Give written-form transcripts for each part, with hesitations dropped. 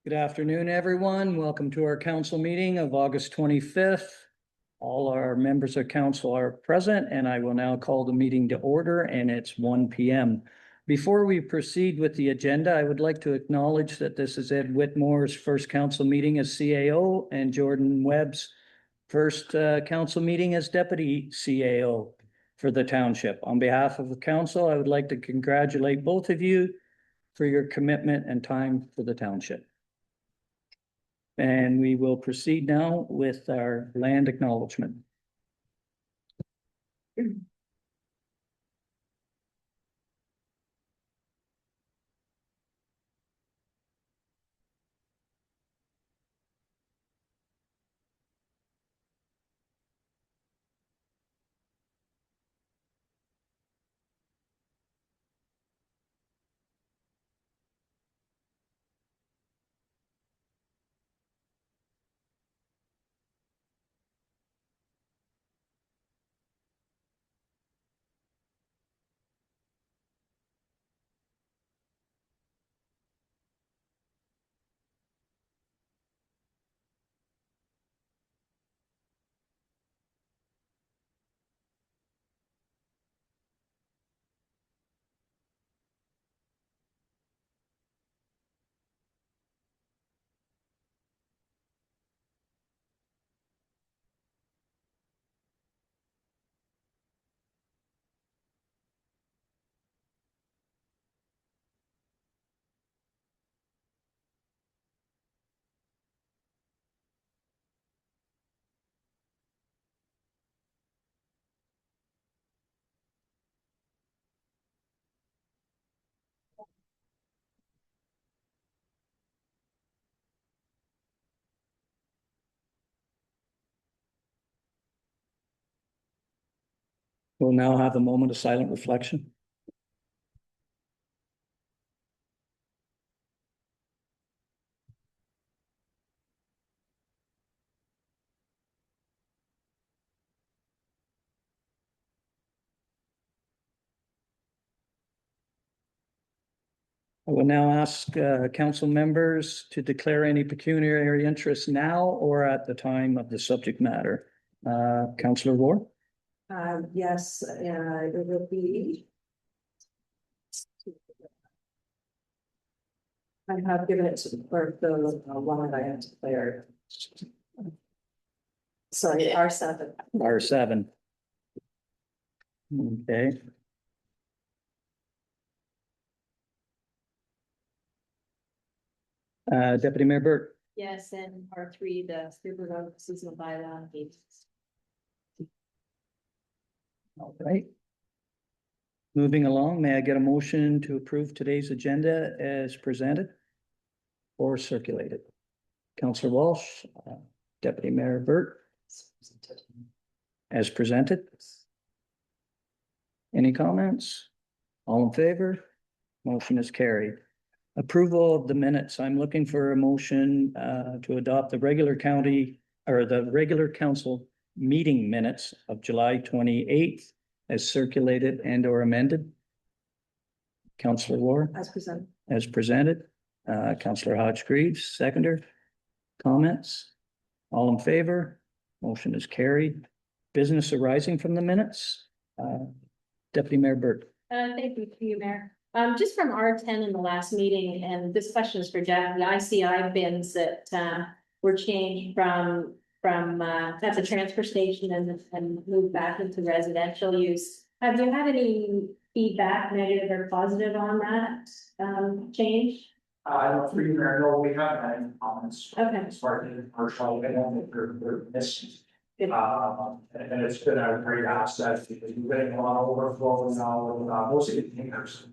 Good afternoon, everyone. Welcome to our council meeting of August 25th. All our members of council are present, and I will now call the meeting to order, and it's 1 p.m. Before we proceed with the agenda, I would like to acknowledge that this is Ed Whitmore's first council meeting as CAO and Jordan Webb's first council meeting as deputy CAO for the township. On behalf of the council, I would like to congratulate both of you for your commitment and time for the township. And we will proceed now with our land acknowledgement. We'll now have a moment of silent reflection. I will now ask council members to declare any pecuniary interest now or at the time of the subject matter. Councillor Ward? Yes, it will be. I have given it to the clerk, the one that I have declared. Sorry, R7. R7. Okay. Deputy Mayor Burt? Yes, and R3, the super seasonal bylaw. All right. Moving along, may I get a motion to approve today's agenda as presented or circulated? Councillor Walsh, Deputy Mayor Burt, as presented. Any comments? All in favor? Motion is carried. Approval of the minutes. I'm looking for a motion to adopt the regular council meeting minutes of July 28th as circulated and or amended. Councillor Ward? As presented. As presented. Councillor Hodge-Greaves, seconder. Comments? All in favor? Motion is carried. Business arising from the minutes. Deputy Mayor Burt. Thank you, Mayor. Just from R10 in the last meeting, and this question is for Jeff, the ICI bins that were changed from at the transfer station and moved back into residential use. Have you had any feedback, negative or positive, on that change? I don't think no, we haven't had any comments. Okay. As far as the commercial, I don't think they're missing. And it's been a great asset because we're getting a lot of overflow now with mostly containers.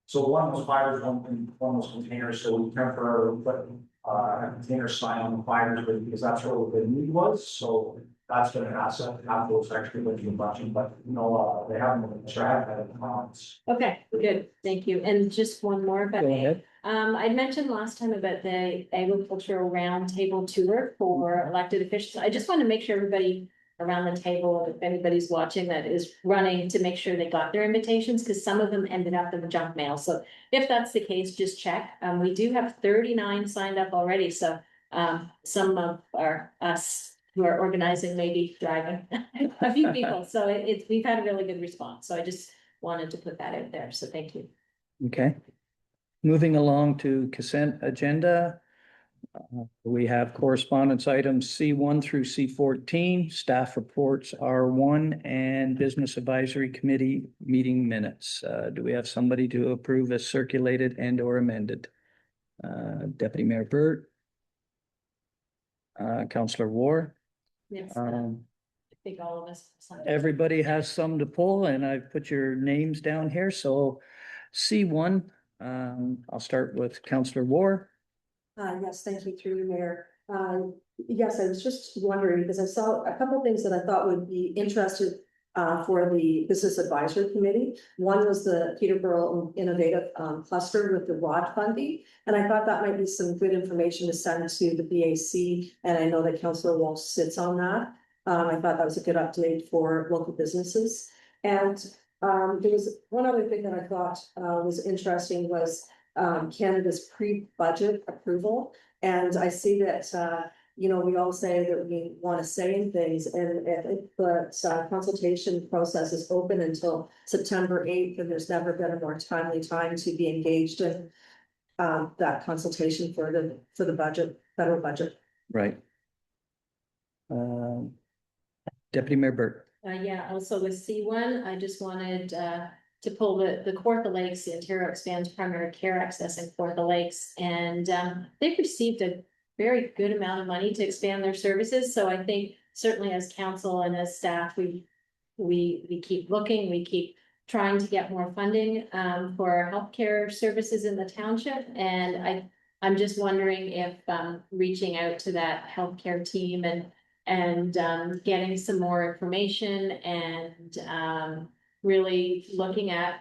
So one was fibers, one was containers, so we temporarily put a container sign on the fibers because that's where the need was. So that's been an asset to have those extra lithium bunching, but they haven't been tracked at the comments. Okay, good, thank you. And just one more, but Go ahead. I mentioned last time about the agricultural roundtable tour for elected officials. I just want to make sure everybody around the table, if anybody's watching that is running to make sure they got their invitations, because some of them ended up in the junk mail. So if that's the case, just check. We do have 39 signed up already, so some of us who are organizing may be driving a few people. So we've had a really good response. So I just wanted to put that out there. So thank you. Okay. Moving along to consent agenda. We have correspondence items C1 through C14, staff reports R1, and Business Advisory Committee meeting minutes. Do we have somebody to approve as circulated and or amended? Deputy Mayor Burt. Councillor War. Yes, I think all of us. Everybody has some to pull, and I've put your names down here. So C1, I'll start with Councillor War. Yes, thank you through the mayor. Yes, I was just wondering, because I saw a couple of things that I thought would be interested for the Business Advisory Committee. One was the Peterborough Innovative Cluster with the ROD funding. And I thought that might be some good information to send to the BAC. And I know that Councillor Walsh sits on that. I thought that was a good update for local businesses. And there was one other thing that I thought was interesting was Canada's pre-budget approval. And I see that, you know, we all say that we want to say in things, and the consultation process is open until September 8th, and there's never been a more timely time to be engaged in that consultation for the budget, federal budget. Right. Deputy Mayor Burt. Yeah, also with C1, I just wanted to pull the Kawartha Lakes, the Ontario expands primary care access in Kawartha Lakes, and they've received a very good amount of money to expand their services. So I think certainly as council and as staff, we keep looking, we keep trying to get more funding for healthcare services in the township. And I'm just wondering if reaching out to that healthcare team and getting some more information and really looking at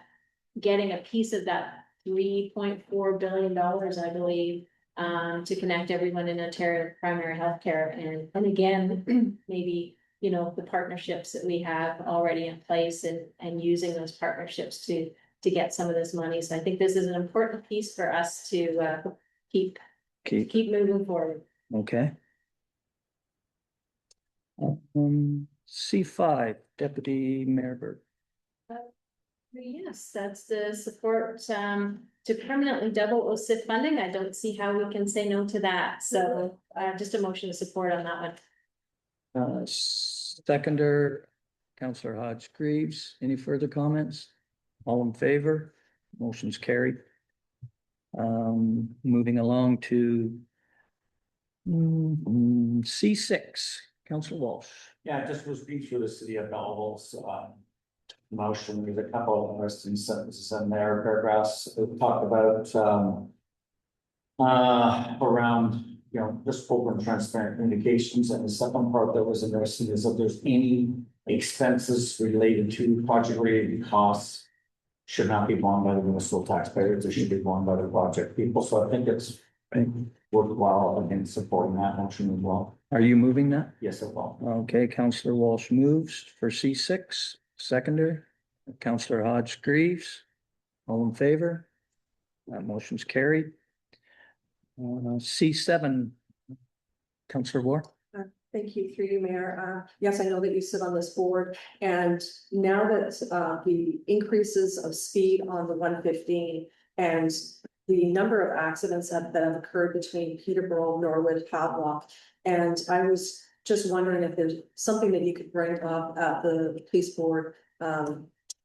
getting a piece of that $3.4 billion, I believe, to connect everyone in Ontario to primary healthcare. And again, maybe, you know, the partnerships that we have already in place and using those partnerships to get some of this money. So I think this is an important piece for us to keep moving forward. Okay. C5, Deputy Mayor Burt. Yes, that's the support to permanently double OSIP funding. I don't see how we can say no to that. So just a motion to support on that one. Seconder, Councillor Hodge Greaves. Any further comments? All in favor? Motion's carried. Moving along to C6, Councillor Walsh. Yeah, I just was reading through the city of Belleville's motion. There's a couple of interesting sentences in there, paragraphs that talk about around, you know, just open transparent communications. And the second part that was interesting is if there's any expenses related to project related costs should not be borne by the municipal taxpayers, they should be borne by the project people. So I think it's worthwhile again supporting that motion as well. Are you moving that? Yes, it will. Okay, Councillor Walsh moves for C6. Seconder, Councillor Hodge Greaves. All in favor? That motion's carried. C7, Councillor War. Thank you, through you, Mayor. Yes, I know that you sit on this board, and now that the increases of speed on the 115 and the number of accidents that have occurred between Peterborough, Norwood, Havelock, and I was just wondering if there's something that you could bring up at the police board.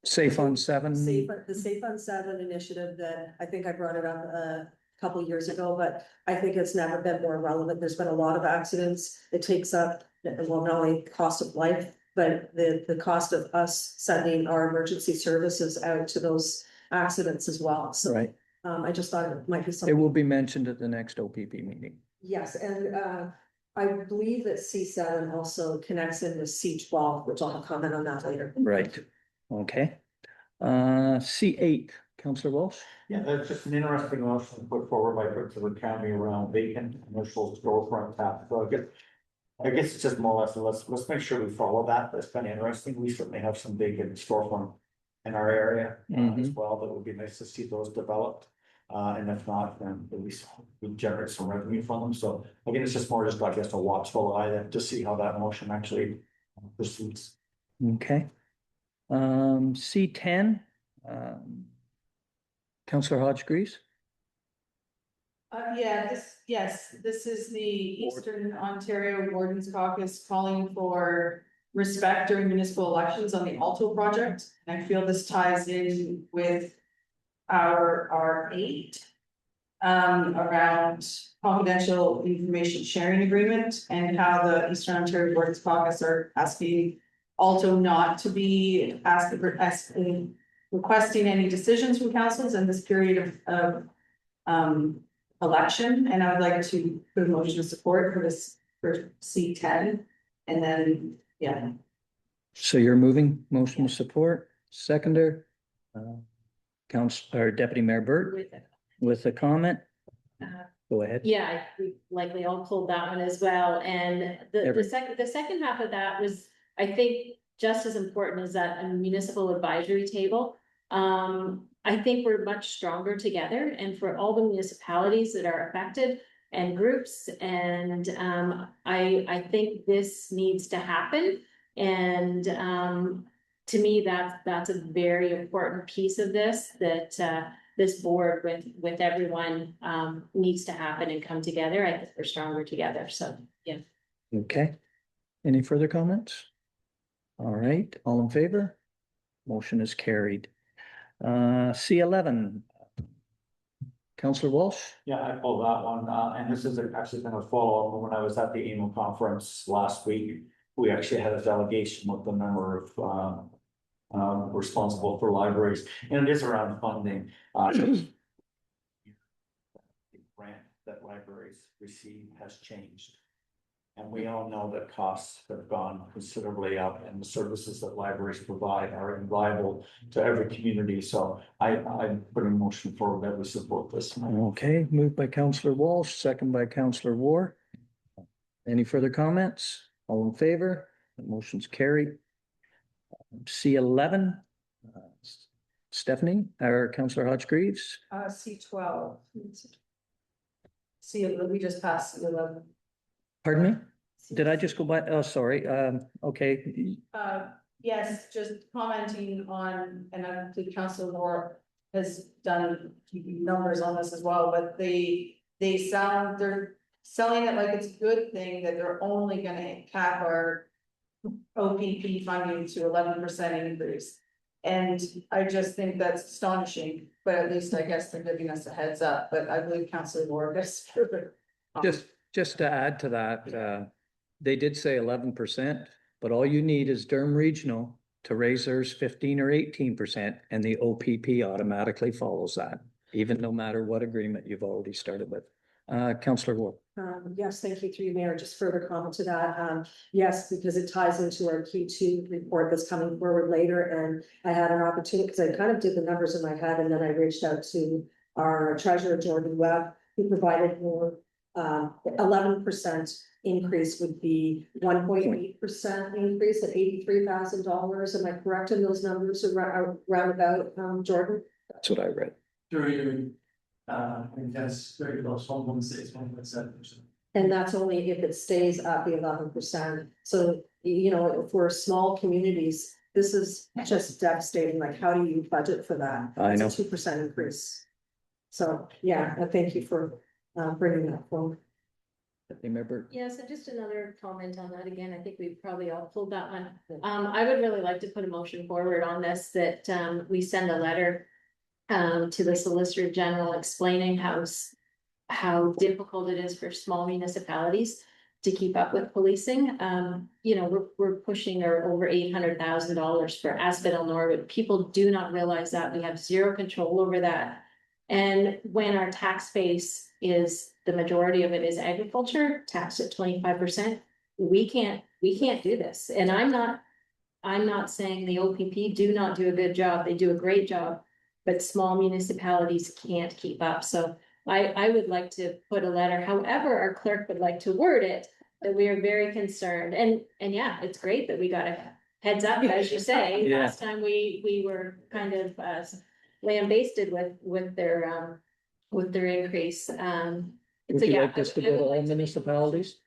Safe on 7. The Safe on 7 initiative that I think I brought it up a couple years ago, but I think it's never been more relevant. There's been a lot of accidents. It takes up, well, not only cost of life, but the cost of us sending our emergency services out to those accidents as well. So Right. I just thought it might be It something. will be mentioned at the next OPP meeting. Yes, and I believe that C7 also connects in with C12, which I'll comment on that later. Right. Okay. C8, Councillor Walsh. Yeah, that's just an interesting motion put forward by Prince Edward County around vacant commercial storefront tax. So I guess I guess it's just more or less, let's make sure we follow that. That's kind of interesting. We certainly have some big storefront in our area as well. That would be nice to see those developed. And if not, then at least we generate some revenue from them. So again, it's just more just, I guess, a watchful eye to see how that motion actually proceeds. Okay. C10, Councillor Hodge-Greaves. This is the Eastern Ontario Wardens Caucus calling for respect during municipal elections on the Alto project. And I feel this ties in with our eight around confidential information sharing agreement and how the Eastern Ontario Wardens Caucus are asking Alto not to be requesting any decisions from councils in this period of election, and I would like to put a motion of support for this for C10. And then, yeah. So you're moving motion of support, seconder, or Deputy Mayor Burt with a comment. Go ahead. Yeah, we likely all pulled that one as well, and the second half of that was, I think, just as important as that a municipal advisory table. I think we're much stronger together, and for all the municipalities that are affected and groups, and I think this needs to happen. And to me, that's a very important piece of this, that this board with everyone needs to happen and come together. I think we're stronger together. So yeah. Okay. Any further comments? All right, all in favor? Motion is carried. C11. Councillor Walsh. Yeah, I pulled that one, and this is actually kind of follow up when I was at the annual conference last week. We actually had a delegation with a member of responsible for libraries, and it is around funding. The grant that libraries receive has changed. And we all know that costs have gone considerably up, and the services that libraries provide are invaluable to every community. So I put a motion forward that we support this. Okay, moved by Councillor Walsh, second by Councillor War. Any further comments? All in favor? The motion's carried. C11. Stephanie, or Councillor Hodge-Greaves. C12. We just passed 11. Pardon me? Did I just go by? Oh, sorry. Okay. Yes, just commenting on, and I think Council Moore has done numbers on this as well, but they're selling it like it's a good thing that they're only gonna cap our OPP funding to 11% increase. And I just think that's astonishing, but at least I guess they're giving us a heads up, but I believe Councillor Moore gets further. Just to add to that, they did say 11%, but all you need is Durham Regional to raise theirs 15 or 18%, and the OPP automatically follows that, even no matter what agreement you've already started with. Councillor Ward. Yes, thank you through you, Mayor. Just further comment to that. Yes, because it ties into our Q2 report that's coming forward later. And I had an opportunity because I kind of did the numbers in my head, and then I reached out to our treasurer, Jordan Webb, who provided more 11% increase would be 1.8% increase at $83,000. Am I correct in those numbers around about, Jordan? That's what I read. I think that's very close, 1.6, 1.7%. And that's only if it stays at the 11%. So, you know, for small communities, this is just devastating. Like, how do you budget for that? I know. It's a 2% increase. So, yeah, I thank you for bringing that forward. Remember? Yeah, so just another comment on that again. I think we've probably all pulled that one. I would really like to put a motion forward on this, that we send a letter to the Solicitor General explaining how difficult it is for small municipalities to keep up with policing. You know, we're pushing over $800,000 for Asphodel-Norwood. People do not realize that we have zero control over that. And when our tax base is, the majority of it is agriculture, taxed at 25%, we can't do this. And I'm not saying the OPP do not do a good job. They do a great job, but small municipalities can't keep up. So I would like to put a letter, however our clerk would like to word it, that we are very concerned, and yeah, it's great that we got a heads up, as you say. Yeah. Last time we were kind of lambasted with their increase. Would So you yeah, like this to go to all municipalities?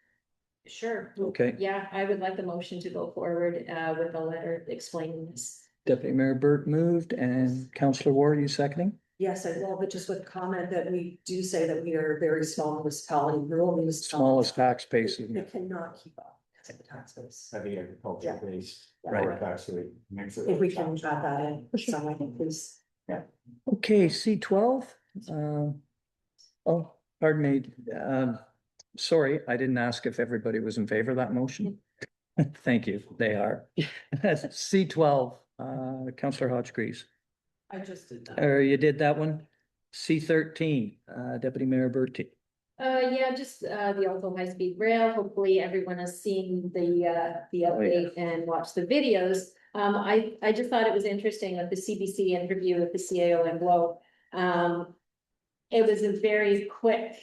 Sure. Okay, Yeah, I would like a motion to go forward with a letter explaining this. Deputy Mayor Burt moved and Councillor Ward, you seconding? Yes, I will, but just with comment that we do say that we are a very small municipality, rural municipality. Smallest tax base. It cannot keep up because of the tax base. Heavy agriculture based. Right. Or actually makes it. If we can add that in, so I think please. Okay, C12. Oh, pardon me. Sorry, I didn't ask if everybody was in favor of that motion. Thank you, they are. C12, Councillor Hodgkrees. I just did that. Or you did that one? C13, Deputy Mayor Bertie. Yeah, just the Alto High Speed Rail. Hopefully everyone has seen the update and watched the videos. I just thought it was interesting with the CBC interview with the CAO and Blow. It was a very quick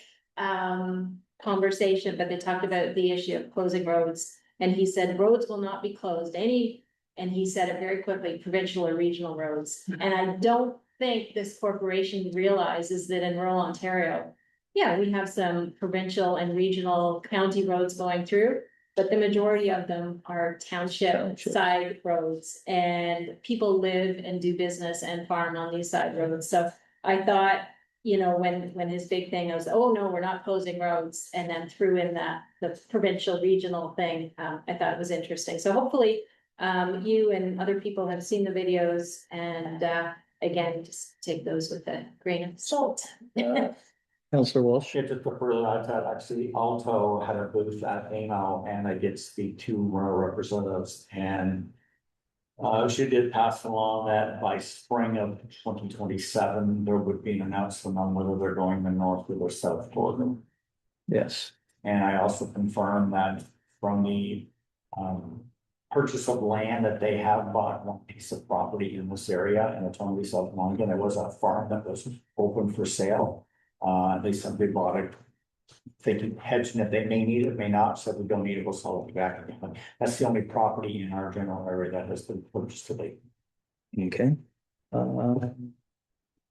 conversation, but they talked about the issue of closing roads. And he said roads will not be closed, and he said it very quickly, provincial or regional roads. And I don't think this corporation realizes that in rural Ontario, yeah, we have some provincial and regional county roads going through, but the majority of them are township side roads, and people live and do business and farm on these side roads. So I thought, you know, when his big thing was, oh no, we're not closing roads, and then threw in the provincial regional thing, I thought it was interesting. So hopefully you and other people have seen the videos, and again, just take those with a grain of salt. Councillor Walsh. Just to further that, actually, Alto had a booth at AMO, and I did speak to one of our representatives, and she did pass along that by spring of 2027, there would be an announcement on whether they're going the north or south border. Yes. And I also confirmed that from the purchase of land that they have bought one piece of property in this area in the Tonga South Mountain, there was a farm that was open for sale. They simply bought it, thinking, hedging that they may need it, may not, so we don't need it, we'll sell it back again. That's the only property in our general area that has been purchased today. Okay.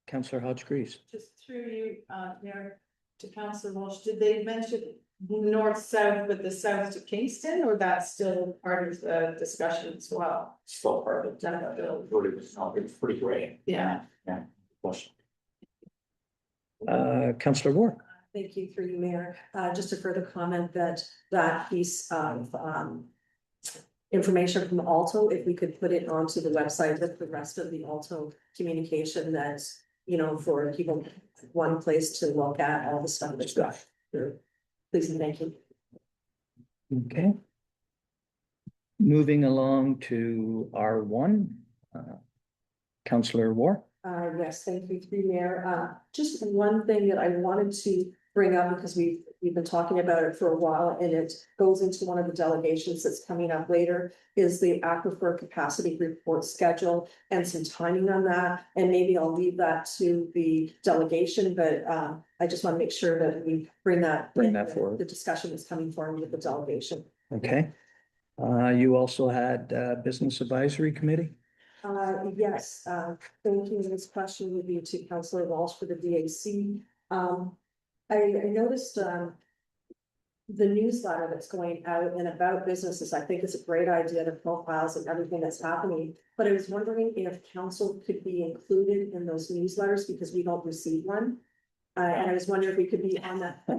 Councillor Hodgkrees. Just through you, Mayor, to Councillor Walsh, did they mention north-south with the south to Kingston, or that's still part of the discussion as well? Still part of it. It's pretty great. Yeah. Yeah. Question. Councillor Ward. Thank you through you, Mayor. Just a further comment that piece of information from Alto, if we could put it onto the website with the rest of the Alto communication, that's, you know, for people, one place to look at all the stuff that's got. Please and thank you. Okay. Moving along to R1, Councillor Ward. Yes, thank you, through Mayor. Just one thing that I wanted to bring up, because we've been talking about it for a while, and it goes into one of the delegations that's coming up later, is the aquifer capacity report schedule and some timing on that. And maybe I'll leave that to the delegation, but I just want to make sure that we bring that forward. The discussion is coming forward with the delegation. Okay. You also had Business Advisory Committee. Yes, thank you. This question would be to Councillor Walsh for the DAC. I noticed the newsletter that's going out and about businesses. I think it's a great idea, the profiles and everything that's happening. But I was wondering if council could be included in those newsletters, because we don't receive one. And I was wondering if we could be on that. Be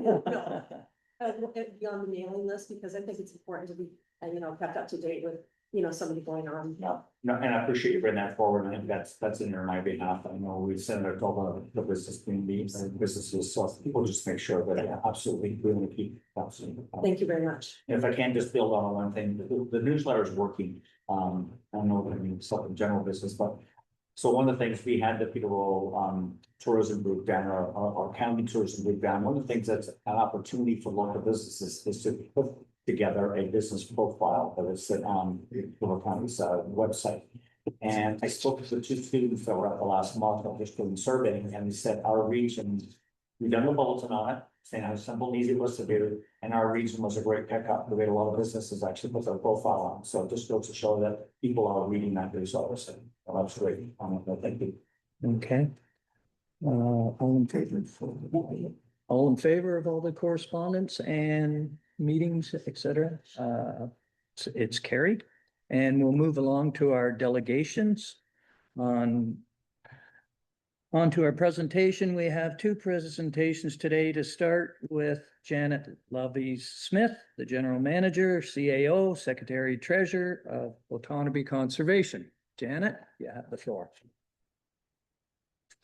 on the mailing list, because I think it's important to be, you know, kept up to date with, you know, somebody going on. No, and I appreciate you bringing that forward. I think that's in there on my behalf. I know we send our told the business community and businesses, so people just make sure that absolutely we want to keep. Absolutely. Thank you very much. If I can just build on one thing, the newsletter is working. I don't know what I mean, something general business, but so one of the things we had the people tourism group down, our county tourism group down. One of the things that's an opportunity for local businesses is to put together a business profile that is on the county's website. And I spoke to the two students that were at the last month of just doing surveying, and they said our region, we've done the bulletin on it, saying how simple and easy it was to do, and our region was a great pickup. We had a lot of businesses actually put their profile on, so it just goes to show that people are reading that news all of a sudden. Well, that's great. Thank you. Okay. All in favor? All in favor of all the correspondence and meetings, et cetera? It's carried. And we'll move along to our delegations. On to our presentation. We have two presentations today to start with Janet Lovey-Smith, the General Manager, CAO, Secretary Treasurer of Otonabee Conservation. Janet, you have the floor.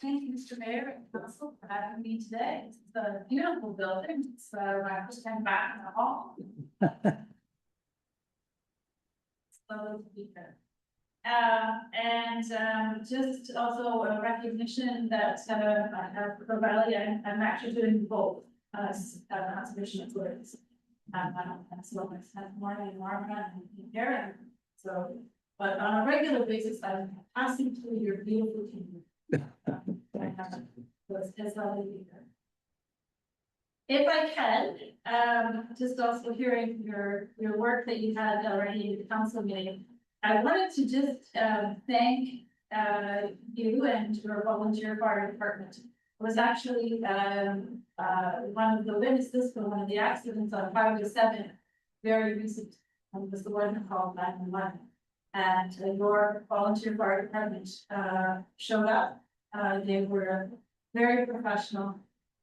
Thank you, Mr. Mayor and Council, for having me today. It's a beautiful building. It's my first time back in the hall. It's lovely to be here. Just also a recognition that I have provided, I'm actually doing both conservation employees. So it's morning and Margaret and Karen. So, but on a regular basis, I'm passing through your beautiful team. It's lovely to be here. If I can, just also hearing your work that you had already in the council meeting, I wanted to just thank you and your volunteer fire department. I was actually one of the witnesses for one of the accidents on Highway 7, very recent, was the one called 911. And your volunteer fire department showed up. They were very professional.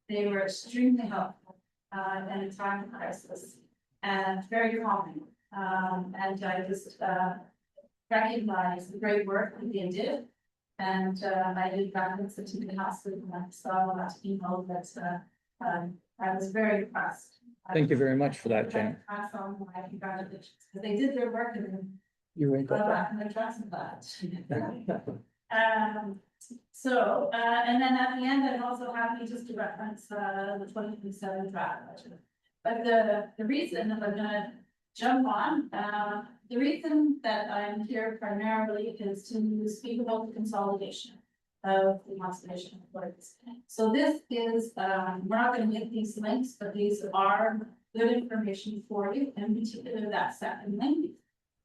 They were extremely helpful in a time of crisis and very calming. And I just recognize the great work that they did. And I did reference it to the hospital and I saw that email that I was very impressed. Thank you very much for that, Jen. Pass on my congratulations. They did their work and You ain't go got back and address that. And then at the end, I'm also happy just to reference the 2027 draft budget. But the reason that I'm gonna jump on, the reason that I'm here primarily is to speak about the consolidation of the conservation authorities. So this is, we're not going to get these links, but these are good information for you, in particular that second link,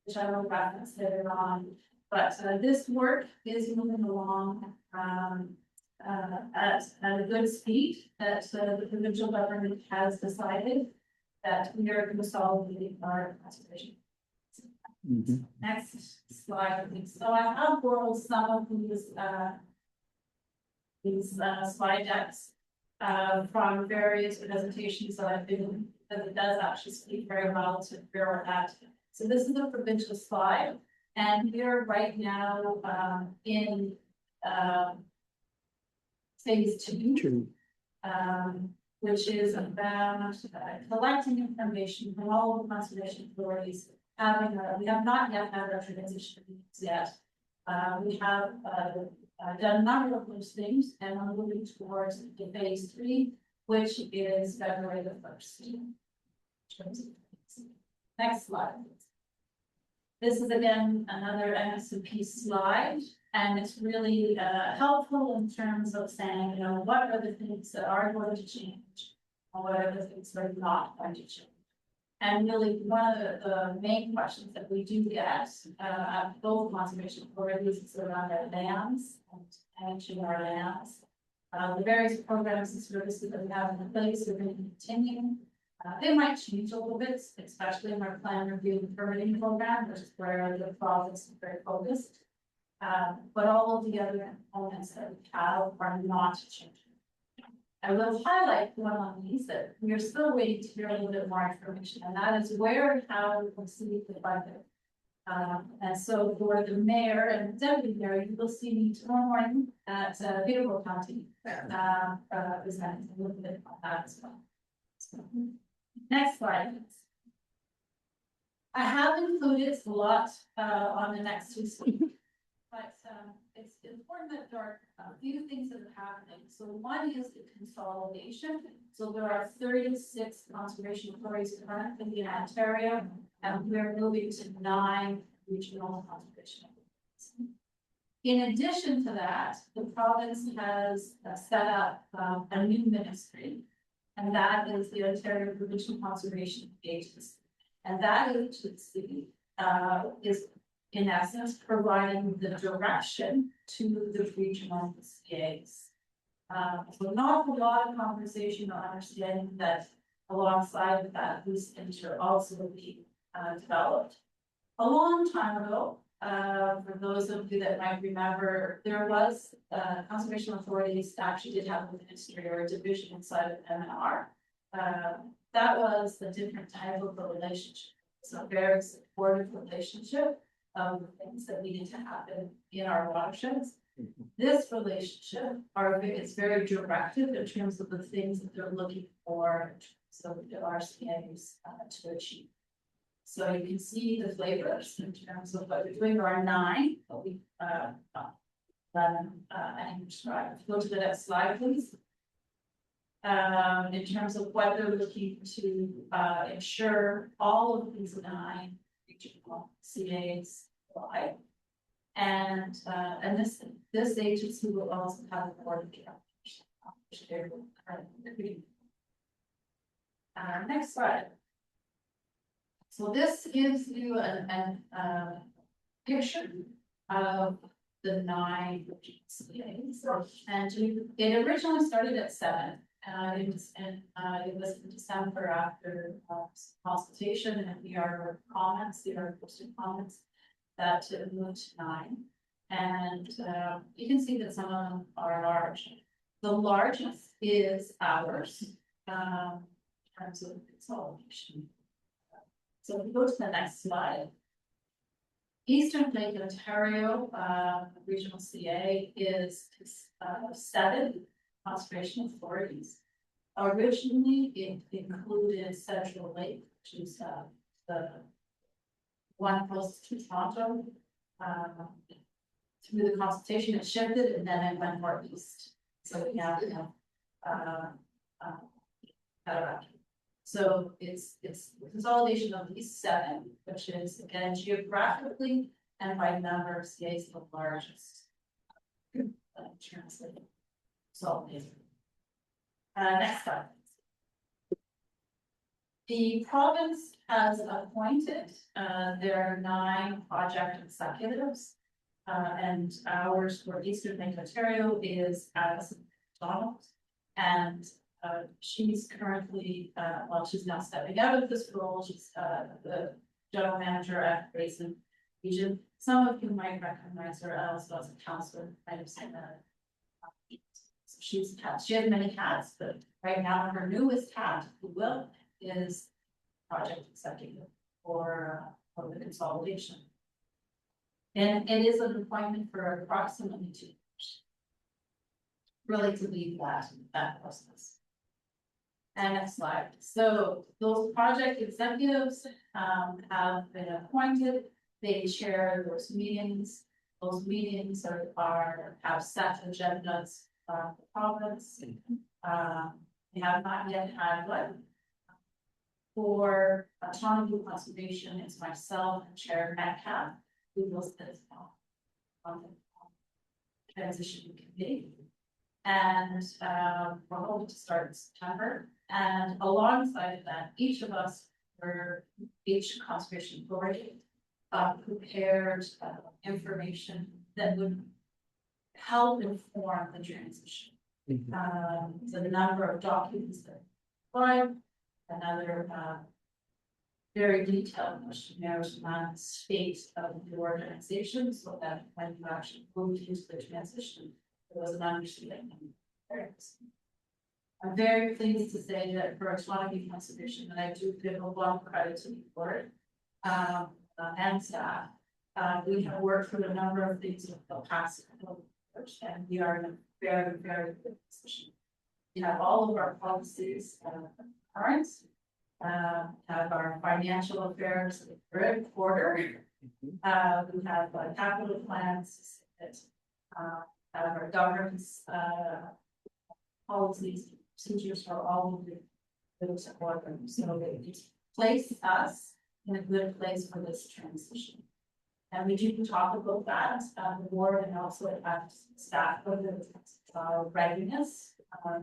which I will reference later on. But this work is moving along at a good speed that the provincial government has decided that we are consolidating our conservation. Next slide, please. So I have borrowed some of these slide decks from various presentations that I've been, because it does actually speak very well to where we're at. So this is a provincial slide, and we're right now in phase 2. Which is about collecting information from all of the conservation authorities. We have not yet had our transition yet. We have done a number of those things, and we're moving towards the phase 3, which is February the 1st. Next slide. This is again another MSP slide. And it's really helpful in terms of saying, you know, what are the things that are going to change and what are the things that are not going to change. And really one of the main questions that we do get at both conservation authorities is around our dams and managing our dams. The various programs and services that we have in place are going to continue. They might change a little bit, especially in our plan review and permitting program, which is where the province is very focused. But all of the other components that we have are not changing. I will highlight one of these that we are still waiting to hear a little bit more information, and that is where and how we will see the budget. And so for the mayor and deputy mayor, you will see me tomorrow morning at Peterborough County, presenting a little bit about that as well. So, next slide. I have included a lot on the next 2 slides. But it's important that there are a few things that are happening. So one is the consolidation. So there are 36 conservation authorities currently in Ontario, and we're moving to 9 regional conservation authorities. In addition to that, the province has set up a new ministry, and that is the Ontario Provincial Conservation Agency. And that agency is in essence providing the direction to the regional CAs. So not a lot of conversation or understanding that alongside that, these things should also be developed. A long time ago, for those of you that might remember, there was conservation authorities actually did have a ministry or a division inside of MNR. That was a different type of a relationship. It's a very supportive relationship of the things that needed to happen in our watersheds. This relationship is very directive in terms of the things that they're looking for, so the RCAs to achieve. So you can see the flavors in terms of what we're doing. There are 9, but we and describe. Go to the next slide, please. In terms of what they're looking to ensure all of these 9 regional CAs apply. And this agency will also have a board of directors, which they're currently. Next slide. So this gives you a picture of the 9 CAs, and it originally started at 7. It was in December after consultation and PR comments, posted comments, that it moved to 9. And you can see that some of them are large. The largest is ours in terms of consolidation. So if we go to the next slide. Eastern Lake Ontario Regional CA is 7 conservation authorities. Originally, it included Central Lake, which is the one closest to Toronto. Through the consultation, it shifted and then it went northeast. So we now have so it's the consolidation of these 7, which is again geographically and by number of CAs the largest translated. So next slide. The province has appointed their 9 project executives, and ours for Eastern Lake Ontario is Asphodel-Norwood, and she's currently, well, she's now stepping out of this role. She's the general manager at Basin Region. Some of you might recognize her also as a counselor. I understand that. So she has many hats, but right now her newest hat, if you will, is project executive for the consolidation. And it is an appointment for approximately 2 years. Really to lead that process. And next slide. So those project executives have been appointed. They chair those meetings. Those meetings have set agendas for the province. We have not yet had one. For autonomy conservation, it's myself and Chair Metcalf who will sit on the transition committee. And we're hoping to start in September. And alongside that, each of us, for each conservation authority, prepared information that would help inform the transition. So the number of documents that are another very detailed questionnaires on the state of the organization, so that when you actually moved into the transition, there was an understanding. I'm very pleased to say that for autonomy conservation, that I do give a lot of credit to the board and staff. We have worked through a number of things with the past couple of years, and we are in a very, very good position. We have all of our policies current, have our financial affairs in good order. We have capital plans that have our governance policies, procedures for all of those organs. So it places us in a good place for this transition. And we do talk about that, the board and also staff, readiness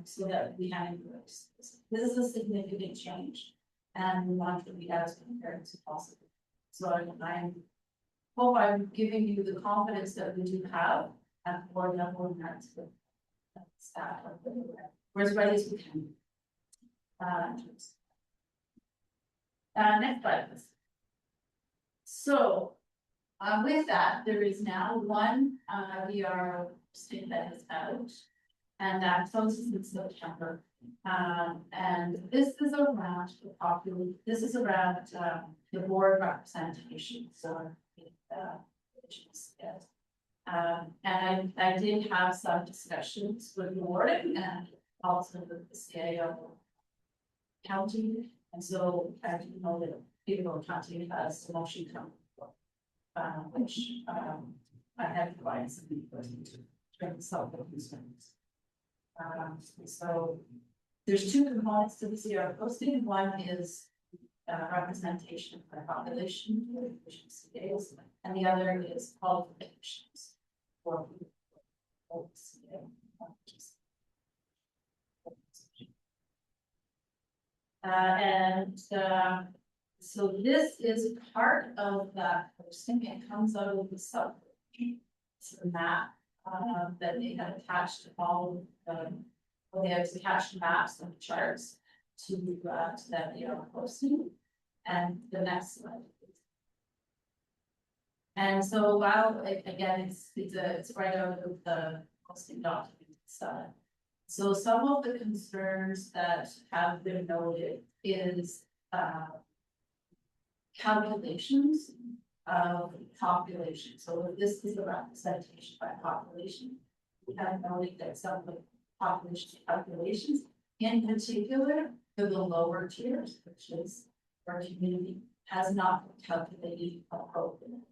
so that we have this. This is a significant change. And we want to be as prepared as possible. So I hope I'm giving you the confidence that we do have at the board level and that's with staff. We're as ready as we can. Next slide, please. So, with that, there is now one VR state that is out, and that closes in September. And this is around the this is around the board representation. So, and I did have some discussions with the board and also with the CAO county. And so I do know that people county has a motion come, which I have provided some input into during the self-help concerns. So there's two components to the CR posting. One is representation by population, which is CAs, and the other is qualifications for CA. So this is part of that posting. It comes out of the sub. It's a map that they have attached to all of they have attached maps and charts to that they are posting. And the next slide. And so while again it's right out of the posting document side. So some of the concerns that have been noted is calculations of population. So this is the representation by population. We have noted that some of the population calculations, in particular for the lower tiers, which is our community, has not been calculated appropriately.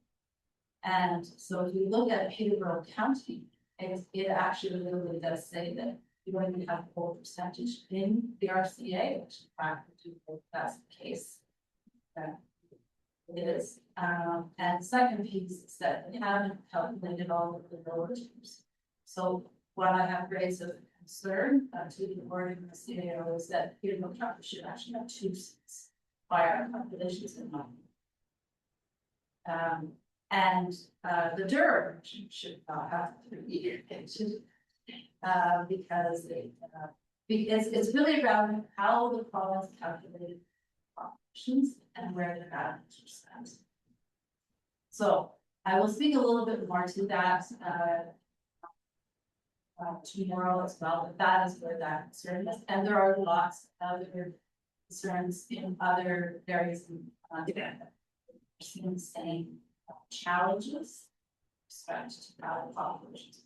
And so if you look at Peterborough County, it actually really does say that you only have a full percentage in the RCA, which in fact that's the case. It is. And the second piece is that we haven't calculated all of the lower tiers. So what I have raised as a concern to the board and the CAO is that Peterborough County should actually have 2 seats by our calculations in mind. And the Durham should not have 3 pages because it's really around how the province calculated populations and where the values are set. So I will speak a little bit more to that tomorrow as well, but that is where that concern is. And there are lots of other concerns in other areas in the same challenges respect to populations.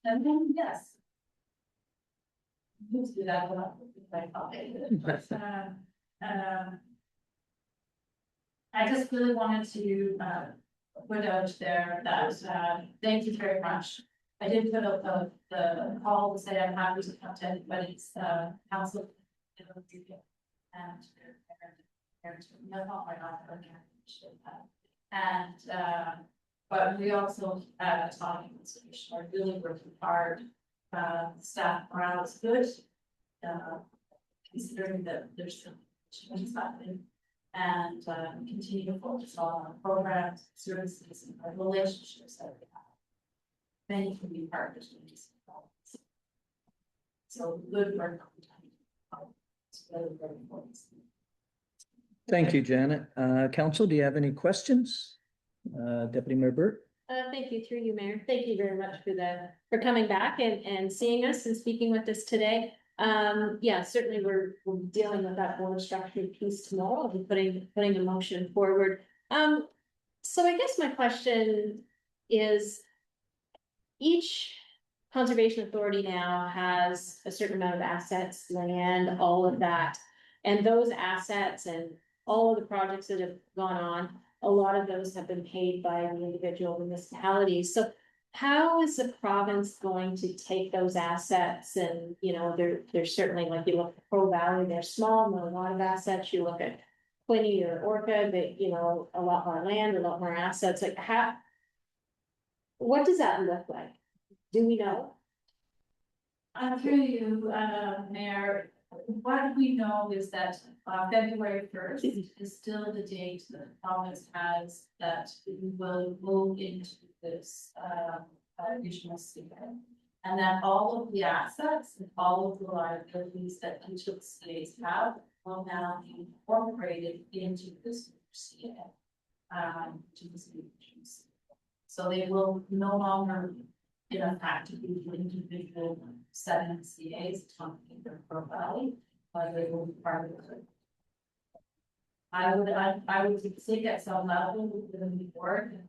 And then yes. Let's do that one. I just really wanted to put out there that thank you very much. I did put up the call to say I'm happy to come to anybody's council but we also talking institution are really working hard. Staff morale is good, considering that there's some changes happening, and continue to focus on our programs, services, and our relationships that we have. Many can be partners in these problems. So good work. It's really very important. Thank you, Janet. Council, do you have any questions? Deputy Mayor Burt? Thank you, through you, Mayor. Thank you very much for coming back and seeing us and speaking with us today. Yeah, certainly we're dealing with that board structure piece tomorrow. I'll be putting a motion forward. So I guess my question is, each conservation authority now has a certain amount of assets, land, all of that. And those assets and all of the projects that have gone on, a lot of those have been paid by the individual municipalities. So how is the province going to take those assets? And, you know, there's certainly, like, you look at Pro Valley, they're small, not a lot of assets. You look at Quinny or Orca, they, you know, a lot more land, a lot more assets. Like, What does that look like? Do we know? Through you, Mayor, what we know is that February 1st is still the date that the province has that we will move into this additional CA. And that all of the assets and all of the liabilities that each of the CAs have will now be incorporated into this CA. To this new CA. So they will no longer in fact to be individual 7 CAs talking their profile, but they will be part of it. I would think at some level within the board and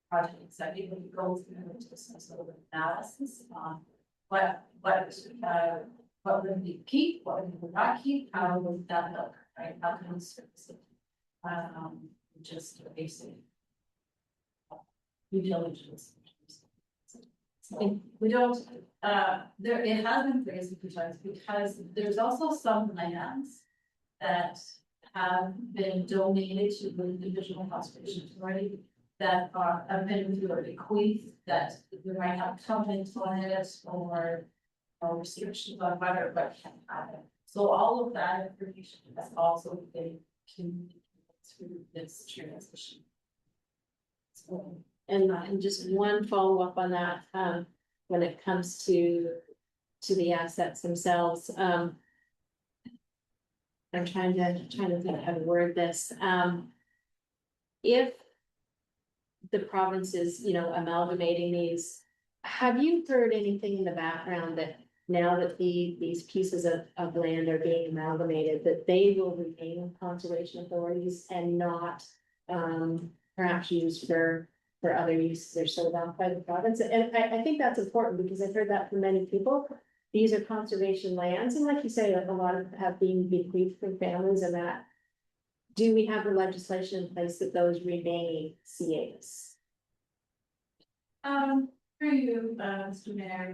project executive would go through some sort of analysis on what would we keep, what would we not keep, how would that look, right? How can we service it? Just a basic due diligence. We don't, there, it has been raised a few times because there's also some lands that have been donated to the individual conservation authority that have been through a bequeath that we might have covenants on it or restrictions on whether what can happen. So all of that information has also been communicated through this transition. So, And just one follow up on that, when it comes to the assets themselves, I'm trying to think how to word this. If the province is, amalgamating these, have you heard anything in the background that now that these pieces of land are being amalgamated, that they will remain conservation authorities and not perhaps used for other uses or sold off by the province? And I think that's important because I've heard that from many people. These are conservation lands, and like you say, a lot of have been bequeathed from families and that. Do we have the legislation in place that those remain CAs? For you, Mr. Mayor,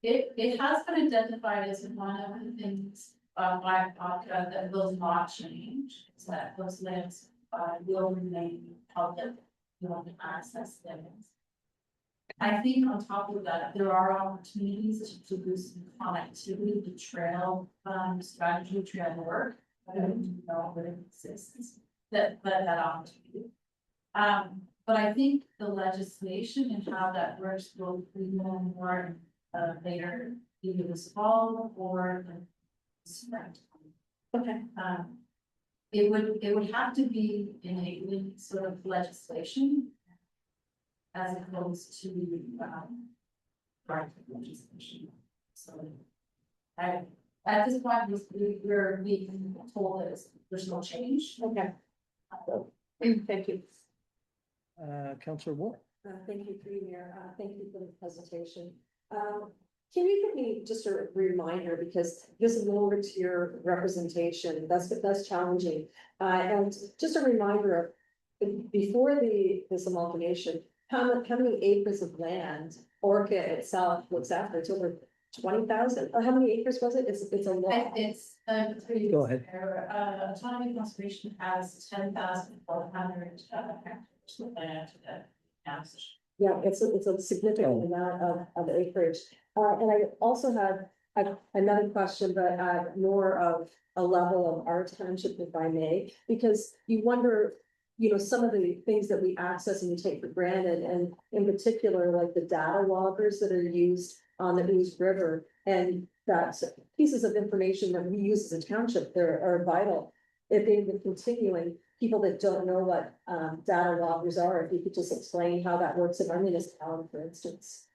it has been identified as one of the things by POCA that will not change, is that those lands will remain public, access lands. I think on top of that, there are opportunities to boost connectivity, the trail strategy, trail work that exists, that opportunity. But I think the legislation and how that works will be more later, either this fall or the spring. Okay. It would have to be in a sort of legislation as opposed to private legislation. So at this point we're being told that there's no change. Okay. Thank you. Councillor Ward. Thank you, Mayor. Thank you for the presentation. Can you give me just a reminder, because this is over to your representation, that's challenging. And just a reminder of before this amalgamation, how many acres of land Orca itself looks after? It's over 20,000. How many acres was it? It's a lot. It's Go ahead. Autonomy conservation has 10,400 hectares of land that has. Yeah, it's a significant amount of acreage. And I also had another question, but more of a level of our township, if I may, because you wonder, some of the things that we access and we take for granted, and in particular, like the data loggers that are used on the Ouse River, and that's pieces of information that we use as a township that are vital. If they've been continuing, people that don't know what data loggers are, if you could just explain how that works in our municipality, for instance.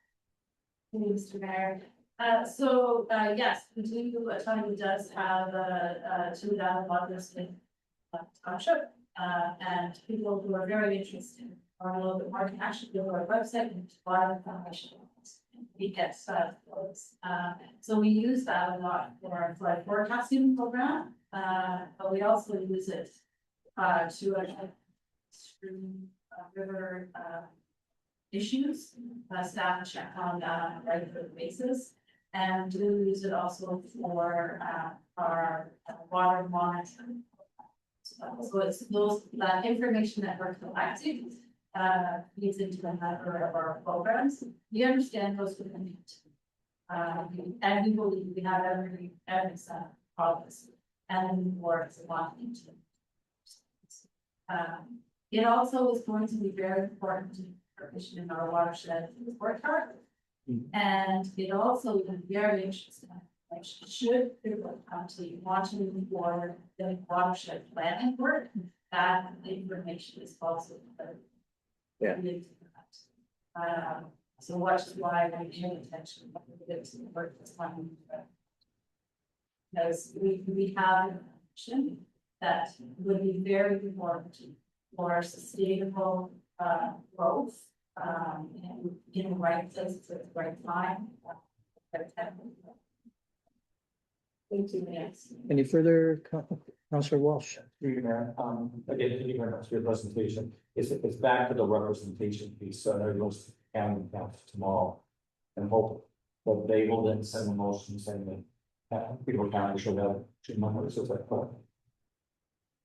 Mr. Mayor. Yes, we do, autonomy does have 2 data loggers in township, and people who are very interested or a little bit more can actually go to our website and buy the information. We get those. So we use that a lot for our flood forecasting program, but we also use it to stream river issues. Staff check on that on a regular basis, and we use it also for our water monitoring. So it's that information that we're collecting feeds into another of our programs. We understand those within it. And we believe we have every progress and the board is wanting to. It also is going to be very important to provision in our watershed report card. And it also is very interesting. Like, should the county want to move forward the watershed planning work, that information is also. Yeah. So which is why I pay attention to the work that's coming. Because we have information that would be very important for sustainable growth in the right places at the right time. Thank you, yes. Any further, Councillor Walsh? Again, thank you very much for your presentation. It's back to the representation piece, so I know you'll county council tomorrow. And hope that they will then send a motion saying that people county should have 2 members of that club.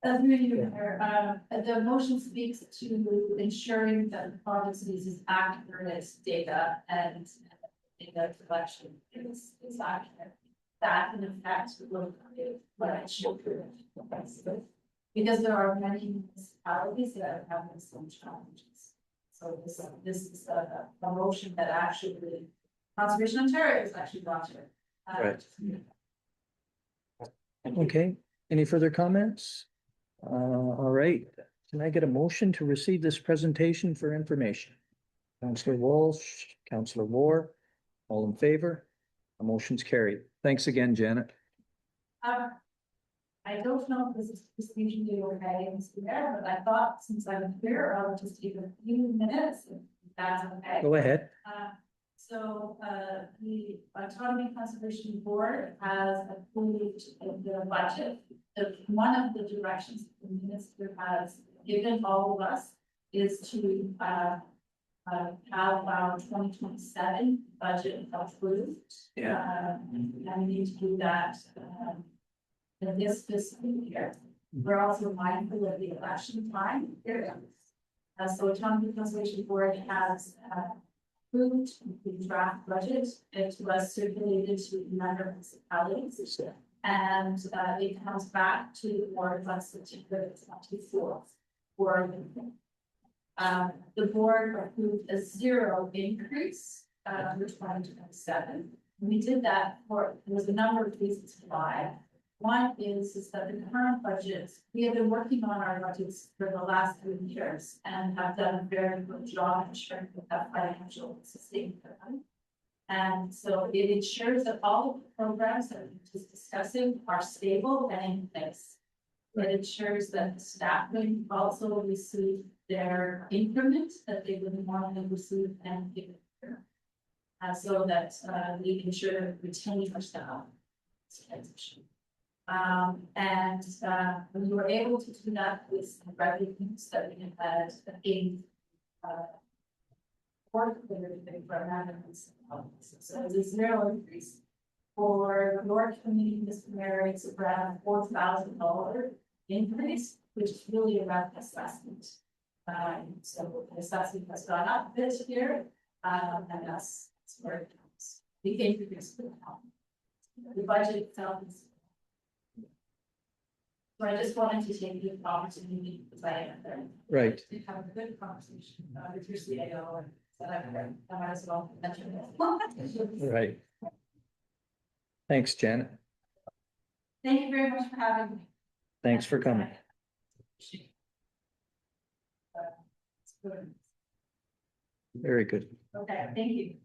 The motion speaks to ensuring that the province uses accurate data and data collection is accurate. That in effect will be what I should do. Because there are many municipalities that are having some challenges. So this is a motion that actually Conservation Ontario is actually brought to it. Right. Okay, any further comments? All right, can I get a motion to receive this presentation for information? Councillor Walsh, Councillor Moore, all in favor? The motion's carried. Thanks again, Janet. I don't know if this is usually okay, Mr. Mayor, but I thought since I'm here, I'll just take a few minutes, if that's okay. Go ahead. So the Autonomy Conservation Board has approved the budget. One of the directions the minister has given all of us is to have our 2027 budget approved. Yeah. And we need to do that in this fiscal year. We're also mindful of the election time here. So Autonomy Conservation Board has approved the draft budget. It was circulated to a number of municipalities. And it comes back to the board on September 24th. The board approved a 0 increase for 2027. We did that there was a number of reasons why. One is that the current budget, we have been working on our budgets for the last 3 years and have done a very good job ensuring that financial sustainability. And so it ensures that all of the programs that we're just discussing are stable and in place. It ensures that the staff will also receive their increment that they would normally receive and give it. So that we ensure retain our staff. Transition. We were able to do that with the revenues that we had in so it's a 0 increase. For North Community, Mr. Mayor, it's around $4,000 increase, which is really around assessment. So the assessment has gone up this year, and that's where it comes. The increase will help. The budget itself is. So I just wanted to take the opportunity to play it there. Right. To have a good conversation with your CAO and I might as well mention it. Right. Thanks, Janet. Thank you very much for having me. Thanks for coming. Very good. Okay, thank you.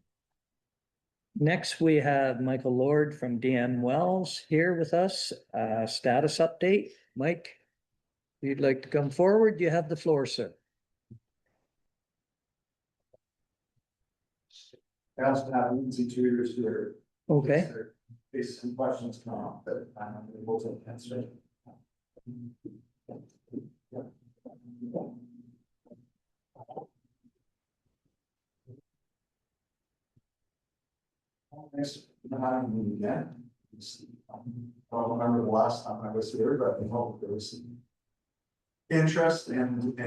Next, we have Michael Lord from DM Wells here with us. Status update. Mike, if you'd like to come forward, you have the floor, sir. Asked to have easy tutors here. Okay. There's some questions come up that I'm able to answer. Thanks for having me again. I don't remember the last time I was here, but I hope there was some interest and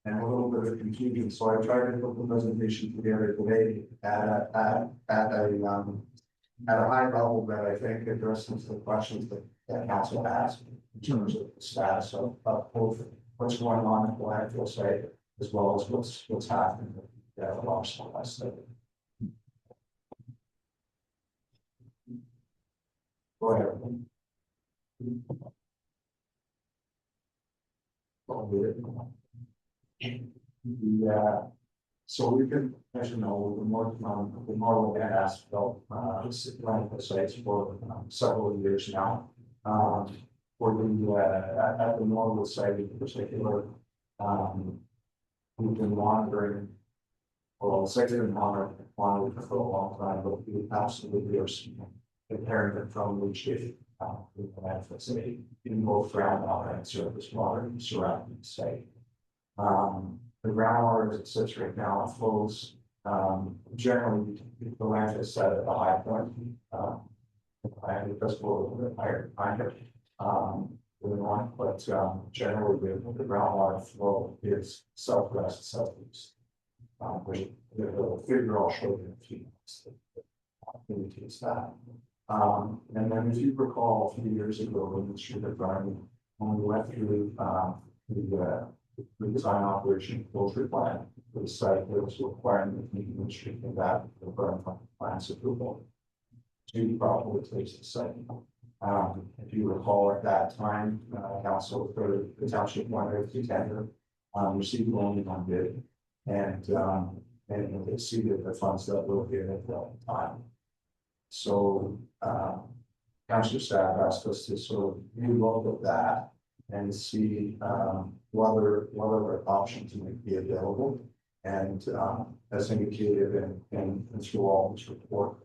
and a little bit of confusion, so I tried to put the presentation together today at a high level that I think addresses the questions that council asked in terms of the status of both what's going on at the landfill site as well as what's happening at the Asphodel site. Go ahead. Yeah, so we've been, as you know, we've been working on the model and Asphodel landfill sites for several years now. For the at the Norwood site in particular, we've been monitoring. Well, the site has been monitoring for a long time, but we absolutely are comparing it from leachate with the landfill site in both groundwater and surface water surrounding the site. The groundwater as it sits right now flows generally the landfill site at the high point. And it does flow a little bit higher behind it. But generally the groundwater flow is southwest, southeast. Which the figure I'll show you in a few minutes indicates that. And then if you recall a few years ago in the street environment, when we went through the design operation closure plan for the site, there was a requirement in the industry for that the burn plans approval to properly place the site. If you recall at that time, council for the township wanted to tender, received only one bid, and it exceeded the funds that were given at that time. So council staff asked us to sort of relook at that and see what other options might be available. And as indicated in through all this report,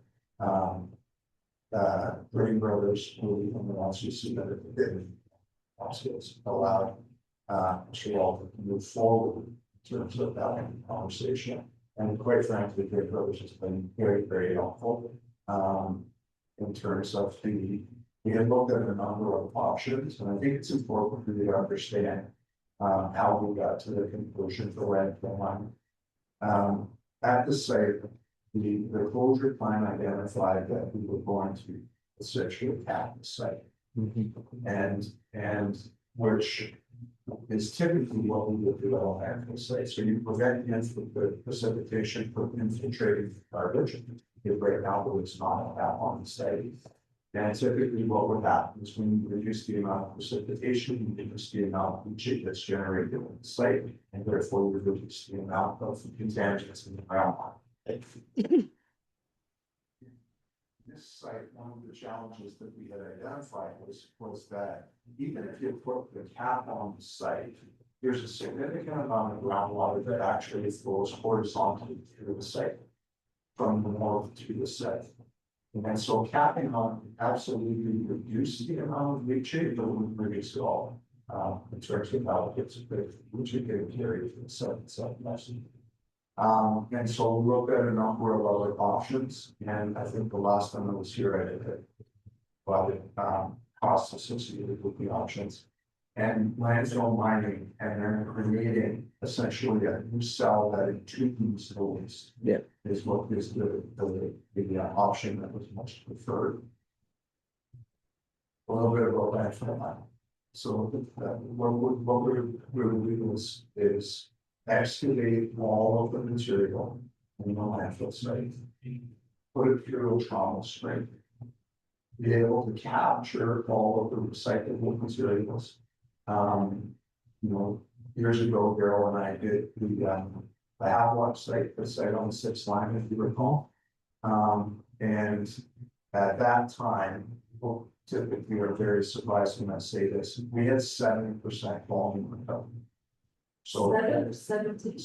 Green Brothers, who wants to see that it allowed Mr. Walter to move forward in terms of that conversation. And quite frankly, Green Brothers has been very, very helpful in terms of we had looked at a number of options, and I think it's important for you to understand how we got to the conclusion for landfill one. At the site, the closure plan identified that we were going to essentially cap the site. And which is typically what we would do at a landfill site. So you prevent the precipitation from infiltrating garbage. If right now there is not a cap on the site. And typically what would happen is when you reduce the amount of precipitation, you reduce the amount of leachate that's generated on the site, and therefore you reduce the amount of contaminants in the groundwater. This site, one of the challenges that we had identified was that even if you put the cap on the site, there's a significant amount of groundwater that actually flows horizontally through the site from the north to the south. And so capping on absolutely reduce the amount of leachate, but wouldn't reduce it all in terms of how it gets leachate getting carried from the southwest. And so we looked at a number of other options, and I think the last time I was here, I did but costs associated with the options. And landfill mining, and then creating essentially a new cell that in two facilities. Yeah. Is what is the option that was much preferred. A little bit about landfill mining. So what we're doing is excavate all of the material in the landfill site, put it through a trauma scrape, be able to capture all of the recyclable materials. Years ago, Daryl and I did the Havelock site, the site on the 6th line, if you recall. And at that time, people typically are very surprised when I say this. We had 70% volume recovery. So 70.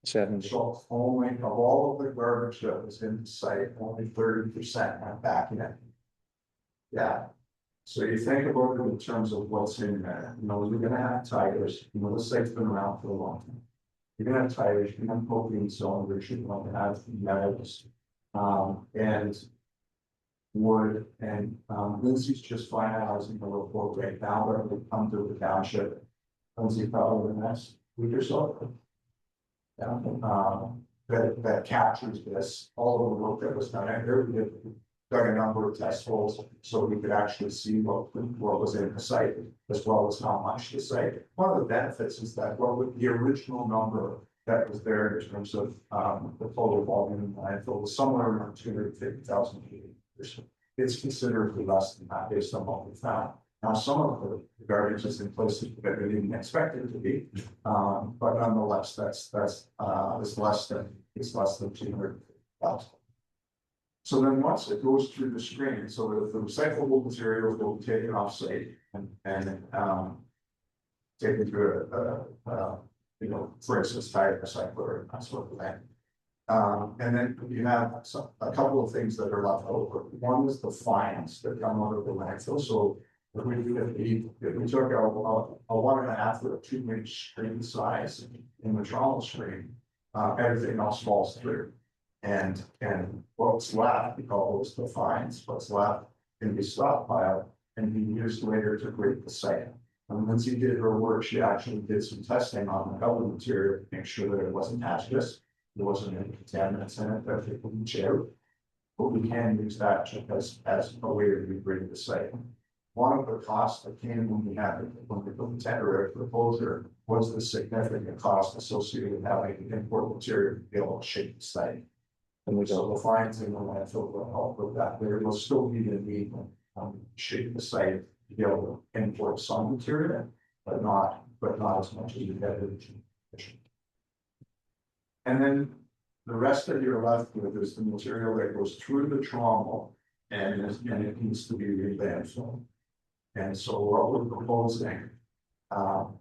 70. So only of all of the garbage that was in the site, only 30% went back in. Yeah. So you think about it in terms of what's in there. You're gonna have tires. The site's been around for a long time. You're gonna have tires, you're gonna have propane cylinders, you're gonna have metals, and wood. And Lindsay's just finalizing the report right now, but it will come to the township. Lindsay probably the next week or so. That captures this, all of the work that was done, and there we did dug a number of test holes, so we could actually see what was in the site, as well as how much the site. One of the benefits is that, well, with the original number that was there in terms of, the total volume in the landfill was somewhere around 250,000 cubic meters. It's considerably less than that based on what we found. Now, some of the garbage is in places that we didn't expect it to be, but nonetheless, it's less than 200,000. So then once it goes through the screen, so the recyclable material will be taken off site and taken through for instance, tire recycler and that sort of thing. And then you have a couple of things that are left over. One is the fines that come out of the landfill. So if we took a 1.5 or a 2 inch screen size in the trauma screen, everything else falls through. And what's left, we call those the fines, what's left can be stockpiled and be used later to grade the site. And once you did her work, she actually did some testing on the building material to make sure that it wasn't hazardous, there wasn't any contaminants in it that it wouldn't share. But we can use that as a way to regrade the site. One of the costs that came when we put the temporary proposal was the significant cost associated with having import material to be able to shape the site. And so the fines in the landfill will help with that. There will still be the need to shape the site to be able to import some material, but not as much as you had in. And then the rest that you're left with is the material that goes through the trauma and it needs to be re-landfilled. And so what we're proposing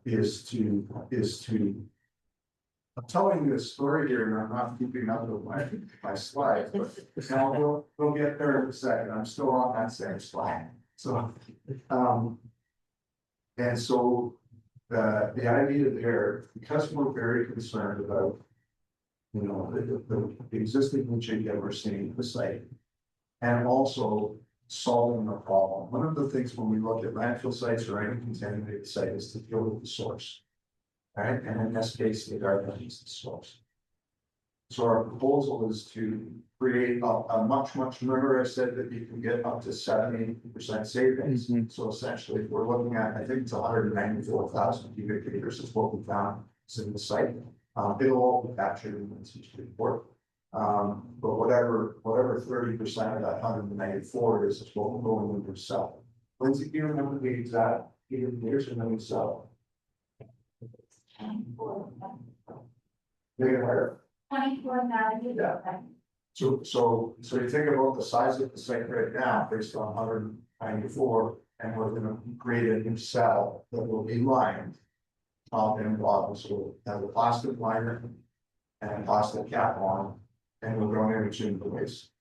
is to I'm telling you a story here, and I'm not keeping up with my slides, but now we'll get there in a second. I'm still on that same slide. So, and so the idea there, because we're very concerned about, the existing leaching that we're seeing in the site, and also solving the problem. One of the things when we look at landfill sites or any contaminated site is to deal with the source. Right, and in this case, the garbage is the source. So our proposal is to create a much, remember I said that you can get up to 70% savings. Mhm. So essentially, if we're looking at, I think it's 194,000 cubic meters is what we found is in the site. It'll all be captured in the CT report. But whatever 30% of that 194 is what we're going into sell. Lindsay, do you remember the exact cubic meters and then we sell? 24,000. Yeah. So you think about the size of the site right now, based on 194, and we're gonna create a new cell that will be lined. And bottom, so have a plastic liner and a plastic cap on, and we're going into the waste.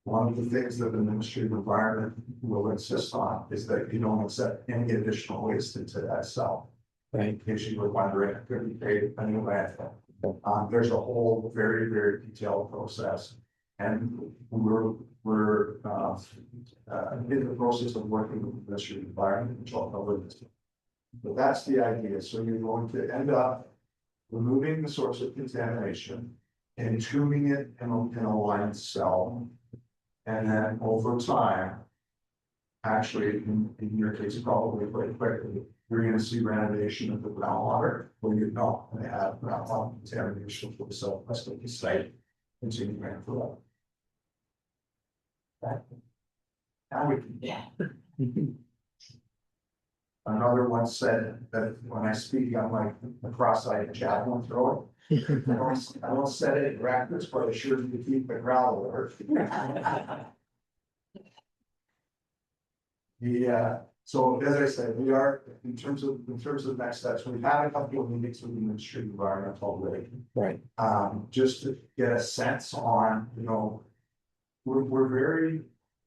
One of the things that the Ministry of Environment will insist on is that you don't accept any additional waste into that cell. Right. In case you were wondering, it could be paid a new landfill. There's a whole very, very detailed process. And we're in the process of working with the Ministry of Environment, which I'll cover this. But that's the idea. So you're going to end up removing the source of contamination, entombing it in a lined cell. And then over time, actually, in your case, probably quite quickly, you're going to see renovation of the groundwater, where you're not going to have groundwater contamination for the southwest of the site, continuing for that. Now we can. Another one said that when I speak, I'm like a cross-eyed javelin thrower. I don't set it in practice, but I sure do keep the ground alert. So as I said, we are in terms of next steps. We've had a couple of meetings with the Ministry of Environment already. Right. Just to get a sense on, we're very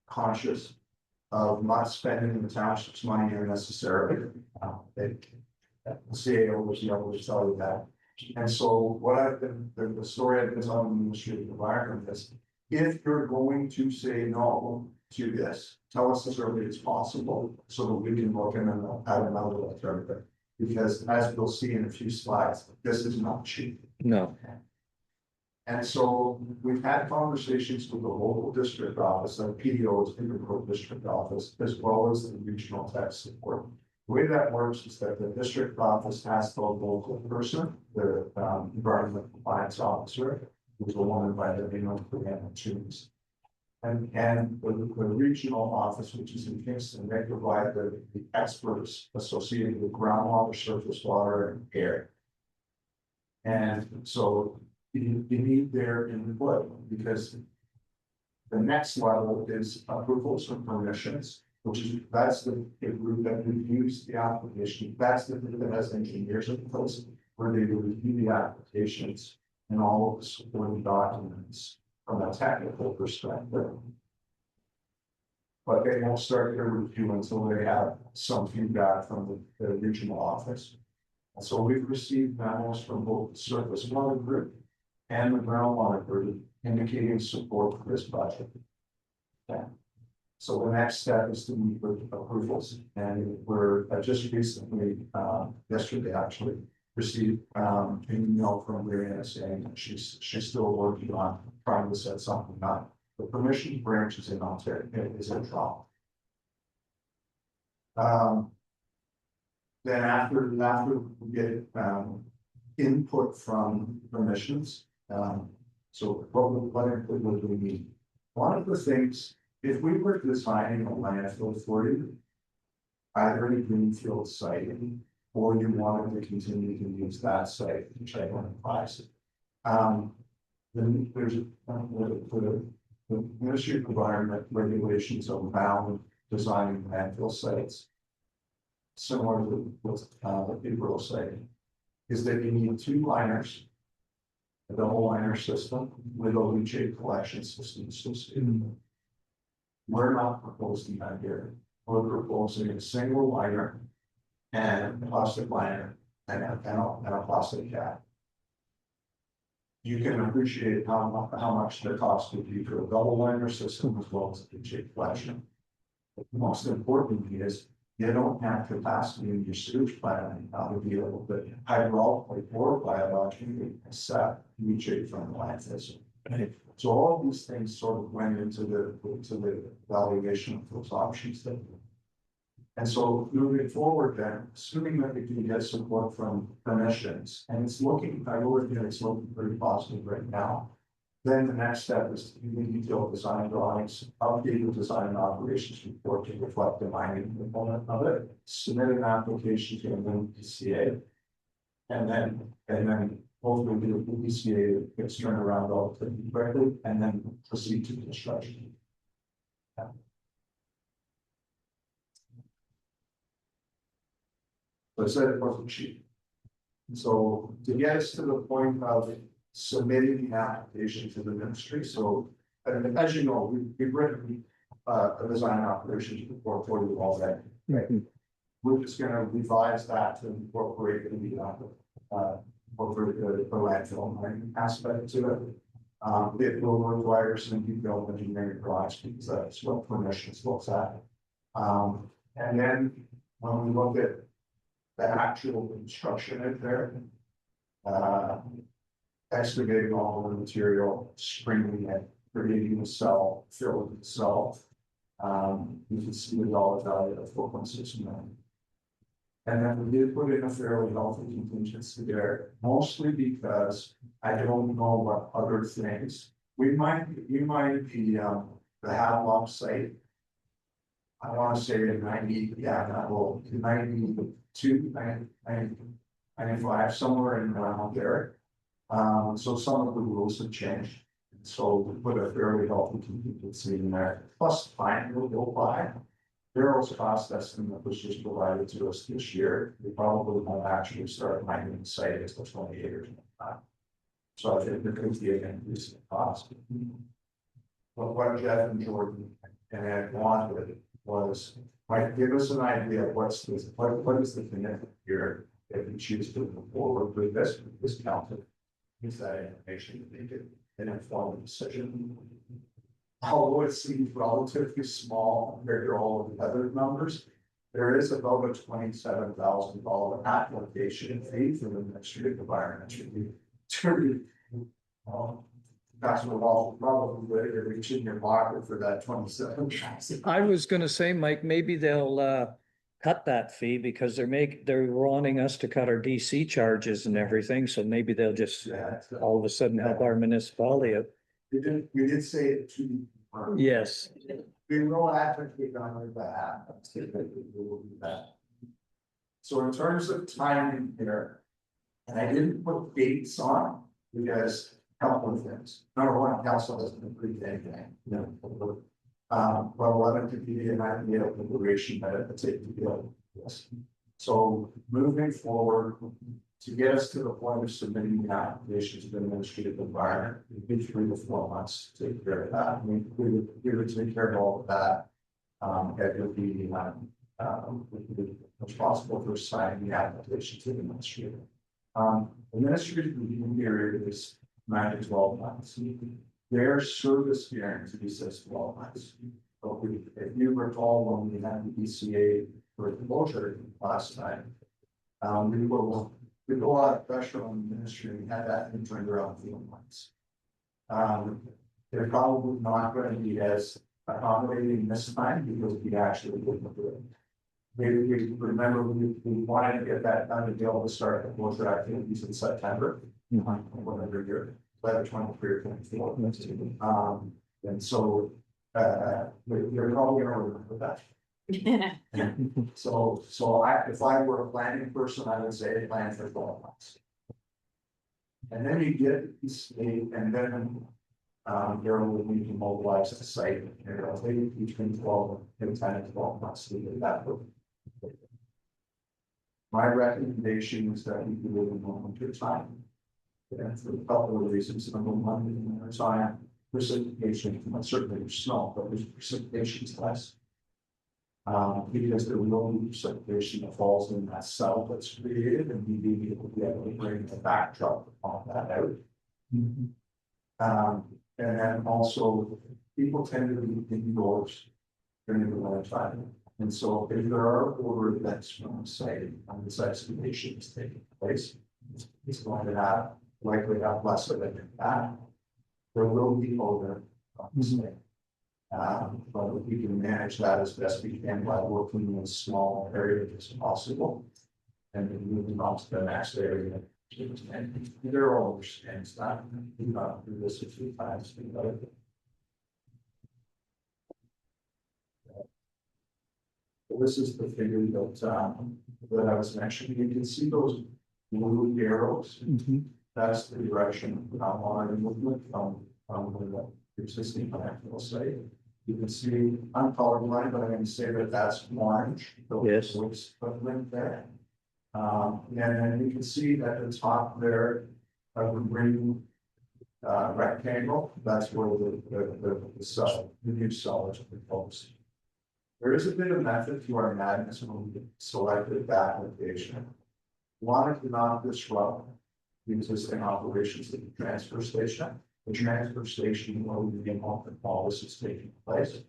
conscious of not spending the township's money unnecessarily. The CAO was able to tell you that. And so what the story I've been telling the Ministry of Environment is, if you're going to say no to this, tell us as early as possible so that we can look at another alternative. Because as we'll see in a few slides, this is not cheap. No. And so we've had conversations with the local district office, and PDO's Integral District Office, as well as the regional tech support. The way that works is that the district office has the local person, the environmental compliance officer, who's a woman by the name of Brianna Toombs. And the regional office, which is in Kingston, they provide the experts associated with groundwater, surface water, and air. And so you need their input, because the next level is approvals and permissions, which is, that's the group that reviews the application. That's the group that has engineers in place, where they review the applications and all of the supporting documents from a technical perspective. But they won't start their review until they have some feedback from the regional office. And so we've received memos from both the surface water group and the groundwater group indicating support for this project. Okay. So the next step is to meet with approvals, and we're just recently, yesterday actually, received an email from Mariana saying that she's still working on trying to set something up. The permission branch is in Ontario, is in Toronto. Then after we get input from permissions, so what input would we need? One of the things, if we were designing a landfill for you, either a greenfield site, or you wanted to continue to use that site, which identifies it. Then there's the Ministry of Environment regulations around designing landfill sites. Similar to what the April saying, is that you need 2 liners, a double liner system with a leachate collection system associated. We're not proposing that here. We're proposing a single liner and a plastic liner and a plastic cap. You can appreciate how much the cost would be for a double liner system as well as a leachate collection. But the most important thing is you don't have capacity in your sewage plant to be able to hydraulically or biologically accept leachate from the landfill. Right. So all of these things sort of went into the evaluation of those options. And so moving forward then, assuming that we can get support from permissions, and it's looking, I will admit, it's looking pretty positive right now. Then the next step is to do detailed design drawings, update the design and operations report to reflect the mining component of it, submit an application to an MPCA, and then hopefully the PCA gets turned around relatively quickly, and then proceed to construction. Yeah. But I said it wasn't cheap. So to get us to the point of submitting the application to the ministry, so as you know, we've written a design operations report for you already. Right. We're just going to revise that to incorporate the landfill mining aspect to it. It will require some detailed engineering drawings because that's what permissions looks at. And then when we look at the actual construction in there, excavating all the material, springing it, creating the cell, filling the cell. You can see the dollar value of 4.6 million. And then we did put in a fairly healthy contingency there, mostly because I don't know what other things. We might be the Havelock site. I want to say in 90, yeah, not well, 92, 95, somewhere in around there. So some of the rules have changed. So we put a fairly healthy contingency in there. Plus, fine, we'll go by. Daryl's cost estimate was just provided to us this year. We probably won't actually start mining the site until 28 or 25. So I think there could be an increase in cost. But what Jeff and Jordan and Ed wanted was, might give us an idea of what is the commitment here if we choose to move forward with this counted. Use that information to make it an informed decision. Although it seems relatively small compared to all of the other numbers, There is about a $27,000 application fee for the Ministry of Environment to that's what all probably way to reach in your pocket for that 27,000. I was gonna say, Mike, maybe they'll cut that fee because they're wanting us to cut our DC charges and everything, so maybe they'll just Yeah, all of a sudden help our municipality out. we did say it to. Yes. We will advocate on your behalf. We will do that. So in terms of timing here, and I didn't put dates on, because a couple of things. Number one, council doesn't agree to anything, you know. But I wanted to give you an idea of the duration that it would take to deal with this. So moving forward, to get us to the point of submitting the application to the Ministry of Environment, it'd be 3 to 4 months to take care of that. I mean, we would take care of all of that. That would be responsible for signing the application to the Ministry. The Ministry's review period is 9 to 12 months. Their service guarantee says 12 months. But if you recall, when we had the ECA for the closure last time, we put a lot of pressure on the ministry and had that thing turned around in 4 months. They're probably not going to be as accommodating this time because we actually wouldn't do it. We remember we wanted to get that done to be able to start the closure activities in September. Whatever year, whether 23 or 24. And so you're probably going to remember that. So if I were a planning person, I would say plan for 12 months. And then you get the state, and then there will need to mobilize the site. And it'll take between 12 and 10 and 12 months to get that work. My recommendation is that we do it in 1 winter time. And for a couple of reasons. Number one, there's time, precipitation, certainly there's snow, but there's precipitation is less. Because there will be precipitation that falls in that cell that's created, and we need to be able to bring the back truck on that out. And then also, people tend to be indoors during the winter time. And so if there are over events from the site, and this excavation is taking place, it's going to have likely have less of an impact. There will be odor on the site. But we can manage that as best we can by working in as small areas as possible. And then moving on to the next area. And there are understands that we've gone through this a few times. This is the figure that I was mentioning. You can see those blue arrows. That's the direction of line movement from the existing landfill site. You can see I'm colorblind, but I'm going to say that that's orange. Yes. Equivalent there. And then you can see at the top there of the green rectangle, that's where the new cell is proposed. There is a bit of method to our madness when we selected that location. Wanted to not disrupt the existing operations of the transfer station. The transfer station where we involved in all this is taking place.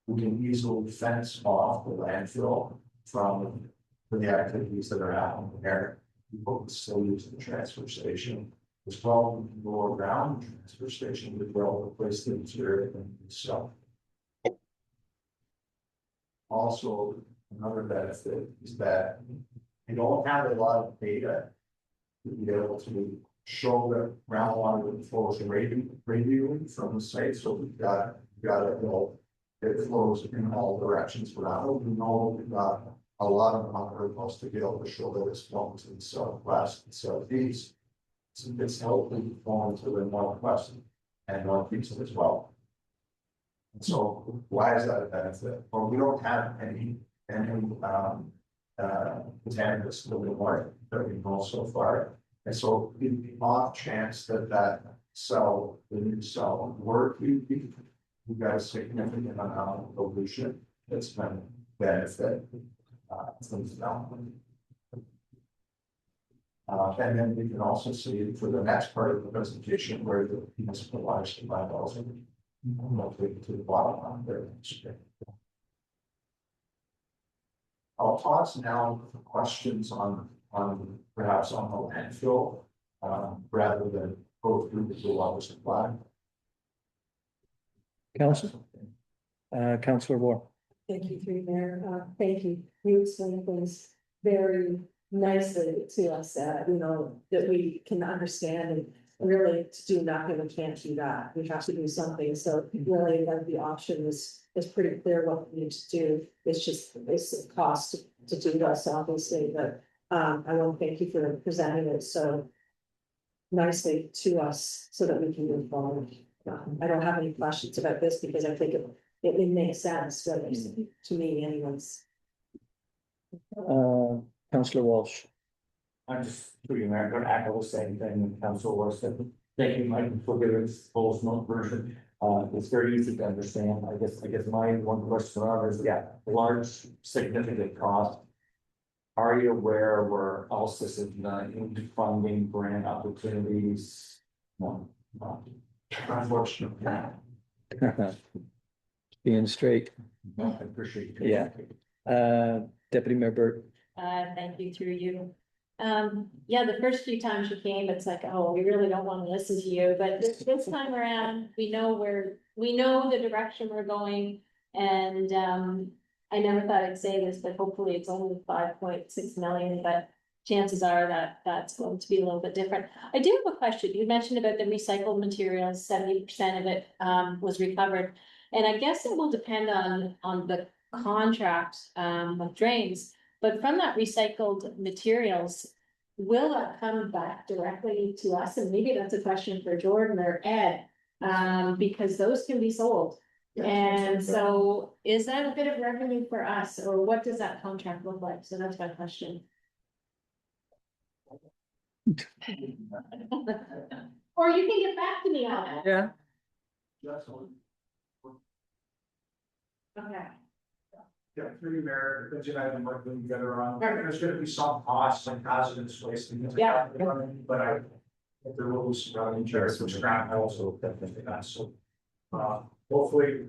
We can easily fence off the landfill from the activities that are happening there. People can still use the transfer station. As well, we can go around the transfer station to well replace the material and stuff. Also, another benefit is that you don't have a lot of data to be able to show the groundwater flows radially from the site. So we've got it flows in all directions around. We know we've got a lot of monitorables to be able to show that it's flowing to the southwest and southeast. So it's helping flowing to the northwest and northeast as well. And so why is that a benefit? Well, we don't have any contaminants in the water that we know so far. And so in the off chance that cell, the new cell were to be, we've got a significant amount of pollution that's going to benefit from development. And then we can also see for the next part of the presentation where the municipalized bylaws are located to the bottom line there. I'll pause now for questions on perhaps on the landfill, rather than go through the water supply. Council, Councillor Ward. Thank you, through Mayor. Thank you. You explained things very nicely to us, you know, that we can understand and really to do nothing, we can't do that. We have to do something. So really that the option is pretty clear what we need to do. It's just, it's a cost to do this, obviously, but I want to thank you for presenting it so nicely to us so that we can move forward. I don't have any questions about this because I think it makes sense, but to me anyways. Councillor Walsh. I'm just, through you, Mayor, going to echo the same thing that Council was said. Thank you, Mike, for giving us full smoke version. It's very easy to understand. I guess my one question on is, yeah, large significant cost. Are you aware where else this is into funding grant opportunities? No, not. Unfortunately. Being straight. No, I appreciate it. Yeah. Deputy Mayor Burt. Thank you, through you. Yeah, the first few times you came, it's like, oh, we really don't want to listen to you, but this time around, we know the direction we're going. And, I never thought I'd say this, but hopefully it's only 5.6 million, but chances are that that's going to be a little bit different. I do have a question. You mentioned about the recycled materials, 70% of it, was recovered. And I guess it will depend on the contract, with drains. But from that recycled materials, will it come back directly to us? And maybe that's a question for Jordan or Ed, because those can be sold. And so is that a bit of revenue for us, or what does that contract look like? So that's my question. Or you can get back to me on it. Yeah. Okay. Yeah, through you, Mayor, Vince and I have been working together on, there's gonna be some costs and hazardous waste. And things like Yeah. that, but I think there will be some revenue shares, which grant also definitely that, so. Hopefully.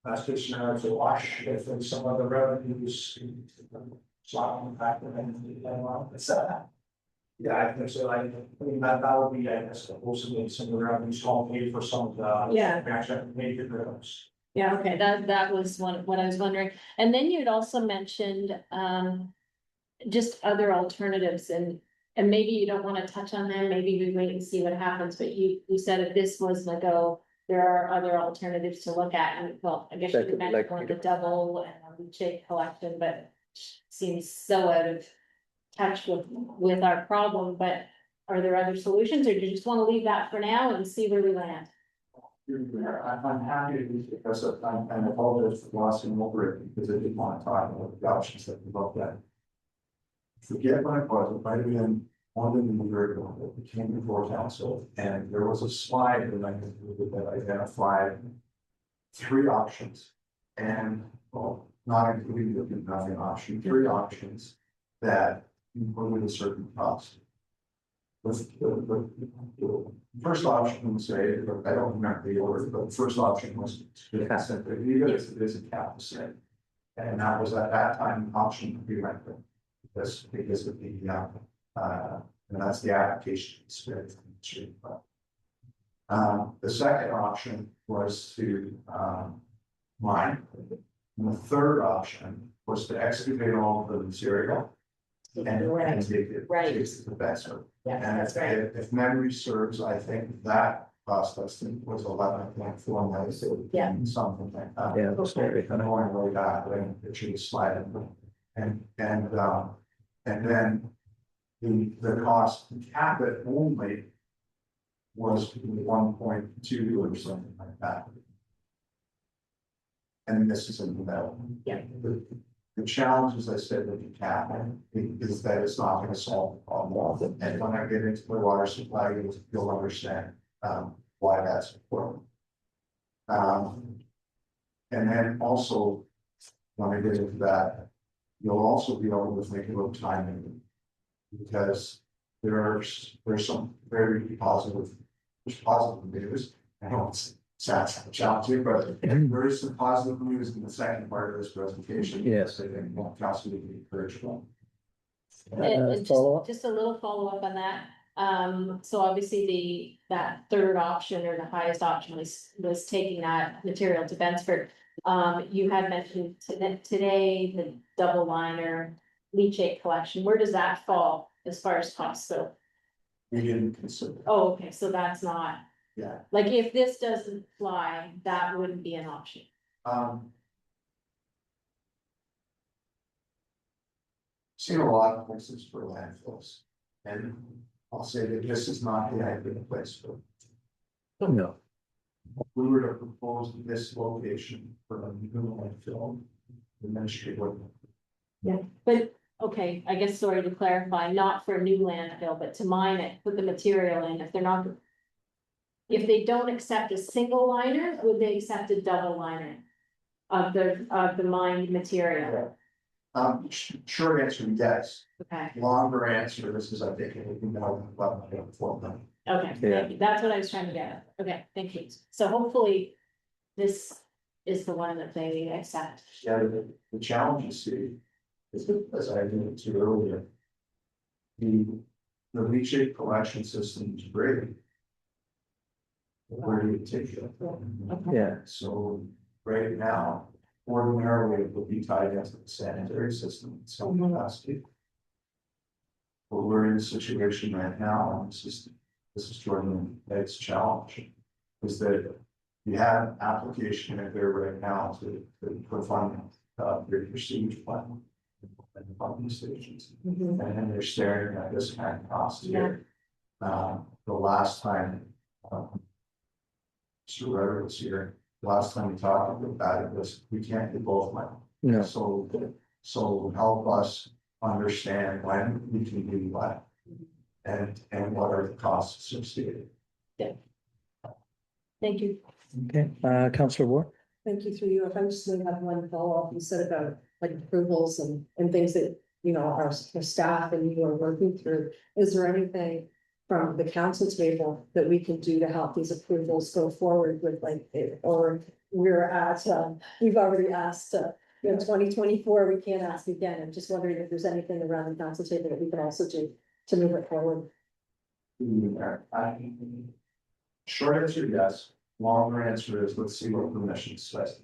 Last case scenario is a wash, if there's some other revenues. Slot on the back of anything, it's yeah, I think so, I mean, that would be, I guess, supposedly some of the revenues all paid for some of the. Yeah. Actually, maybe the rooms. Yeah, okay, that was what I was wondering. And then you'd also mentioned, just other alternatives and maybe you don't want to touch on them, maybe we wait and see what happens, but you said if this was the go, there are other alternatives to look at, and well, I guess you Like- mentioned one, the double and the shake collection, but seems so out of touch with our problem, but are there other solutions, or do you just want to leave that for now and see where we land? I'm happy to do this because I'm apologize for glossing over it because I didn't want to talk about the options that we looked at. Forget what it was, it might have been more than a year ago, that it came before council, and there was a slide that identified 3 options. And, well, not including the nothing option, 3 options that included a certain cost. The first option was say, I don't remember the order, but the first option was to simply leave it as a cap to say. And that was at that time option to be rented. Because of the and that's the application spirit. The second option was to mine. And the third option was to excavate all of the material. And dig it, the best one. And if memory serves, I think that cost estimate was 11.4 million. Yeah. Something like that. Yeah, that's very I'm going way back when it should be sliding. And then the cost to cap it only was 1.2 or something like that. And this is in the middle. Yeah. The challenge, as I said, with the cap is that it's not going to solve the problem. And when I get into the water supply, you'll understand why that's important. And then also, when I get into that, you'll also be able to think about timing. Because there's some very positive news. I don't That's a challenge too, but there is some positive news in the second part of this presentation. Yes. I think council would be encouraged. And follow up? just a little follow-up on that. So obviously that third option or the highest option was taking that material to Bensford. You had mentioned today, the double liner leachate collection. Where does that fall as far as cost? So, We didn't consider. oh, okay, so that's not, Yeah. like, if this doesn't fly, that wouldn't be an option. Seen a lot of places for landfills, and I'll say that this is not the ideal place for. No. If we were to propose this location for a new landfill, the ministry would. But, okay, I guess, sorry to clarify, not for a new landfill, but to mine it, put the material in, if they're not. If they don't accept a single liner, would they accept a double liner? Of the mined material? Short answer, yes. Okay, Longer answer, this is, I think, anything that I would love to for them. okay, thank you. That's what I was trying to get at. Okay, thank you. So hopefully this is the one that they accept. Yeah, the challenge you see is, as I alluded to earlier. The leachate collection system is great. Where do you take it? Yeah. So right now, ordinarily it would be tied into the sanitary system in some capacity. But we're in a situation right now, and this is Jordan Ed's challenge, is that you have an application in there right now to fund your sewage plant and the pumping stations. And then they're staring at this kind of cost here. The last time, Mr. Rivera was here, last time we talked about it was, we can't do both now. No. So help us understand when we can do what. And what are the costs associated. Thank you. Okay, Councillor Ward? Thank you through you. If I just may have one follow-up, you said about like approvals and things that, you know, our staff and you are working through. Is there anything from the council table that we can do to help these approvals go forward with, like, or we're at, we've already asked, in 2024, we can't ask again. I'm just wondering if there's anything around the council table that we can also do to move it forward. Short answer, yes. Longer answer is, let's see what permission says.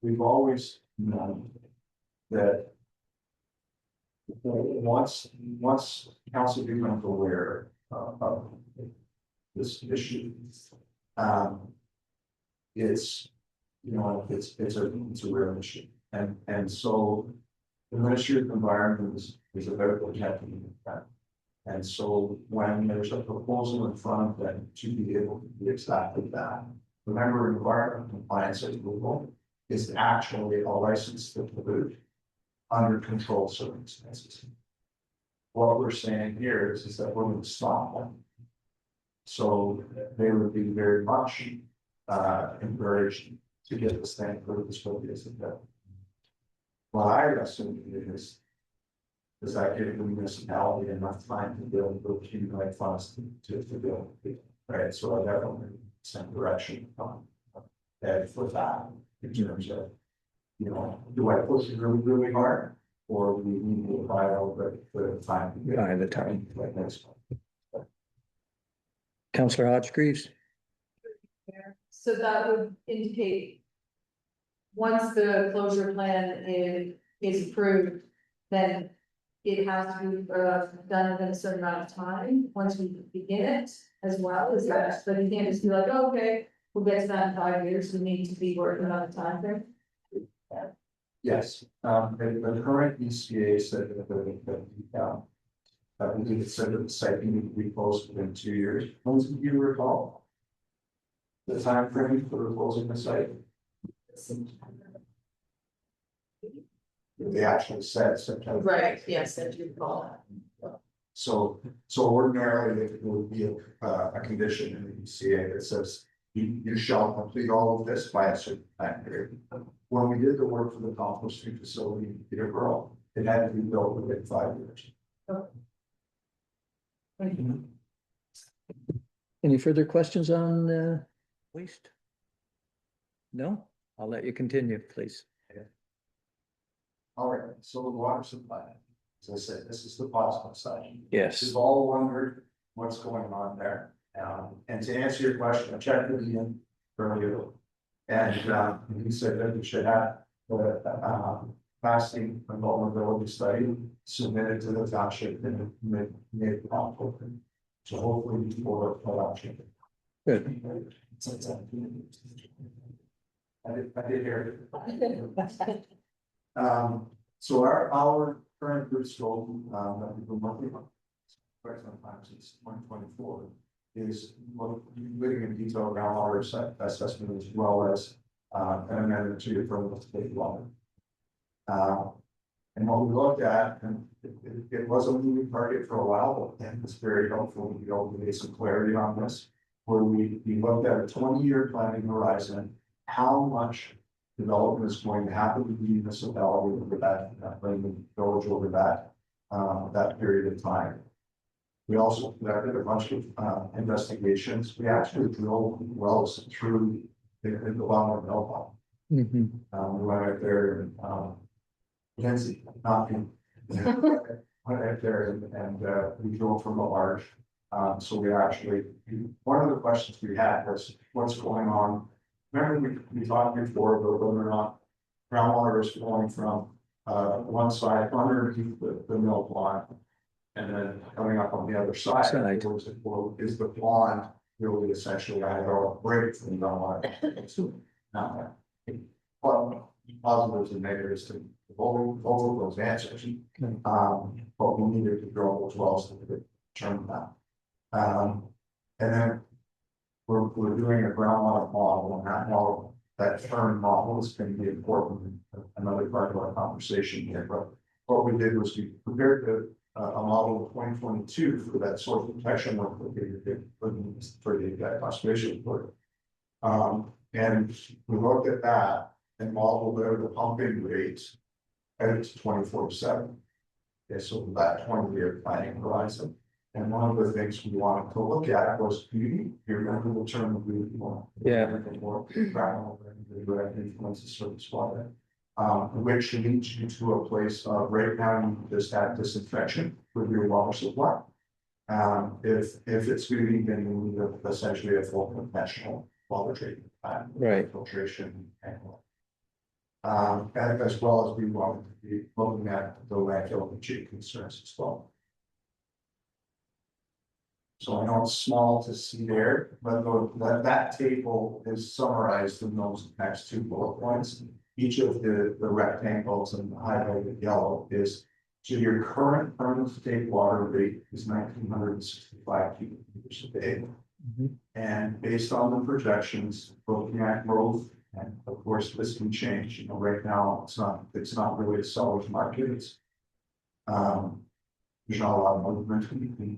We've always known that once council becomes aware of this issue, it's, you know, it's a real issue, and so the Ministry of Environment is about protecting that. And so when there's a proposal in front of them to be able to do exactly that, remember, environment compliance approval is actually a license to pollute under controlled circumstances. What we're saying here is that we're going to stop them. So they would be very much encouraged to get this thing approved as quickly as it does. What I assume is that give the municipality enough time to build the accumulate funds to build it, right? So I definitely some direction and for that in terms of, you know, do I push it really, really hard, or do we need to buy over the time? By the time. Like next one. Councillor Hodge-Greaves? So that would indicate. Once the closure plan is approved, then it has to be done within a certain amount of time, once we begin it as well, is that, but you can't just be like, oh, okay, we'll get to that in 5 years, we need to be working on a time frame. Yes, the current ECA said that I believe it said that the site needed to be closed within 2 years. When do you recall the time frame for closing the site? They actually said September. Right, yes, I do recall that. So ordinarily, it would be a condition in the ECA that says you shall complete all of this by a certain time period. When we did the work for the composting facility in Peterborough, it had to be built within 5 years. Any further questions on waste? No? I'll let you continue, please. All right, so the water supply, as I said, this is the positive side. Yes. We've all wondered what's going on there. And to answer your question, I checked with Ian earlier. And he said that we should have the lasting and vulnerability study submitted to the township in mid-October. So hopefully before production. Good. I did hear it. So our current group scope, that we've been working on quite some time since 2024 is living in detail around our assessment as well as an amendment to your permit to take water. And what we looked at, and it was a moving target for a while, but it's very helpful to be able to get some clarity on this, where we looked at a 20-year planning horizon, how much development is going to happen to the municipality over that village over that period of time. We also conducted a bunch of investigations. We actually drilled wells through the bottom of the Mill Pond. We went out there and Lindsay, not me. Went out there and we drilled from a large. So we actually, one of the questions we had was what's going on. Remember we talked before about whether or not groundwater is flowing from one side underneath the mill pond and then coming up on the other side. Is the pond really essentially a hydraulic break from the groundwater? Now, well, positives and negatives to both of those answers. But we needed to drill those wells to determine that. And then we're doing a groundwater model, and that term model is going to be important in another part of our conversation here. But what we did was we prepared a model of 2022 for that soil protection work that we did for the conservation report. And we looked at that and modeled out the pumping rates out to 24/7. Okay, so that 20-year planning horizon. And one of the things we wanted to look at was beauty. You remember the term of beauty? Yeah. Direct influences surface water, which leads you to a place of right now you just have disinfection with your water supply. If it's beauty, then you need essentially a full conventional water treatment plant, Right. Filtration and as well as we want to be looking at the landfill and cheap concerns as well. So I know it's small to see there, but that table is summarized in those next two bullet points. Each of the rectangles and highlighted yellow is, so your current permit to take water rate is 1,965 cubic meters a day. And based on the projections, looking at growth, and of course this can change, you know, right now it's not really a seller's market, it's there's not a lot of movement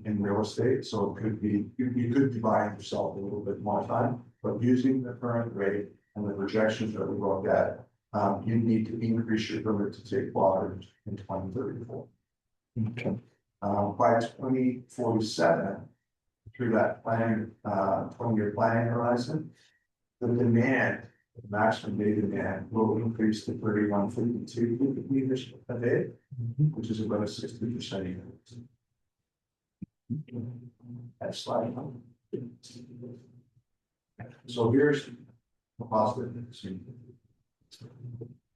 in real estate, so it could be, you could be buying yourself a little bit more time, but using the current rate and the projections that we look at, you need to increase your permit to take water in 2034. Okay. By 2047, through that planning, 20-year planning horizon, the demand, the maximum day demand will increase to 3152 cubic meters a day, which is about a 60% increase. Next slide. So here's the positive news.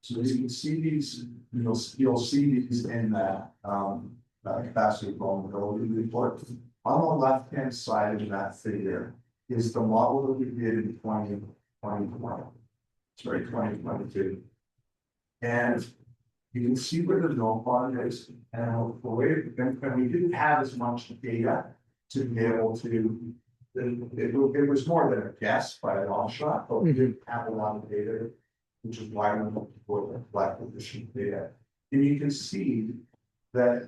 So you can see these, you'll see these in that capacity vulnerability report. On the left-hand side of that figure is the model that we did in 2020. Sorry, 2022. And you can see where the mill pond is, and the way, and we didn't have as much data to be able to, it was more than a guess by a long shot, but we didn't have a lot of data, which is why we looked for the black position data. And you can see that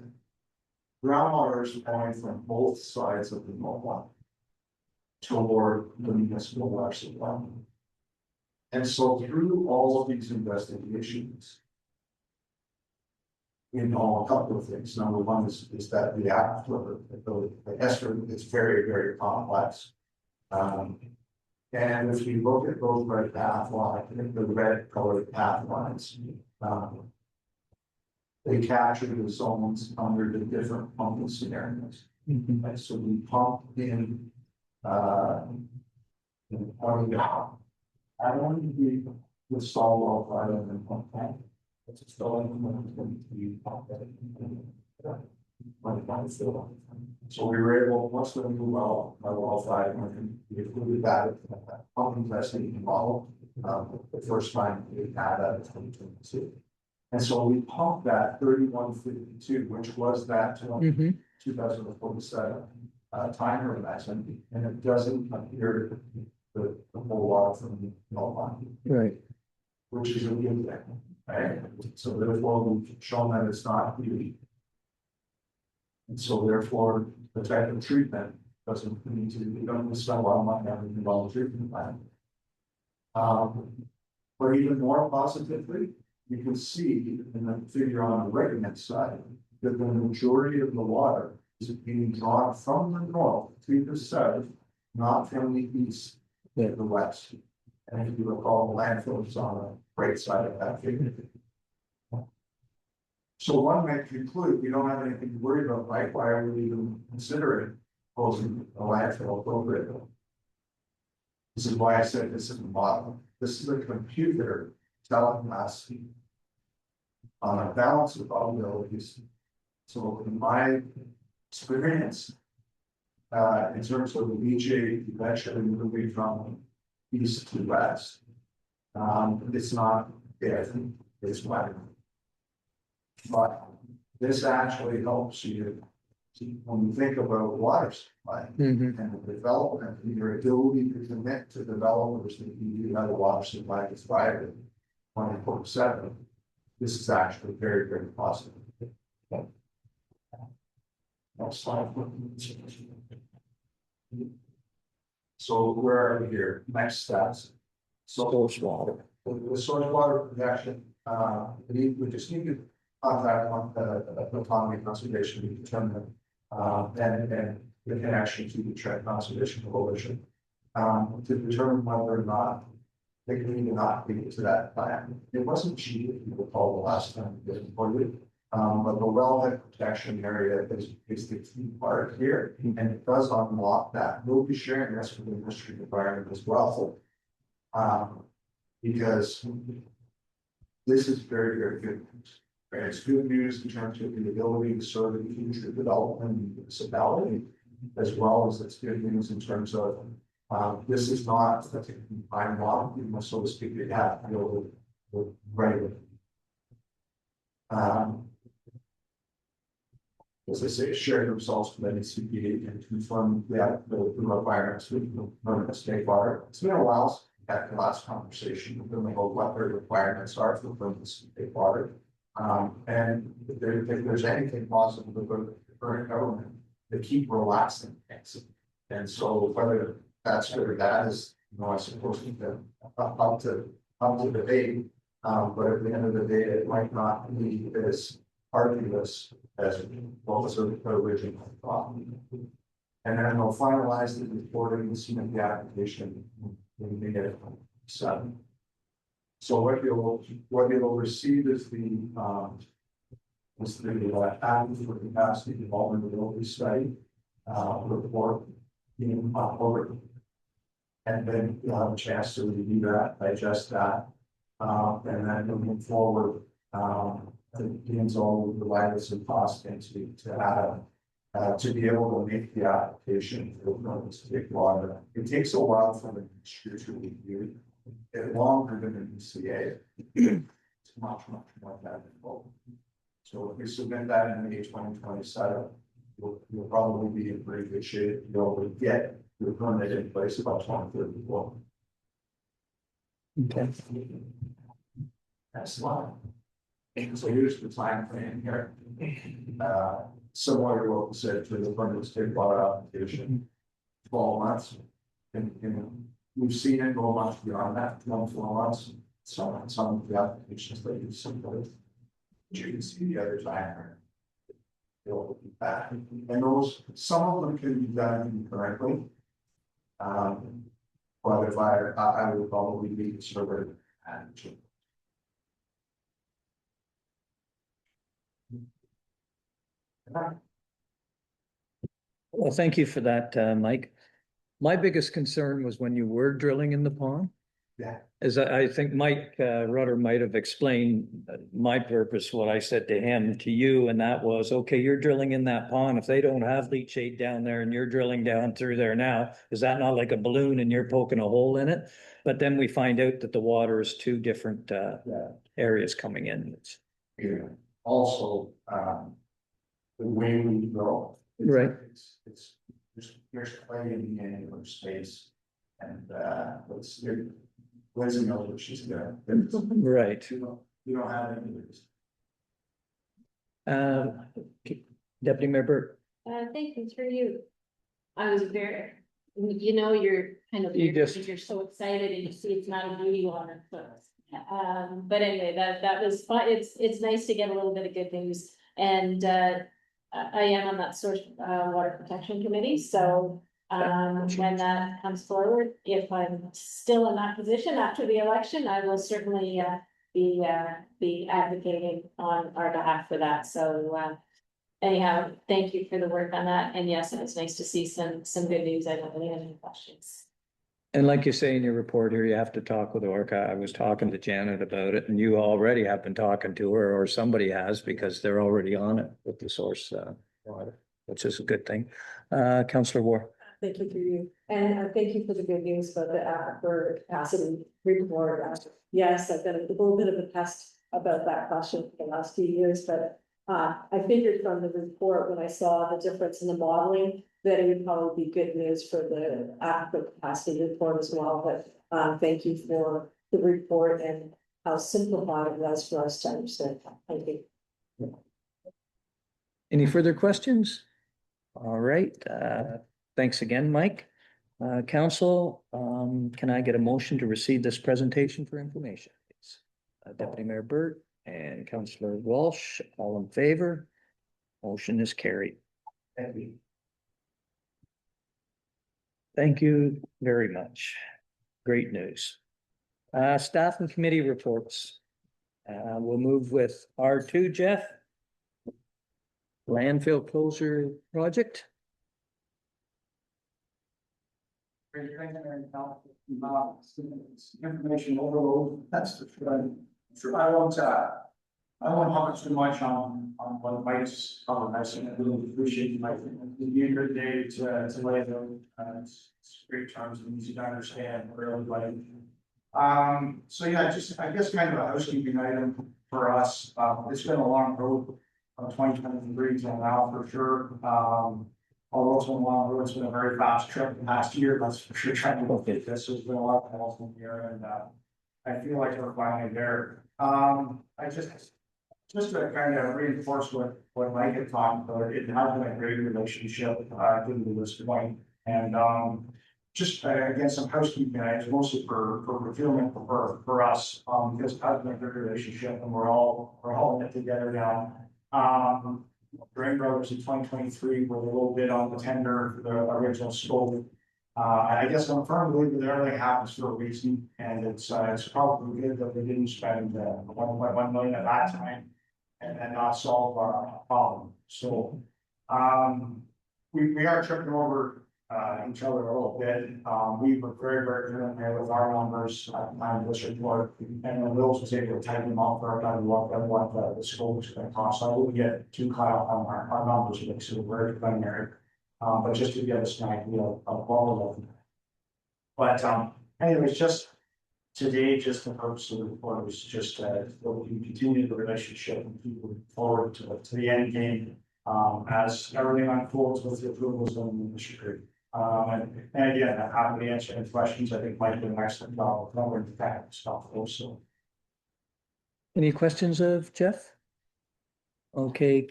groundwater is flowing from both sides of the mill pond toward the municipal water supply. And so through all of these investigations, we know a couple of things. Number one is that the aquifer, the ester is very, very complex. And if you look at those red path lines, the red colored path lines, they capture the zones under the different pumping scenarios. Right, so we pump in, I want to be with salt water rather than pump tank. It's still in so we were able, once we move well, my well side, we included that pumping testing involved, the first time we had that in 2022. And so we pumped that 3152, which was that 2047 time horizon, and it doesn't appear the whole lot from the null line. Right. Which is a good thing, right? So therefore, we've shown that it's not beauty. And so therefore, the type of treatment doesn't need to, we don't spend a lot of money on the well treatment plan. But even more positively, you can see in the figure on the right hand side that the majority of the water is being drawn from the north to the south, not from the east to the west. And if you recall, the landfill is on the right side of that figure. So one might conclude we don't have anything to worry about, right? Why are we even considering closing a landfill appropriately? This is why I said this is a model. This is a computer telling us on a balance of probabilities. So in my experience, in terms of the EJ eventually moving from east to west, it's not dead, it's wet. But this actually helps you when you think about water supply and the development, and your ability to commit to developers that you do have a water supply that's private 24/7. This is actually very, very positive. Next slide. So where are we here? Next steps. So Source water. the source water protection, we just need to contact the autonomy conservation to determine and the connection to the Trent Conservation Coalition to determine whether or not they can either not be to that plan. It wasn't cheap, if you recall the last time we did it for you. But the wellhead protection area is the key part here, and it does unlock that. We'll be sharing this with the industry environment as well. Because this is very, very good news. Right? It's good news in terms of the ability to serve the future development of the municipality, as well as it's good news in terms of this is not a time model, you must so to speak, you have to go with regular. As I say, share the results with NCPA and confirm that the requirements with the permanent state water. It's been a while since we had the last conversation with them about what their requirements are for permanent state water. And if there's anything possible about the current government, they keep relaxing things. And so whether that's good or bad is, I suppose up to debate. But at the end of the day, it might not be as arduous as what was originally thought. And then they'll finalize the reporting and submit the application in the 7. So what you'll receive is the applicant for capacity development ability study report in October. And then you'll have a chance to review that, digest that, and then moving forward, the all provide us some cost to be able to make the application for permits to take water. It takes a while for the industry to review it, longer than an ECA. It's much more difficult. So if we submit that in May 2027, you'll probably be in pretty good shape to be able to get the permit in place about 2034. Okay. Next slide. So here's the time frame here. Similar to what we said for the permit to take water application, 12 months. And we've seen it go much beyond that, 24 months. Some of the applications that you've submitted. You can see the other time frame. And those, some of them can be done concurrently. But if I would probably be conservative and. Well, thank you for that, Mike. My biggest concern was when you were drilling in the pond. Yeah. As I think Mike Rudder might have explained my purpose, what I said to him, to you, and that was, okay, you're drilling in that pond. If they don't have leachate down there and you're drilling down through there now, is that not like a balloon and you're poking a hole in it? But then we find out that the water is two different areas coming in. Yeah. Also, the way we grow. Right. It's, there's clay in the angular space. And, it's, Liz knows what she's doing. Right. You don't have any of these. Deputy Mayor Burt. Thank you, through you. I was very, you're kind of, you're so excited and you see it's not a beauty water, so. But anyway, that was fun. It's nice to get a little bit of good news. And, I am on that source, water protection committee, so. When that comes forward, if I'm still in that position after the election, I will certainly, be advocating on our behalf for that, so, anyhow, thank you for the work on that, and yes, it's nice to see some good news. I don't really have any questions. And like you say in your report here, you have to talk with Orca. I was talking to Janet about it, and you already have been talking to her, or somebody has, because they're already on it with the source water, which is a good thing. Councillor War. Thank you for you, and thank you for the good news about the aquifer capacity report. Yes, I've been a little bit of a pest about that question for the last few years, but I figured from the report, when I saw the difference in the modeling, that it would probably be good news for the aquifer capacity report as well. But thank you for the report and how simplified it was for us to understand. Thank you. Any further questions? All right, thanks again, Mike. Council, can I get a motion to receive this presentation for information? Please? Deputy Mayor Burt and Councillor Walsh, all in favor? Motion is carried. Thank you. Thank you very much. Great news. Staff and committee reports. We'll move with R2, Jeff. Landfill closure project. Information overload, that's for sure. I won't hop too much on what Mike's covered. I really appreciate Mike. It'd be a good day to lay it out. It's great terms and easy to understand for everybody. So yeah, just, I guess kind of a housekeeping item for us. It's been a long road from 2023 till now for sure. Although it's been a long road, it's been a very fast trip the past year, that's for sure. Trying to look at this, there's been a lot of calls in here, and I feel like we're finally there. I just to kind of reinforce what Mike had talked about, it has been a great relationship to this point, and just again, some housekeeping items, mostly for procurement for us, because it has been a good relationship, and we're all in it together now. Drain Brothers in 2023 were a little bit on the tender for the original scope. And I guess I'm firm believer that everything happens for a reason, and it's probably good that we didn't spend 1.1 million at that time and not solve our problem. So we are tripping over each other a little bit. We were very good here with our numbers at the time of this report, and the Wills was able to tighten them up for what the scope is going to cost. So I wouldn't get too caught up on our numbers because we're very preliminary. But just to give us an idea of all of them. But anyways, just today, just the purpose of the report was just that we can continue the relationship and keep moving forward to the end game as everything unfolds with the approvals of the industry. And again, I'm happy to answer any questions. I think Mike did an excellent job of covering the technical stuff also. Any questions of Jeff? Okay,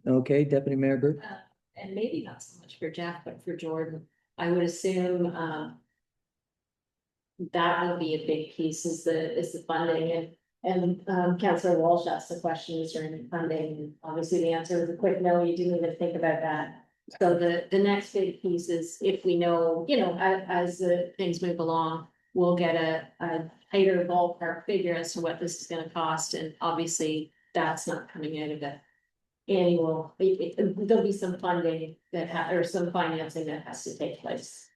okay, Deputy Mayor Burt. And maybe not so much for Jeff, but for Jordan, I would assume, that will be a big piece is the funding, and Councillor Walsh asked the question, is there any funding? And obviously the answer was a quick no, you didn't even think about that. So the next big piece is if we know, as the things move along, we'll get a tighter ballpark figure as to what this is gonna cost, and obviously that's not coming out of the annual, there'll be some funding or some financing that has to take place.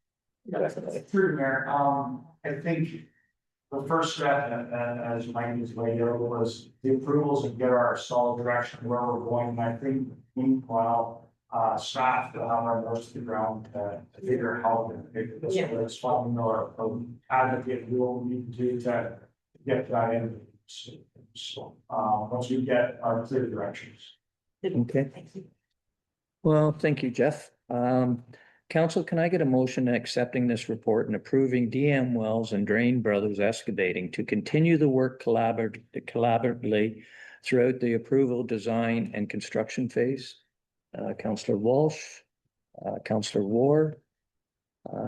Through there, I think the first step, as Mike was laid out, was the approvals and get our solid direction where we're going. And I think meanwhile, staff will have our nose to the ground, to figure how this funding or advocate we will need to do to get that in. So, once we get our clear directions. Okay. Well, thank you, Jeff. Council, can I get a motion accepting this report and approving DM Wells and Drain Brothers Excavating to continue the work collaboratively throughout the approval, design, and construction phase? Councillor Walsh, Councillor Ward.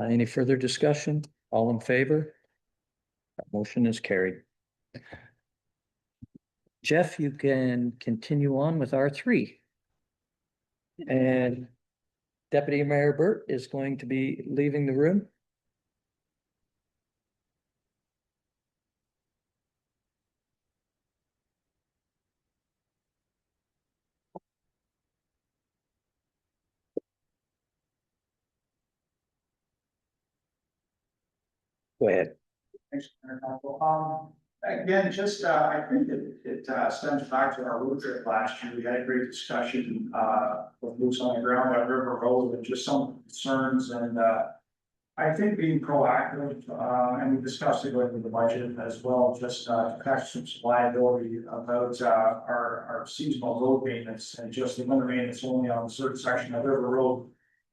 Any further discussion? All in favor? That motion is carried. Jeff, you can continue on with R3. And Deputy Mayor Burt is going to be leaving the room. Go ahead. Thanks, Mayor Council. Again, just, I think it stems back to our road trip last year. We had a great discussion, with boots on the ground at River Road and just some concerns and, I think being proactive, and we discussed it with the budget as well, just, to catch some liability about, our seasonal road maintenance and just the winter maintenance only on a certain section of River Road.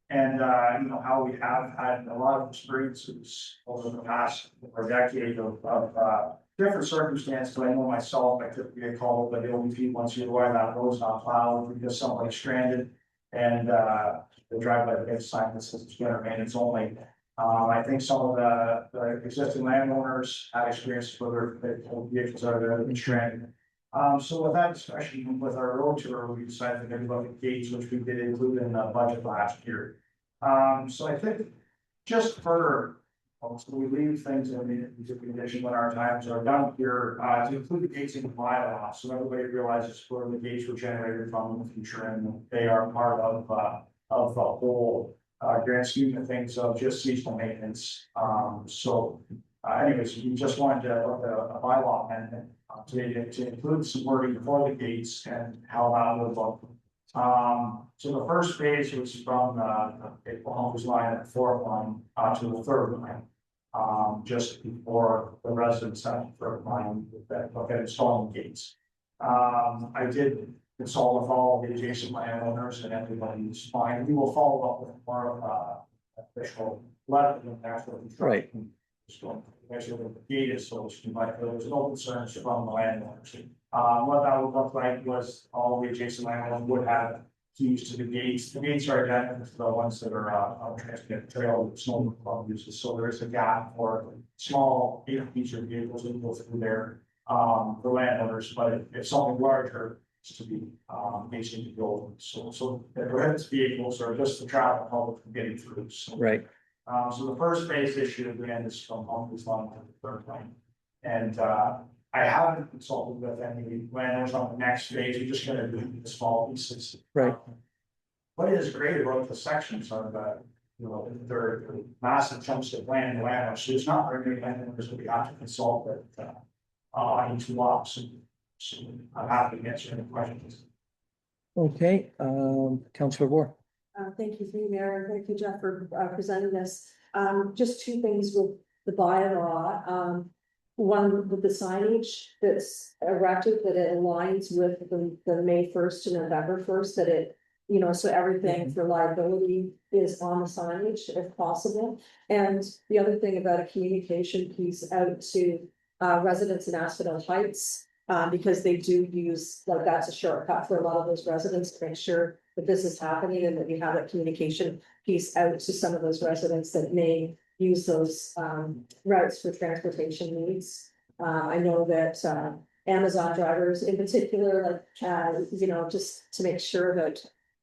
And, how we have had a lot of experiences over the past decade of different circumstances. I know myself, I typically get called by the OVP once a year why that road's not plowed because somebody's stranded. And, they drive by the big sign that says it's winter maintenance only. I think some of the existing landowners had experiences where their vehicles are there and stranded. So with that discussion with our road tour, we decided to maybe look at gates, which we did include in the budget last year. So I think just for, so we leave things in the condition when our times are done here, to include the gates in the bylaw, so everybody realizes where the gates were generated from in the future and they are part of the whole grand scheme of things of just seasonal maintenance. Anyways, we just wanted to look at a bylaw amendment to include some wording for the gates and how that would look. So the first phase was from the Holmes line at the fourth line to the third line. Just before the residents had the third line that look at installing gates. I did consult with all the adjacent landowners and everybody's fine. We will follow up with more of official letter than actual construction. Actually, the gate is so there was no concerns from the landowners. What that would look like was all the adjacent landowners would have keys to the gates. The gates are identical to the ones that are on Transit Trail that Snow Club uses. So there is a gap for small 8-feature vehicles that go through there for landowners, but if something larger is to be basically go. So the prohibits vehicles are just the travel public from getting through. So, Right. So the first phase issue again is from Humphreys line to the third line. And I haven't consulted with any landowners on the next phase. We're just gonna do the small pieces. Right. What is great about the sections are that, they're massive chunks of land, so it's not very many landowners that we have to consult with on each lot. So I'm happy to answer any questions. Okay, Councillor Ward. Thank you, through Mayor, and thank you, Jeff, for presenting this. Just two things with the bylaw. One with the signage that's erected, that it aligns with the May 1st to November 1st, that it, so everything for liability is on the signage if possible. And the other thing about a communication piece out to residents in Asphodel Heights, because they do use, like, that's a shortcut for a lot of those residents to make sure that this is happening and that we have a communication piece out to some of those residents that may use those routes for transportation needs. I know that Amazon drivers in particular, like, just to make sure that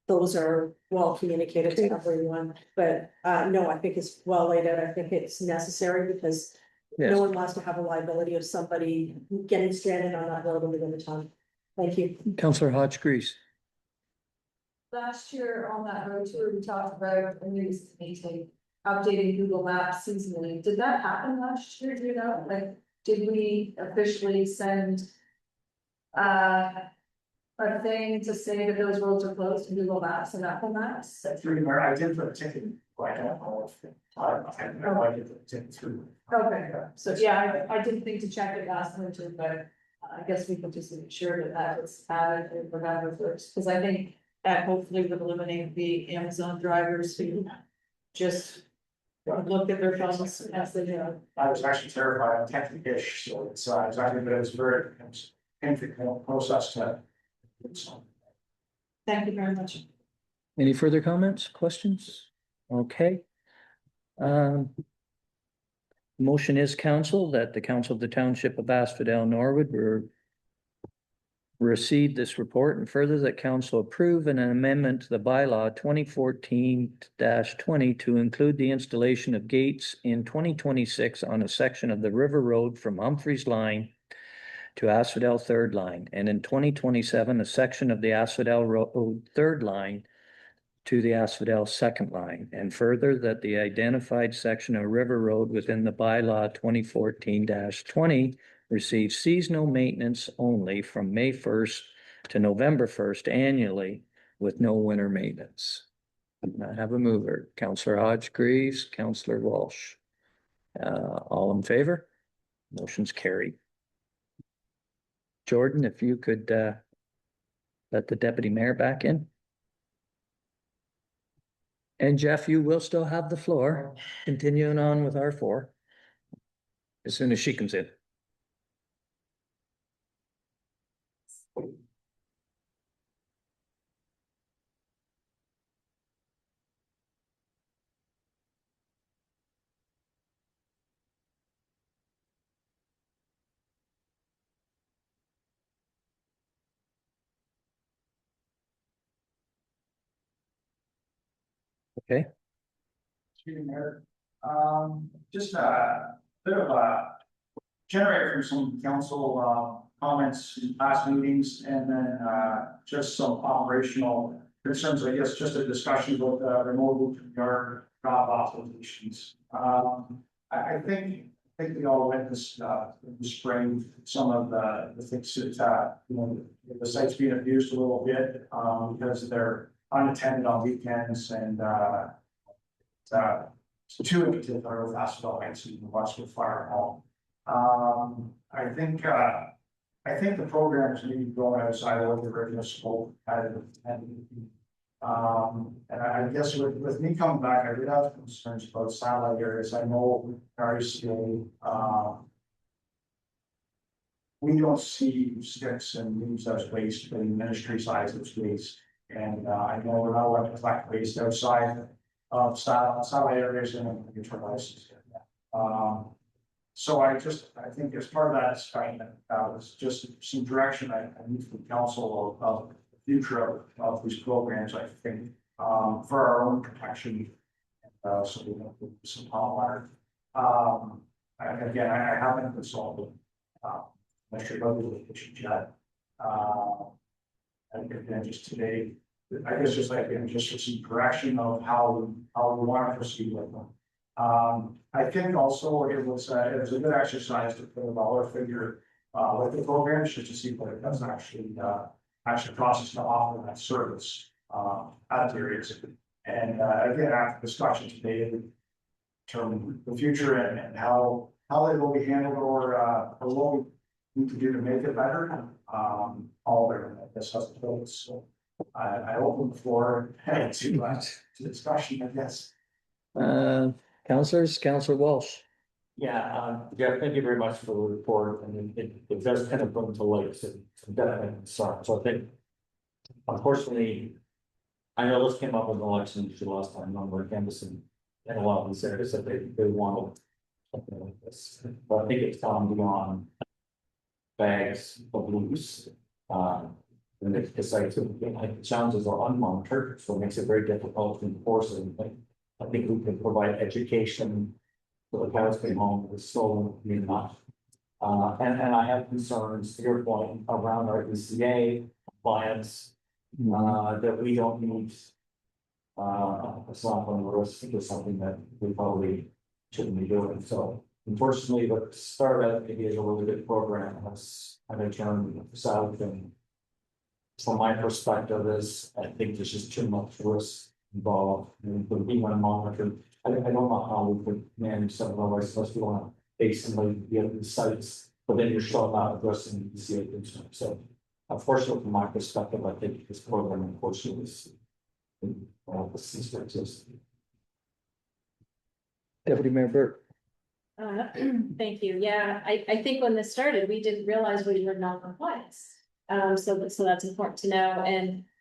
those are well communicated to everyone. But no, I think it's well laid out. I think it's necessary because Yes. no one wants to have a liability of somebody getting stranded on that road within the town. Thank you. Councillor Hodge-Grease. Last year on that road tour, we talked about a new meeting, updating Google Maps seasonally. Did that happen last year? Do you know? Like, did we officially send a thing to say that those roads are closed to Google Maps and Apple Maps? That's really where I did put a ticket, but I don't know if, I know I did put a ticket through. Okay, so yeah, I didn't think to check it last winter, but I guess we could just make sure that that was added and remember first, because I think that hopefully would eliminate the Amazon drivers who just look at their phones as they go. I was actually terrified of technical-ish, so it's actually, but it's very, it's painful process to. So. Thank you very much. Any further comments, questions? Okay. Motion is council that the council of the township of Asphodel-Norwood receive this report, and further that council approve an amendment to the bylaw 2014-20 to include the installation of gates in 2026 on a section of the River Road from Humphreys Line to Asphodel Third Line, and in 2027 a section of the Asphodel Road Third Line to the Asphodel Second Line, and further that the identified section of River Road within the bylaw 2014-20 receives seasonal maintenance only from May 1st to November 1st annually with no winter maintenance. I have a mover, Councillor Hodge-Grease, Councillor Walsh. All in favor? Motion's carried. Jordan, if you could let the deputy mayor back in. And Jeff, you will still have the floor, continuing on with R4 as soon as she comes in. Okay. Excuse me, Mayor. Just a bit of a generator from some council comments in past meetings, and then just some operational concerns, I guess, just a discussion about removal from your job applications. I think we all went this spring, some of the things that the site's being abused a little bit because they're unattended on weekends, and two in particular with Asphodel and the Westwood Fire Hall. I think the program is maybe going outside of what the original scope had. And I guess with me coming back, I did have concerns about satellite areas. I know RCA, we don't see sticks and leaves as waste, but in ministry size it's waste. And I know we're not allowed to collect waste outside of satellite areas and get your license. So I think as part of that discussion, was just some direction I need from council of the future of these programs, I think, for our own protection. So we don't put some hot water. Again, I haven't consulted ministry regulations yet. And again, just today, I guess just like just for some correction of how we want to proceed with them. I think also it was a good exercise to put a dollar figure with the program just to see what it does actually process to offer that service at the areas. And again, after discussion today, determine the future and how it will be handled or what we need to do to make it better. All there, I guess, has to go. So I open the floor to discussion, I guess. Councillors, Councillor Walsh. Yeah, Jeff, thank you very much for the report, and it does kind of bring to light some definite concerns. So I think, unfortunately, I know this came up in the election issue last time, on where canvassing and a lot of these areas that they want something like this. But I think it's gone beyond bags of loose. And if the sites, like, the challenges are unmonitored, so it makes it very difficult to enforce anything. I think we can provide education for the cows being home, it's still enough. And I have concerns, to your point, around our ECA compliance, that we don't need. A slap on the wrist is something that we probably shouldn't be doing, so unfortunately, what started maybe as a really good program has kind of turned south, and from my perspective is, I think there's just too much risk involved, and the B1 monitoring, I don't know how we could manage some of our, especially want to basically get the sites, but then you're still not addressing the CA concern, so unfortunately, from my perspective, I think this program unfortunately is the cease to exist. Deputy Mayor Burt. Thank you. Yeah, I think when this started, we didn't realize we were non-compliance. So that's important to know.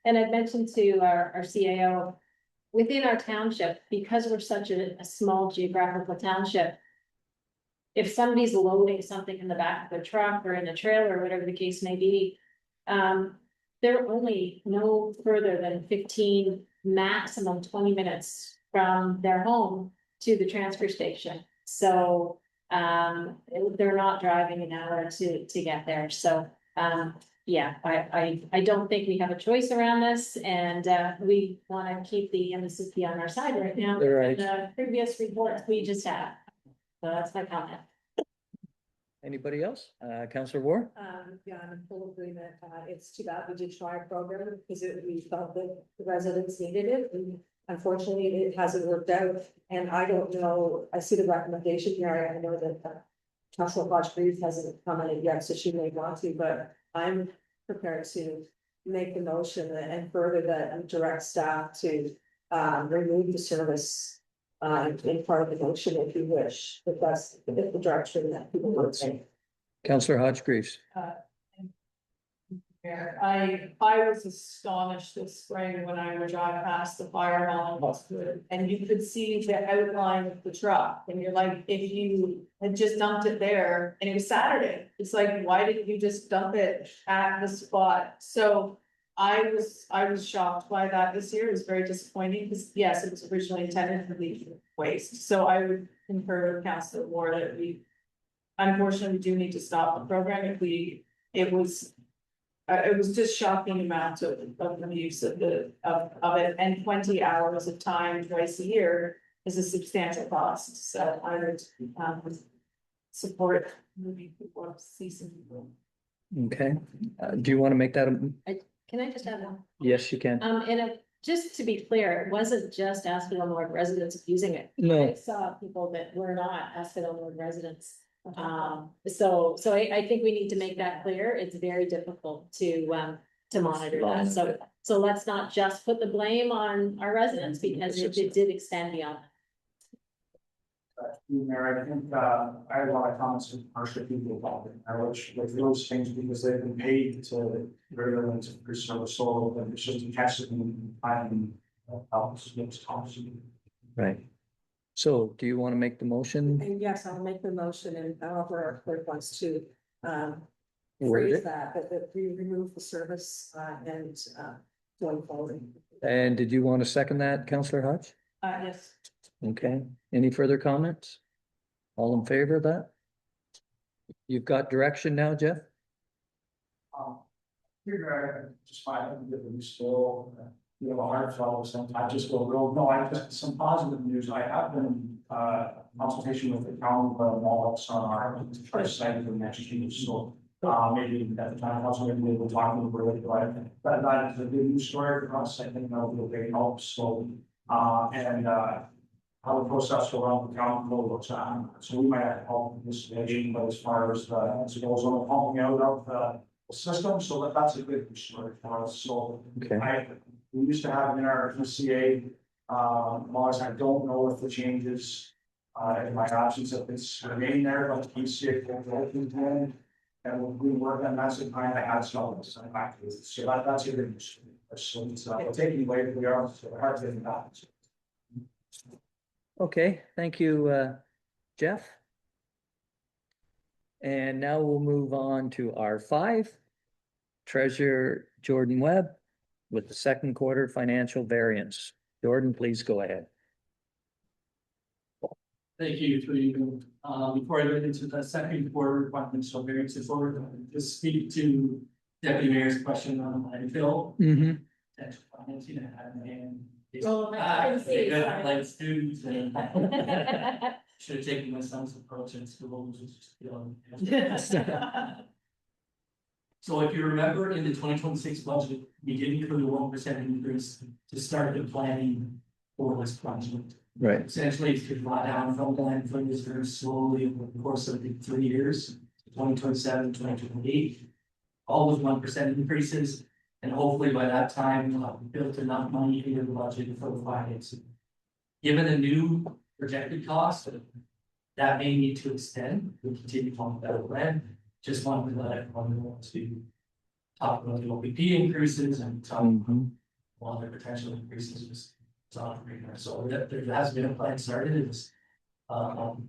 And I've mentioned to our CAO, within our township, because we're such a small geographical township, if somebody's loading something in the back of a truck or in a trailer, or whatever the case may be, they're only no further than 15, maximum 20 minutes from their home to the transfer station. So they're not driving an hour to get there. So yeah, I don't think we have a choice around this, and we want to keep the MSCP on our side right now. Right. The previous reports we just had. So that's my comment. Anybody else? Councillor Ward? Yeah, I'm in full agreement. It's too bad we did try a program because we felt that the residents needed it. And unfortunately, it hasn't worked out. And I don't know, I see the recommendation here. I know that Councilor Hodge-Breeze hasn't commented yet, so she may want to, but I'm prepared to make the motion and further that direct staff to remove the service in part of the motion if you wish, if that's the direction that people would take. Councillor Hodge-Greaves. I was astonished this spring when I would drive past the fire hall in Westwood, and you could see the outline of the truck, and you're like, if you had just dumped it there, and it was Saturday, it's like, why didn't you just dump it at the spot? So I was shocked by that this year. It was very disappointing, because yes, it was originally intended for the waste, so I would concur with Councilor Ward that we unfortunately do need to stop the program if it was just shocking amount of the use of it, and 20 hours of time twice a year is a substantial cost, so I would support moving people up ceasing. Okay. Do you want to make that? Can I just add one? Yes, you can. Just to be clear, it wasn't just Asphodel-Norwood residents using it. No. I saw people that were not Asphodel-Norwood residents. So I think we need to make that clear. It's very difficult to monitor that. So let's not just put the blame on our residents, because it did extend beyond. Mayor, I think, I had a lot of comments from commercial people about it, which those things, because they've been paid to very little to preserve a soul, and it's just a catch them and finding helps. Right. So do you want to make the motion? And yes, I'll make the motion, and however our clerk wants to Word phrase it. that we remove the service and going forward. And did you want to second that, Councillor Hodge? Yes. Okay. Any further comments? All in favor of that? You've got direction now, Jeff? Here, I just find it a still, a hard fellow, sometimes just go real, no, I just, some positive news, I have been, consultation with the town of Wallace on our, to try to site for the next year, so, maybe at the time, also maybe we will talk a little bit about it, but that is a good news story for us, I think that will be a big help, so, and, how the process around the county looks on, so we might have to help in this division, but as far as it goes on pumping out of the system, so that's a good news story for us, so. Okay. We used to have in our ECA, laws, I don't know if the changes, in my options, if it's remaining there, but the ECA will open then. And we work on that's the kind of add some, so that's a good news. So it's taking away if we are, so hard to that. Okay, thank you, Jeff. And now we'll move on to R5. Treasurer Jordan Webb with the second quarter financial variance. Jordan, please go ahead. Thank you, through you. Before I get into the second quarter financial variances, forward, just speak to Deputy Mayor's question on landfill. Potential financing and having. Oh, I couldn't see, sorry. Like students and. Should have taken my son's approach in school, which is just, So if you remember in the 2026 budget, we did include a 1% increase to start the planning for this project. Right. Essentially, it's to draw down from the landfill is very slowly over the course of the 3 years, 2027, 2028. All those 1% increases, and hopefully by that time, we'll have built enough money into the budget for the financing. Given the new projected cost, that may need to extend, we continue on that plan. Just wanted to let everyone know to talk about the OPP increases and talk about other potential increases. So there has been a plan started. It was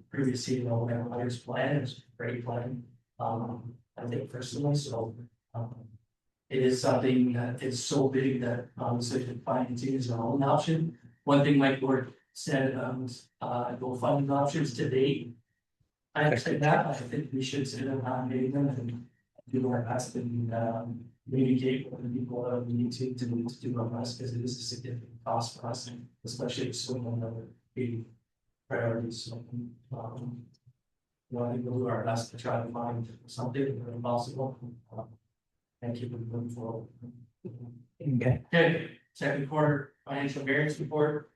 previous CEO everybody's plan. It was a great plan. I think personally, so it is something that is so big that obviously the financing is our own option. One thing Mike Ward said go funding options to date. I accept that. I think we should sit down them and do our best and communicate with the people that we need to do our best, because it is a significant cost for us, especially if someone other big priorities. So I think we'll do our best to try to find something if possible. And keep it moving forward. Okay, second quarter financial variance report.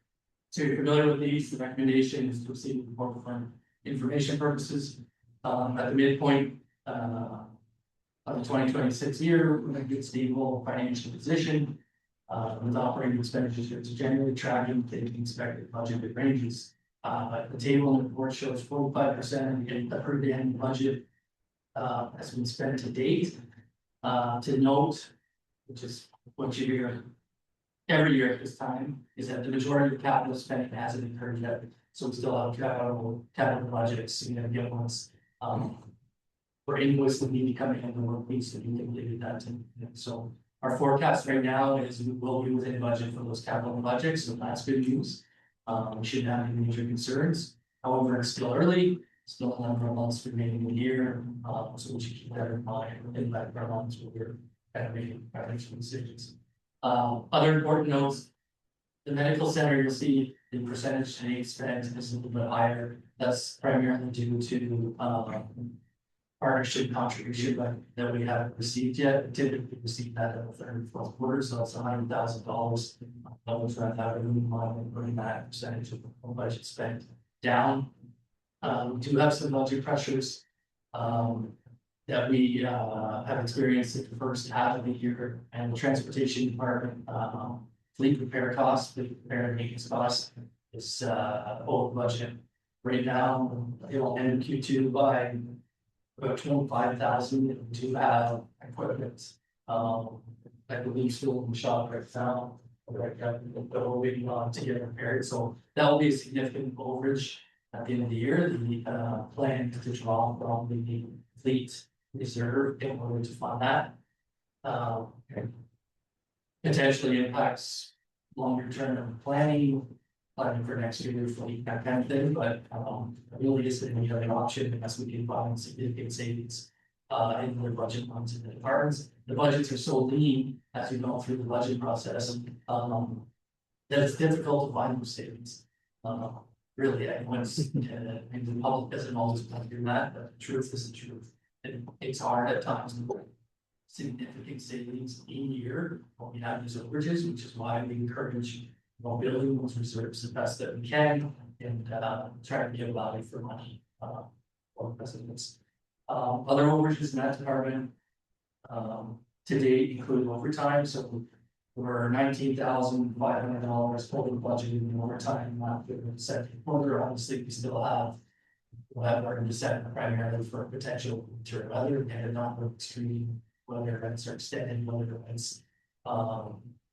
So you're familiar with these. The recommendation is to proceed with the report for information purposes. At the midpoint of the 2026 year, we're in a good stable financial position. With operating expenditures generally tracking the expected budgeted ranges. The table in the report shows 45% of the per day budget has been spent to date. To note, which is what you hear every year at this time, is that the majority of capital spending hasn't occurred yet. So we still have capital projects, significant ones. For invoice that need to come in, the work needs to be completed that time. So our forecast right now is we will be within budget for those capital projects, so that's good news. We shouldn't have any major concerns. However, it's still early, still a number of months remaining in the year, so we should keep that in mind in the background months where we're kind of making financial decisions. Other important notes, the medical center, you'll see the percentage to date spent is a little bit higher. That's primarily due to partnership contribution that we haven't received yet. We typically receive that in the third and fourth quarter, so it's $100,000. I was trying to have a new model and bring that percentage of the budget spent down. We do have some budget pressures that we have experienced in the first half of the year, and the transportation department fleet repair costs, fleet repair and maintenance costs is over budget. Right now, it will end Q2 by about 25,000. We do have equipment. I believe still in the shop right now. That we're waiting on to get repaired. So that will be a significant overage at the end of the year. The plan to draw from the fleet reserve in order to fund that. Potentially impacts longer term planning for next year, fleet, that kind of thing, but really isn't any other option unless we can find significant savings in the budget funds in the departments. The budgets are so lean as we go through the budget process that it's difficult to find those savings. Really, once the public doesn't always want to do that, but the truth is the truth. It's hard at times to put significant savings in year when we have these overages, which is why we encourage building those reserves the best that we can and try to give value for money for residents. Other overages in that department to date include overtime, so we're $19,500 total budget in overtime after the second quarter. Obviously, we'll have our descent primarily for potential winter weather and not extreme weather events or extended weather events.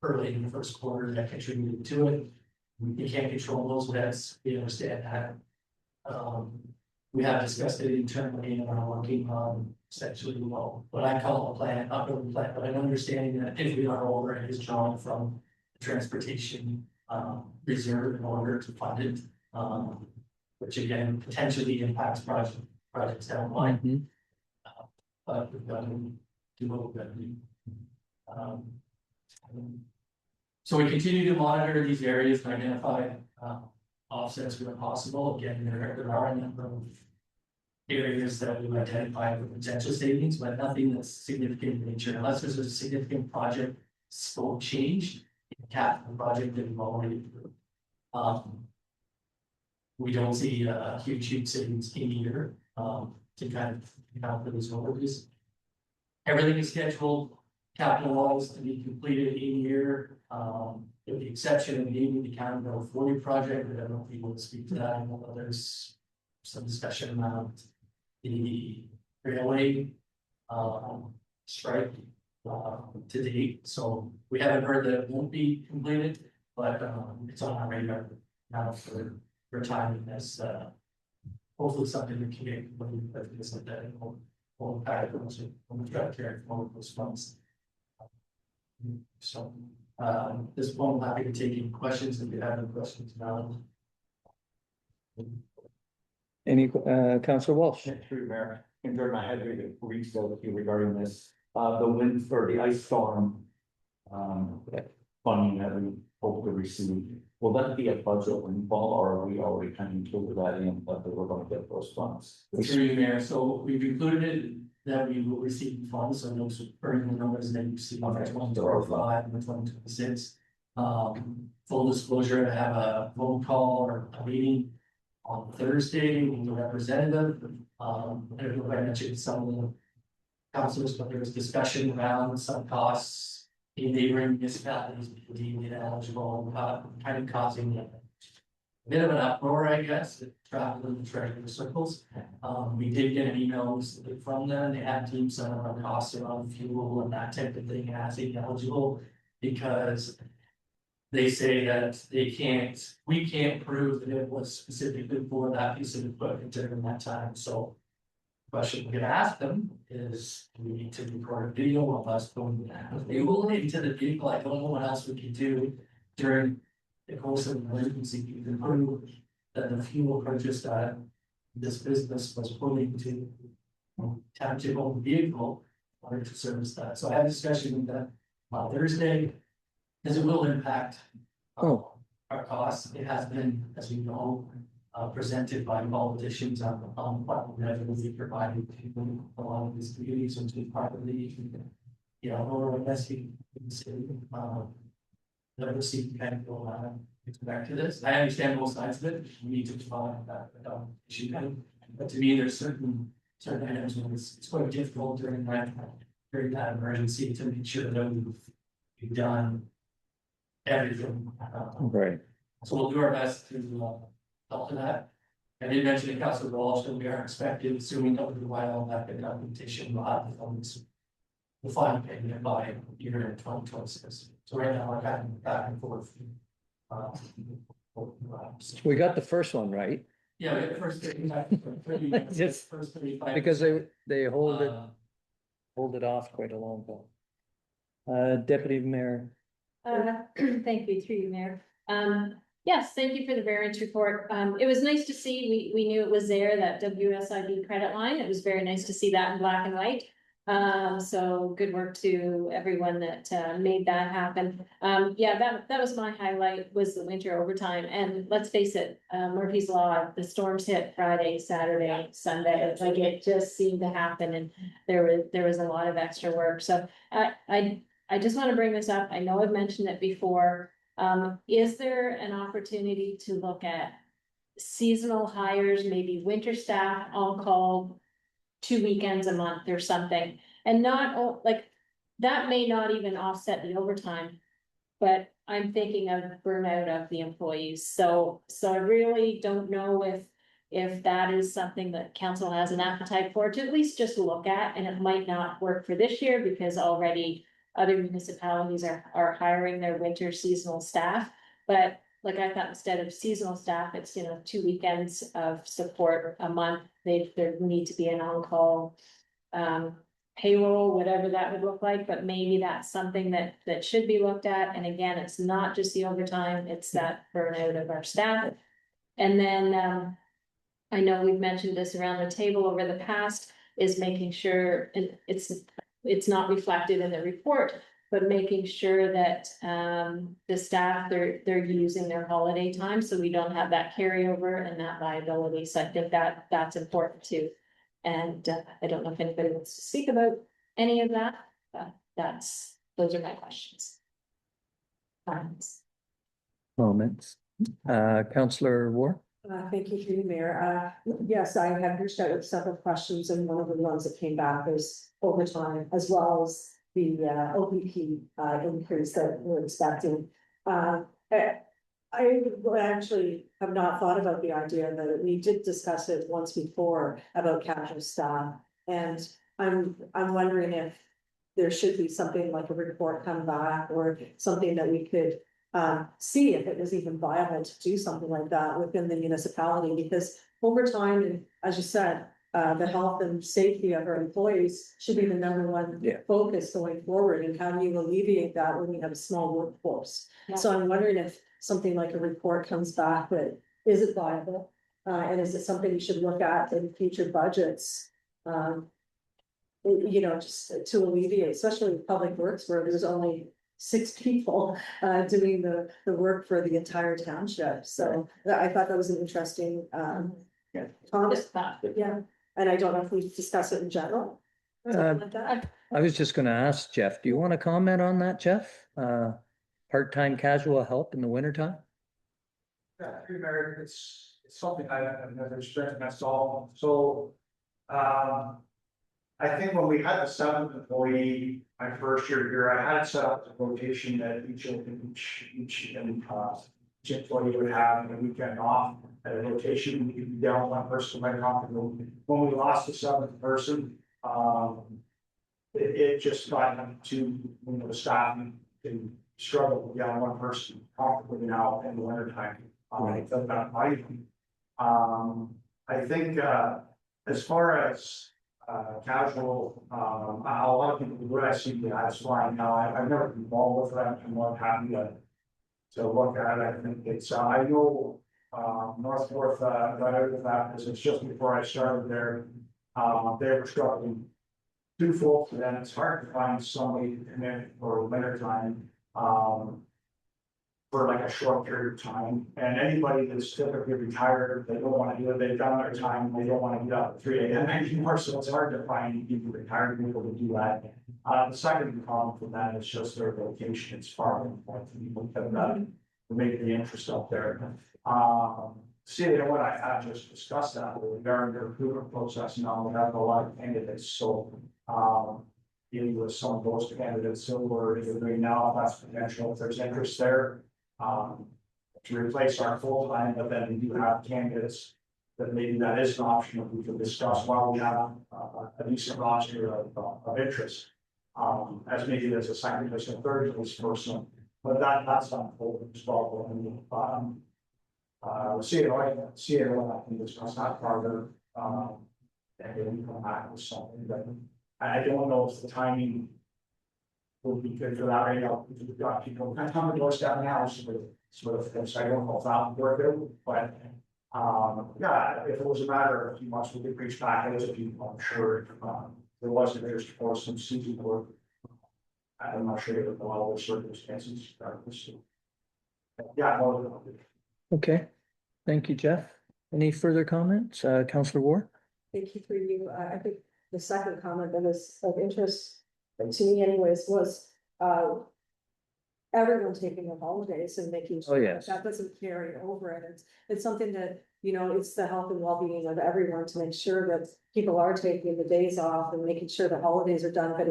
Early in the first quarter that contributed to it. We can't control those events, we understand that. We have discussed it internally and are working on essentially, well, what I call a plan, not really a plan, but an understanding that if we are over, it is drawn from the transportation reserve in order to fund it. Which again, potentially impacts projects down the line. Mhm. But we've got to do what we've got to do. So we continue to monitor these areas and identify offsets where possible. Again, there are a number of areas that we've identified for potential savings, but nothing that's significant in nature, unless there's a significant project scope change, capital project that we've already approved. We don't see a huge savings in here, to kind of account for these overages. Everything is scheduled, capital walls to be completed in year, with the exception of maybe the County Bill 40 project, but I don't know if you want to speak to that. I know there's some discussion around the railway, strike, to date, so we haven't heard that it won't be completed, but, it's on our radar now for timing as, hopefully something that can get, but it's like that, won't impact those, when we try to carry forward those funds. So, this point, I'm happy to take any questions if you have any questions now. Any, Councillor Walsh? Through Mayor, and during I had reached out with you regarding this, the wind for the ice storm. Funding that we hope to receive, will that be a budget windfall, or are we already kind of included that in, that we're gonna get those funds? Through you, Mayor, so we've included it that we will receive funds, so those burning the numbers that you see on the 2025 and the 2026. Full disclosure, I have a phone call or a meeting on Thursday with the representative. I don't know if I mentioned some of the councilors, but there was discussion around some costs in neighboring municipalities deemed ineligible, kind of causing a bit of an uproar, I guess, that traveled in the treasury circles. We did get an email from them. They had deemed some of our costs around fuel and that type of thing as ineligible because they say that we can't prove that it was specifically for that piece of equipment during that time. So question we're gonna ask them is, do we need to record a video of us going into the vehicle? I don't know what else we can do during the course of an emergency to prove that the fuel purchased at this business was pulling to township owned vehicle in order to service that. So I had a discussion with them on Thursday, because it will impact our costs. It has been, as you know, presented by politicians on what measures we provided to a lot of these communities and to properly, you know, or unless you can say, never see kind of go back to this. I understand both sides of it. We need to find that issue. But to me, there's certain items when it's quite difficult during that emergency to make sure that we've done everything. Right. So we'll do our best to help to that. I did mention to Councilor Walsh that we are expected, assuming that we provide all that documentation, we'll have the funds, the final payment by year in 2026. So right now we're kind of back and forth. We got the first one right. Yeah, we got the first 30, Just first 35. because they hold it off quite a long time. Deputy Mayor. Thank you, through you, Mayor. Yes, thank you for the variance report. It was nice to see, we knew it was there, that WSIB credit line. It was very nice to see that in black and white. So good work to everyone that made that happen. Yeah, that was my highlight, was the winter overtime. And let's face it, Murphy's Law, the storms hit Friday, Saturday, Sunday. Like it just seemed to happen, and there was a lot of extra work. So I just want to bring this up. I know I've mentioned it before. Is there an opportunity to look at seasonal hires, maybe winter staff on call 2 weekends a month or something? And not like that may not even offset the overtime, but I'm thinking of burnout of the employees. So I really don't know if that is something that council has an appetite for, to at least just look at. And it might not work for this year because already other municipalities are hiring their winter seasonal staff. But like I thought instead of seasonal staff, it's, 2 weekends of support a month. There need to be an on-call payroll, whatever that would look like, but maybe that's something that should be looked at. And again, it's not just the overtime, it's that burnout of our staff. And then I know we've mentioned this around the table over the past, is making sure, and it's not reflected in the report, but making sure that the staff, they're using their holiday time, so we don't have that carryover and that liability. So I think that's important too. And I don't know if anybody wants to speak about any of that, but those are my questions. Comments. Councillor Ward? Thank you, through the mayor. Yes, I have reached out with several questions, and one of the ones that came back is overtime, as well as the OPP increase that we're expecting. I actually have not thought about the idea that we did discuss it once before about casual staff, and I'm wondering if there should be something like a report come back, or something that we could see if it was even viable to do something like that within the municipality, because over time, and as you said, the health and safety of our employees should be the number one focus going forward, and how do you alleviate that when you have a small workforce? So I'm wondering if something like a report comes back, but is it viable? And is it something you should look at in future budgets? Just to alleviate, especially with public works, where there's only 6 people doing the work for the entire township. So I thought that was an interesting comment. Yeah, and I don't know if we discuss it in general. Something like that. I was just gonna ask Jeff, do you want to comment on that, Jeff? Part-time casual help in the wintertime? Yeah, Mayor, it's something I've never experienced myself. So, I think when we had the 7th employee, my first year here, I had set up the rotation that each employee would have a weekend off. At a rotation, we could be down one person right off. When we lost the 7th person, it just got to, the staff to struggle with down one person comfortably now in the wintertime. Right. I think as far as casual, a lot of people do, I see that's fine. Now, I've never been involved with that. I'm not happy to look at it. I think it's, I know Northworth got out of that because it's just before I started there. They were struggling twofold, and then it's hard to find somebody to come in for winter time for like a short period of time. And anybody that's typically retired, they don't want to do it, they've done their time, they don't want to get up at 3 a.m. anymore, so it's hard to find people, retired people to do that. The second problem for that is just their location. It's far more important to people to make the interest up there. See, what I just discussed that regarding the recruitment process now, we have a lot of candidates, so dealing with some of those candidates, so we're doing now, if that's potential, if there's interest there. To replace our full-time, but then we do have candidates that maybe that is an option that we can discuss while we have a decent roster of interest. As maybe there's a second place and third place person, but that's not full as well. See it I can discuss that further. And then we come back with something, but I don't know if the timing would be good for that right now, because we've got people kind of on the doorstep now, so I don't know if that would work out, but yeah, if it was a matter of a few months, we could reach back out to people, I'm sure. There was interest for some season work. I'm not sure of all the circumstances. Yeah. Okay, thank you, Jeff. Any further comments, Councillor Ward? Thank you for you. I think the second comment that was of interest to me anyways was everyone taking their holidays and making sure that doesn't carry over it. It's something that, it's the health and well-being of everyone to make sure that people are taking the days off and making sure the holidays are done, but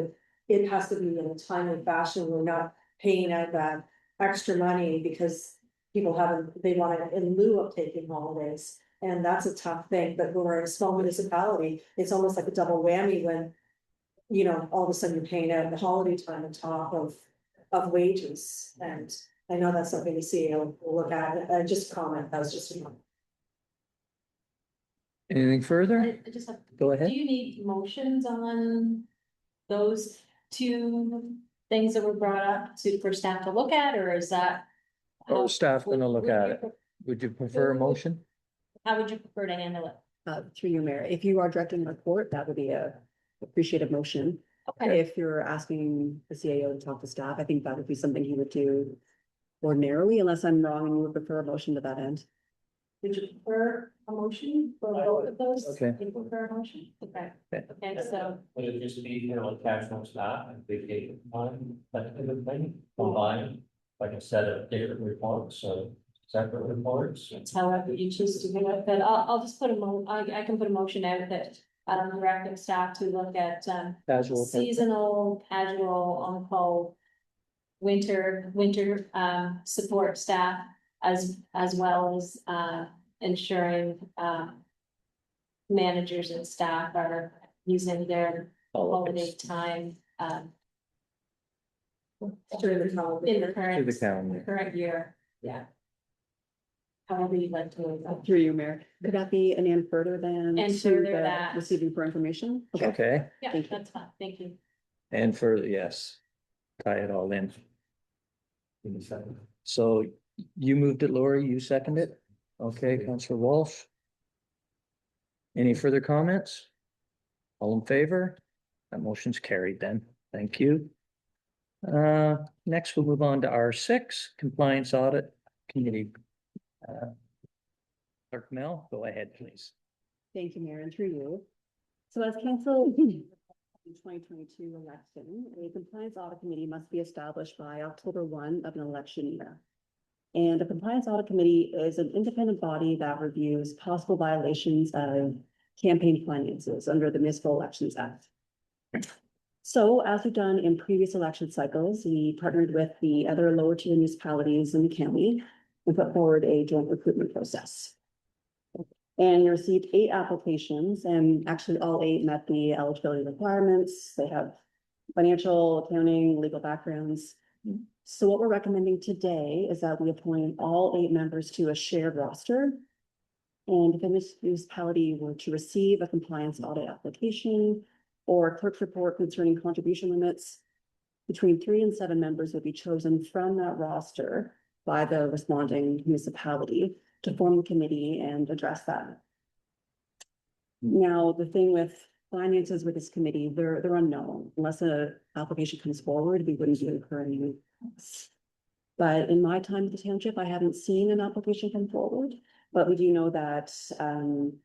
it has to be in a timely fashion. We're not paying out that extra money because people they want it in lieu of taking holidays. And that's a tough thing, but when we're in a small municipality, it's almost like a double whammy when, all of a sudden you're paying out the holiday time on top of wages. And I know that's something the CEO will look at, just comment, that was just. Anything further? I just have, Go do ahead. you need motions on those two things that were brought up for staff to look at, or is that? Or staff gonna look would at you it? Would you prefer a motion? How would you prefer to handle it? Through you, Mayor, if you are directing a report, that would be a appreciative motion. Okay, If you're asking the CAO to talk to staff, I think that would be something he would do ordinarily, unless I'm wrong and you would prefer a motion to that end. would you prefer a motion for both of those? Okay. You prefer a motion? Okay, Okay. okay, so, Would it just be, you know, casual staff and vacation time, that kind of thing, combined, like a set of different reports, so separate reports? it's however you choose to do it, but I'll just put I can put a motion out that I'm directing staff to look at, Casual. seasonal, casual, on-call, winter, support staff, as well as, ensuring, managers and staff are using their holiday time, During the calendar in the year. current, To the calendar. current year, yeah. However you'd like to move that. Through you, Mayor, could that be an and further than? And to further the that. Receiving for information? Okay, Yeah, Thank you. that's fine, thank you. and for, yes, tie it all in. So you moved it, Lori, you seconded it? Okay, Councillor Walsh. Any further comments? All in favor? That motion's carried then. Thank you. Next we'll move on to R6, Compliance Audit Committee. Clerk Mel, go ahead, please. Thank you, Mayor, and through you. So as council in 2022 election, a compliance audit committee must be established by October 1 of an election year. And a compliance audit committee is an independent body that reviews possible violations of campaign finances under the Municipal Elections Act. So as we've done in previous election cycles, we partnered with the other lower tier municipalities in the county and put forward a joint recruitment process. And received 8 applications, and actually all 8 met the eligibility requirements. They have financial, accounting, legal backgrounds. So what we're recommending today is that we appoint all 8 members to a shared roster. And if a municipality were to receive a compliance audit application or a clerk's report concerning contribution limits, between 3 and 7 members would be chosen from that roster by the responding municipality to form the committee and address that. Now, the thing with finances with this committee, they're unknown. Unless an application comes forward, we wouldn't be incurring. But in my time at the township, I haven't seen an application come forward. But we do know that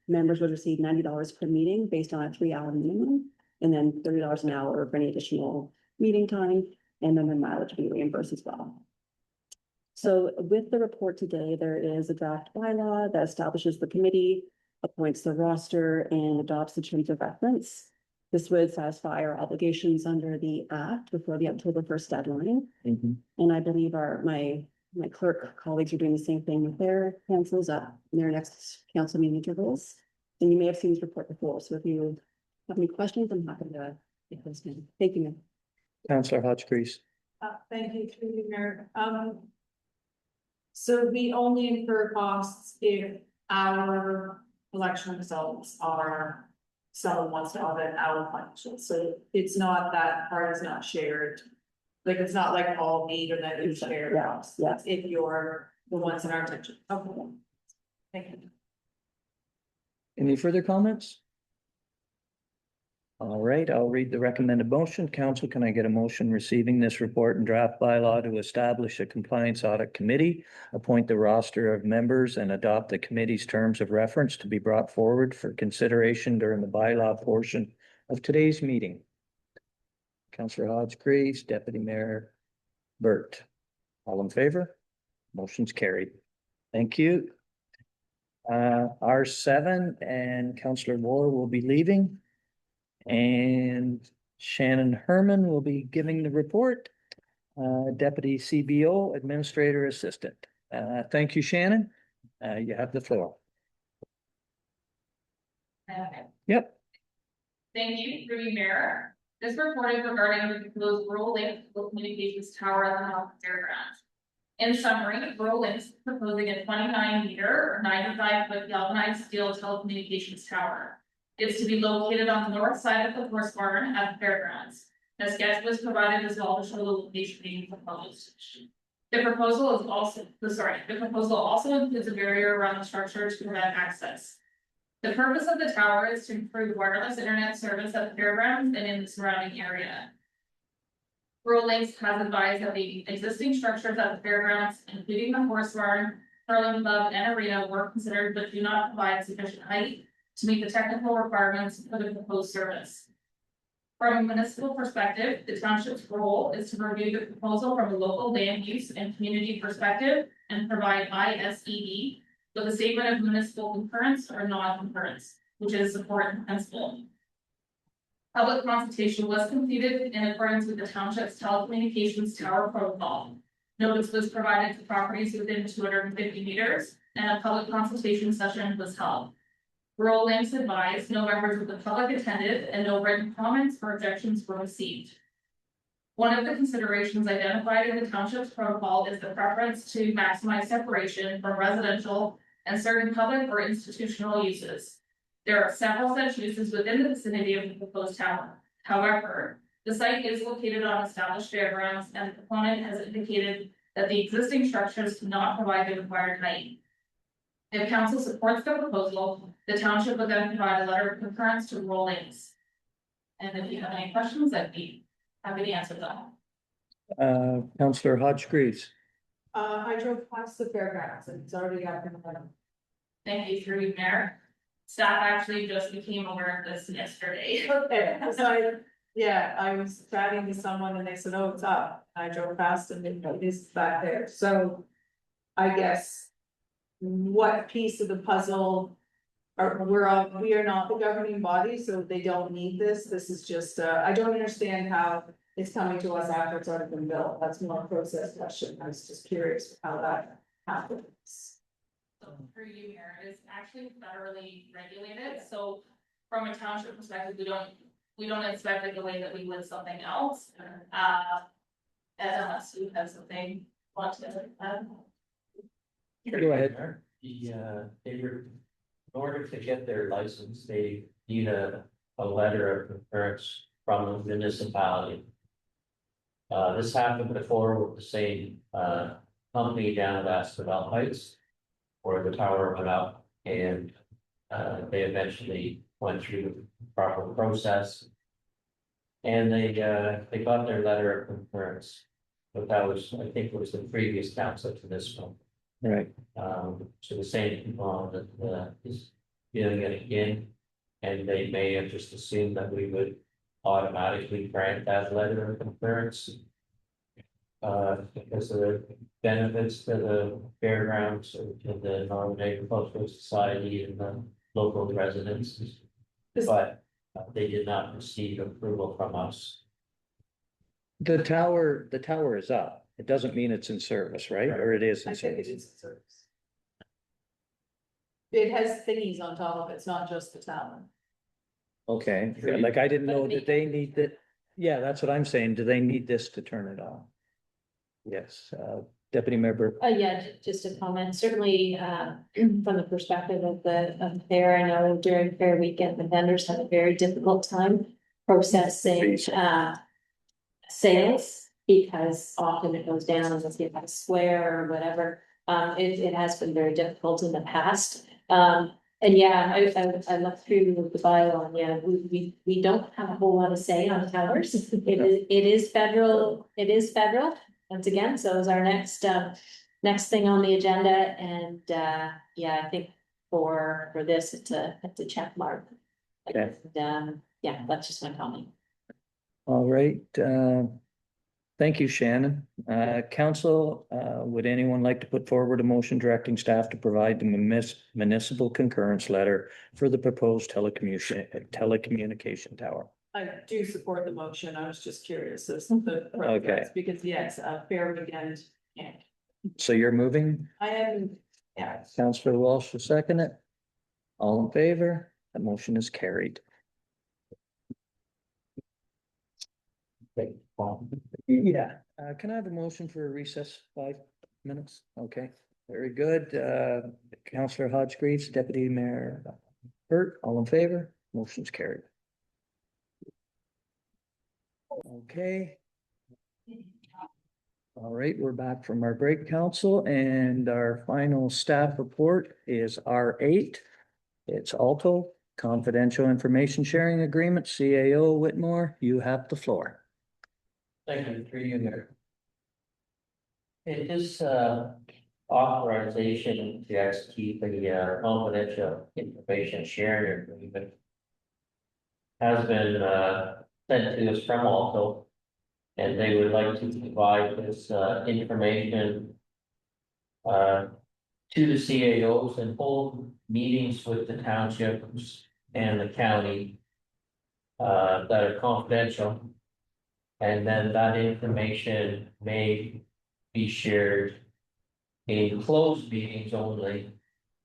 members would receive $90 per meeting based on a 3-hour minimum, and then $30 an hour for any additional meeting time, and then the mileage will be reimbursed as well. So with the report today, there is a draft bylaw that establishes the committee, appoints the roster, and adopts the terms of reference. This would satisfy our obligations under the act before the October 1st deadline. And I believe my clerk colleagues are doing the same thing with their councils at their next council meeting intervals. And you may have seen this report before, so if you have any questions, I'm happy to get those in. Thank you. Councillor Hotchkiss. Thank you, through you, Mayor. So we only incur costs if our election results are, someone wants to audit our financials. So it's not, that part is not shared. Like, it's not like all meet or that it's shared. Yes, yes. If you're the ones in our attention. Okay. Thank you. Any further comments? All right, I'll read the recommended motion. Council, can I get a motion receiving this report and draft bylaw to establish a compliance audit committee, appoint the roster of members, and adopt the committee's terms of reference to be brought forward for consideration during the bylaw portion of today's meeting? Councillor Hodge-Grace, Deputy Mayor Burt. All in favor? Motion's carried. Thank you. R7 and Councillor Moore will be leaving. And Shannon Herman will be giving the report. Deputy CBO, Administrator Assistant. Thank you, Shannon. You have the floor. Okay. Yep. Thank you, through you, Mayor. This report is regarding the proposed rural link communications tower at the Health Fairgrounds. In summary, Rural Links is proposing a 29-meter or 95-foot galvanized steel telecommunications tower. It's to be located on the north side of the horse barn at the fairgrounds. A sketch was provided as well to show the location being proposed. The proposal also includes a barrier around the structure to prevent access. The purpose of the tower is to improve wireless internet service at the fairgrounds and in the surrounding area. Rural Links has advised that the existing structures at the fairgrounds, including the horse barn, hurling club, and arena, were considered but do not provide sufficient height to meet the technical requirements for the proposed service. From a municipal perspective, the township's role is to review the proposal from a local land use and community perspective and provide ISED with a statement of municipal concurrence or non-concurrence, which is support in principle. Public consultation was completed in accordance with the township's telecommunications tower protocol. Notice was provided to properties within 250 meters, and a public consultation session was held. Rural Links advised no members of the public attended, and no written comments or objections were received. One of the considerations identified in the township's protocol is the preference to maximize separation from residential and certain public or institutional uses. There are several such uses within the vicinity of the proposed tower. However, the site is located on established fairgrounds, and the proponent has indicated that the existing structures do not provide the required height. If council supports the proposal, the township would then provide a letter of concurrence to Rural Links. And if you have any questions, I'd be happy to answer them. Councillor Hodge-Greaves. I drove past the fairgrounds and it's already up and running. Thank you, through you, Mayor. Staff actually just became aware of this yesterday. Okay, so I was chatting to someone and they said, oh, it's up. I drove past and it is back there. So I guess what piece of the puzzle we are not the governing body, so they don't need this. This is just, I don't understand how it's coming to us after it's already been built. That's more a process question. I was just curious how that happens. So for you here, it's actually federally regulated, so from a township perspective, we don't inspect it the way that we would something else. Unless you have something want to Go ahead. In order to get their license, they need a letter of concurrence from the municipality. This happened before with the same company down at Asphodel Heights, where the tower went up, and they eventually went through the proper process. And they got their letter of concurrence, but that was, I think it was the previous council to this one. Right. So the same people that is doing it again, and they may have just assumed that we would automatically grant that letter of concurrence. Because of the benefits to the fairgrounds, to the Northern Agricultural Society and the local residents. But they did not receive approval from us. The tower is up. It doesn't mean it's in service, right? Or it is in I think it service. is service. It has thingies on top of it. It's not just the tower. Okay, like I didn't know that they need that. Yeah, that's what I'm saying. Do they need this to turn it on? Yes, Deputy Member. Yeah, just a comment, certainly, from the perspective of the fair, I know during fair weekend, the vendors have a very difficult time processing, sales. Because often it goes down and you have to swear or whatever, it has been very difficult in the past. And yeah, I looked through the bylaw, and yeah, we don't have a whole lot of say on towers. It is federal, once again, so is our next thing on the agenda, and yeah, I think for this, it's a check mark. Okay. And yeah, that's just my comment. All right, thank you, Shannon. Council, would anyone like to put forward a motion directing staff to provide the municipal concurrence letter for the proposed telecommunication tower? I do support the motion. I was just curious as to the process, because yes, a fair weekend. Yeah, So you're moving? I am, yeah. Councillor Walsh will second it. All in favor? The motion is carried. Yeah, can I have a motion for a recess 5 minutes? Okay, very good. Counselor Hodge-Greaves, Deputy Mayor Burt, all in favor? Motion's carried. Okay. All right, we're back from our break, council, and our final staff report is R8. It's Alto Confidential Information Sharing Agreement, CAO Whitmore, you have the floor. Thank you, through you, Mayor. It is authorization to execute the confidential information sharing agreement has been sent to us from Alto, and they would like to provide this information to the CAOs and hold meetings with the townships and the county that are confidential. And then that information may be shared in closed meetings only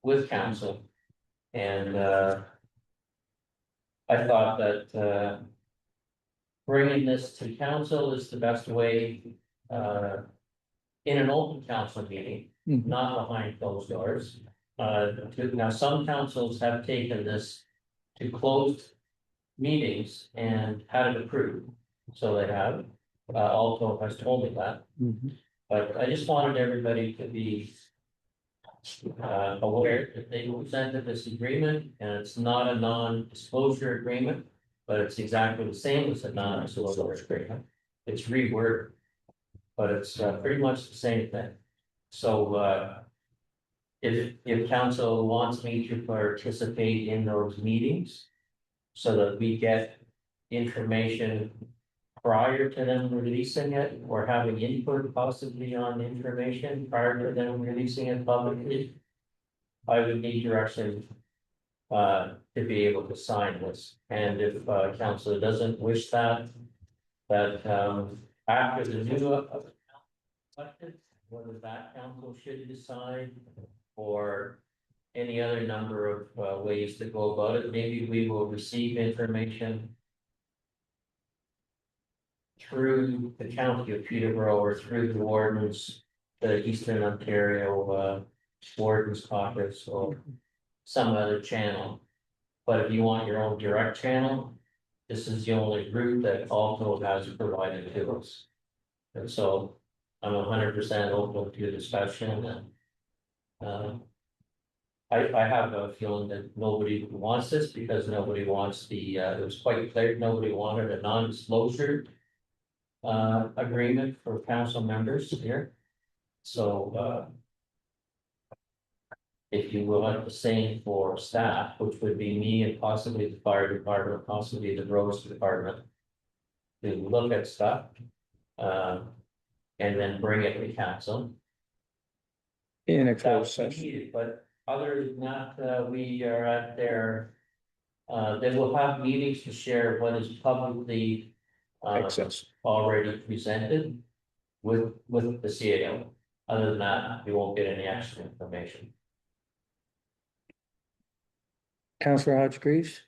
with council. And I thought that bringing this to council is the best way in an open council meeting, not behind closed doors. Now, some councils have taken this to closed meetings and had it approved. So they have, Alto has told me that, but I just wanted everybody to be aware that they presented this agreement, and it's not a non-disclosure agreement, but it's exactly the same as a non-disclosure agreement. It's reworded, but it's pretty much the same thing. So if council wants me to participate in those meetings so that we get information prior to them releasing it, or having input possibly on information prior to them releasing it publicly, I would need direction to be able to sign this. And if council doesn't wish that after the new elected, whether that council should decide, or any other number of ways to go about it, maybe we will receive information through the county of Peterborough or through the wardens, the Eastern Ontario Wardens Caucus, or some other channel. But if you want your own direct channel, this is the only route that Alto has provided to us. And so I'm 100% open to discussion, and I have a feeling that nobody wants this, because nobody wants the, it was quite clear, nobody wanted a non-disclosure agreement for council members here. So if you will have the same for staff, which would be me and possibly the fire department, possibly the roads department, to look at stuff and then bring it to council. In a That closed would be session. needed, but other than that, we are at their, they will have meetings to share what is publicly Access. already presented with the CAO. Other than that, you won't get any extra information. Councillor Hodge-Greaves?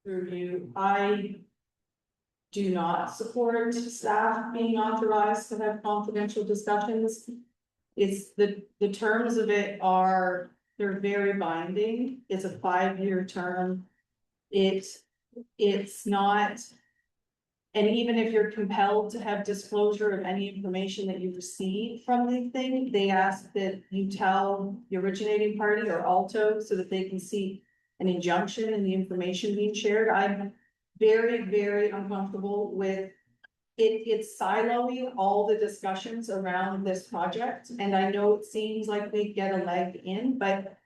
Review, I do not support staff being authorized to have confidential discussions. It's the terms of it are, they're very binding. It's a 5-year term. It's not. And even if you're compelled to have disclosure of any information that you receive from the thing, they ask that you tell the originating party or Alto so that they can see an injunction in the information being shared. I'm very, very uncomfortable with it's siloing all the discussions around this project. And I know it seems like we get a leg in, but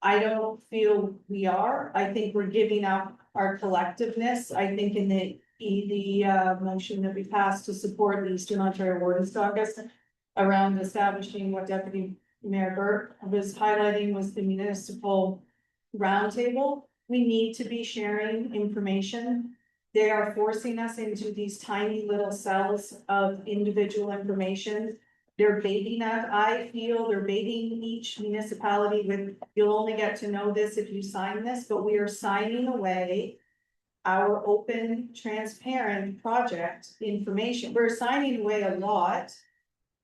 I don't feel we are. I think we're giving up our collectiveness. I think in the motion that we passed to support the Eastern Ontario Wardens Caucus around establishing what Deputy Mayor Burt was highlighting was the municipal roundtable. We need to be sharing information. They are forcing us into these tiny little cells of individual information. They're baiting us. I feel they're baiting each municipality with, you'll only get to know this if you sign this, but we are signing away our open, transparent project information. We're signing away a lot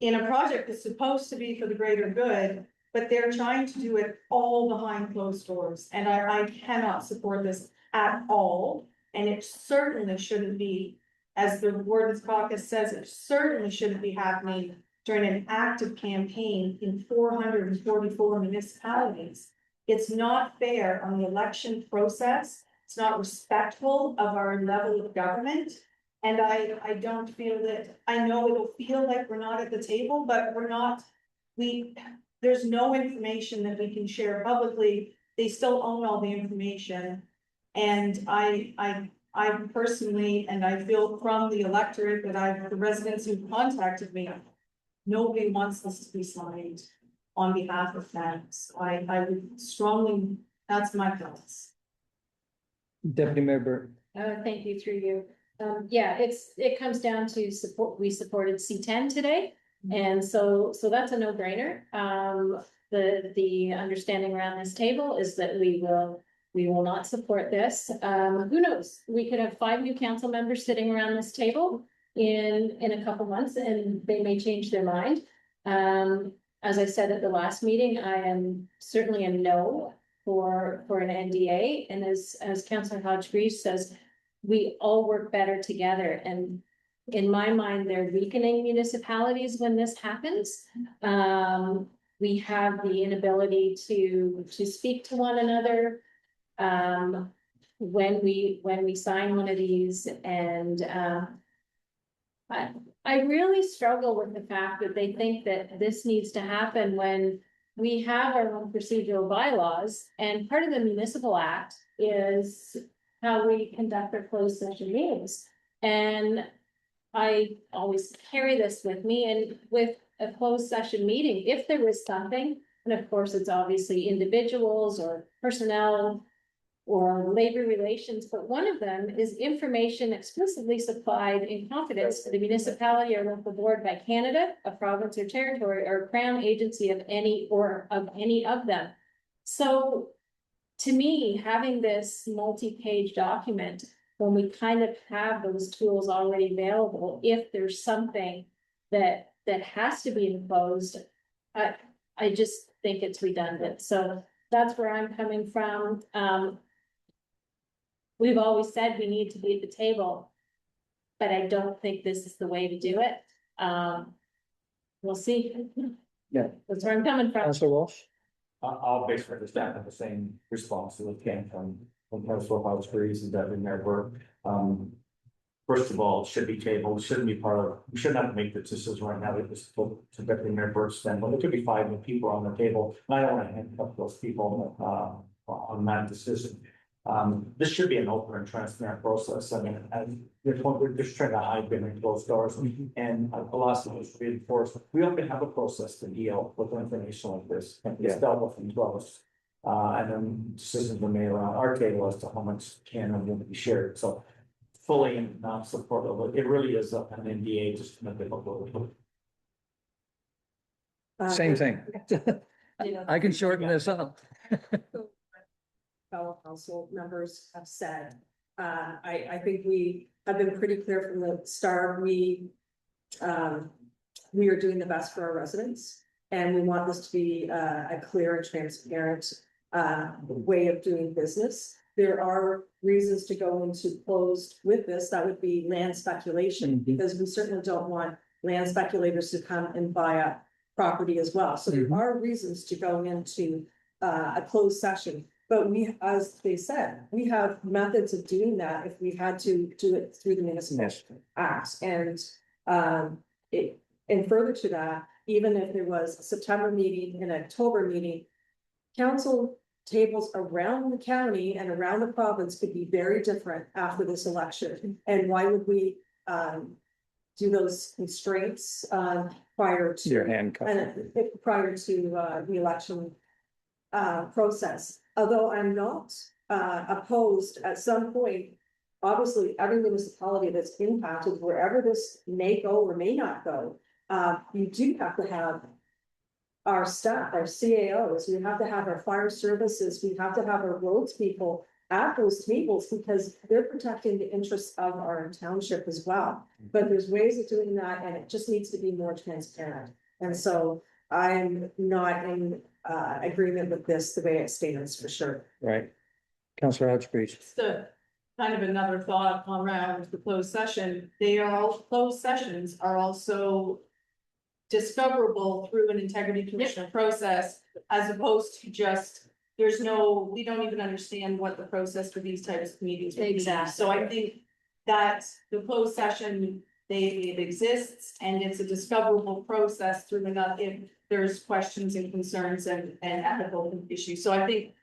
in a project that's supposed to be for the greater good, but they're trying to do it all behind closed doors, and I cannot support this at all. And it certainly shouldn't be, as the Wardens Caucus says, it certainly shouldn't be happening during an active campaign in 444 municipalities. It's not fair on the election process. It's not respectful of our level of government. And I don't feel that, I know it'll feel like we're not at the table, but we're not, there's no information that we can share publicly. They still own all the information. And I personally, and I feel from the electorate that the residents who contacted me, nobody wants this to be signed on behalf of fans. I would strongly, that's my thoughts. Deputy Mayor Burke. Thank you, through you. Yeah, it comes down to support, we supported C10 today. And so that's a no-brainer. The understanding around this table is that we will not support this. Who knows? We could have 5 new council members sitting around this table in a couple months, and they may change their mind. As I said at the last meeting, I am certainly a no for an NDA. And as Councillor Hodge-Greaves says, we all work better together. And in my mind, they're weakening municipalities when this happens. We have the inability to speak to one another when we sign one of these. And I really struggle with the fact that they think that this needs to happen when we have our own procedural bylaws, and part of the municipal act is how we conduct our closed session meetings. And I always carry this with me, and with a closed session meeting, if there was something, and of course it's obviously individuals or personnel or labor relations, but one of them is information explicitly supplied in confidence to the municipality or local board by Canada, a province or territory, or a crown agency of any of them. So to me, having this multi-page document, when we kind of have those tools already available, if there's something that has to be enclosed, I just think it's redundant. So that's where I'm coming from. We've always said we need to be at the table, but I don't think this is the way to do it. We'll see. Yeah. That's where I'm coming from. Councillor Walsh. I'll basically just have the same response that came from Councilor Hodge-Greaves and Deputy Mayor Burke. First of all, it should be tabled, shouldn't be part of, we shouldn't have to make the decision right now, it was to Deputy Mayor Burke's then, but there could be 5 new people on the table, and I don't want to handcuff those people on that decision. This should be an open and transparent process. I mean, at this point, we're just trying to hide behind closed doors. And the last one was reinforced. We already have a process to deal with information like this. And it's dealt with in close. And then decisions were made around our table as to how much can and will be shared. So fully not supportive. It really is an NDA just to make it look. Same thing. I can shorten this up. Fellow council members have said, I think we have been pretty clear from the start. We are doing the best for our residents, and we want this to be a clear and transparent way of doing business. There are reasons to go into closed with this. That would be land speculation, because we certainly don't want land speculators to come and buy up property as well. So there are reasons to go into a closed session. But we, as they said, we have methods of doing that if we had to do it through the municipal acts. And further to that, even if there was a September meeting and an October meeting, council tables around the county and around the province could be very different after this election. And why would we do those constraints prior to Your handcuff. prior to the election process? Although I'm not opposed at some point, obviously every municipality that's impacted, wherever this may go or may not go, you do have to have our staff, our CAOs, we have to have our fire services, we have to have our roads people at those tables because they're protecting the interests of our township as well. But there's ways of doing that and it just needs to be more transparent. And so I'm not in agreement with this, the way it stands for sure. Right. Counselor Hutchins. Just a kind of another thought around the closed session, closed sessions are also discoverable through an integrity commissioner process, as opposed to just, we don't even understand what the process for these types of meetings would be. Exactly. So I think that the closed session, it exists and it's a discoverable process through another, if there's questions and concerns and ethical issues. So I think,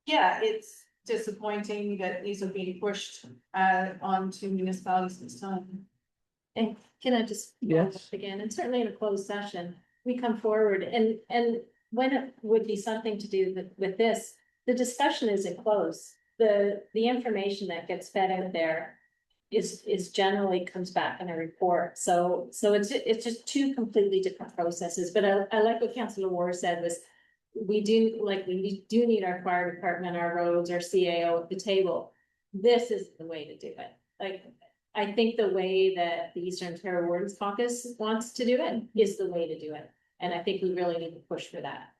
yeah, it's disappointing that these are being pushed onto municipalities this time. And can I just? Yes. Again, and certainly in a closed session, we come forward and when it would be something to do with this, the discussion isn't closed. The information that gets fed out there is generally comes back in a report. So it's just two completely different processes. But I like what Councillor Ward said was we do need our fire department, our roads, our CAO at the table. This is the way to do it. Like, I think the way that the Eastern Ontario Wardens Caucus wants to do it is the way to do it. And I think we really need to push for that.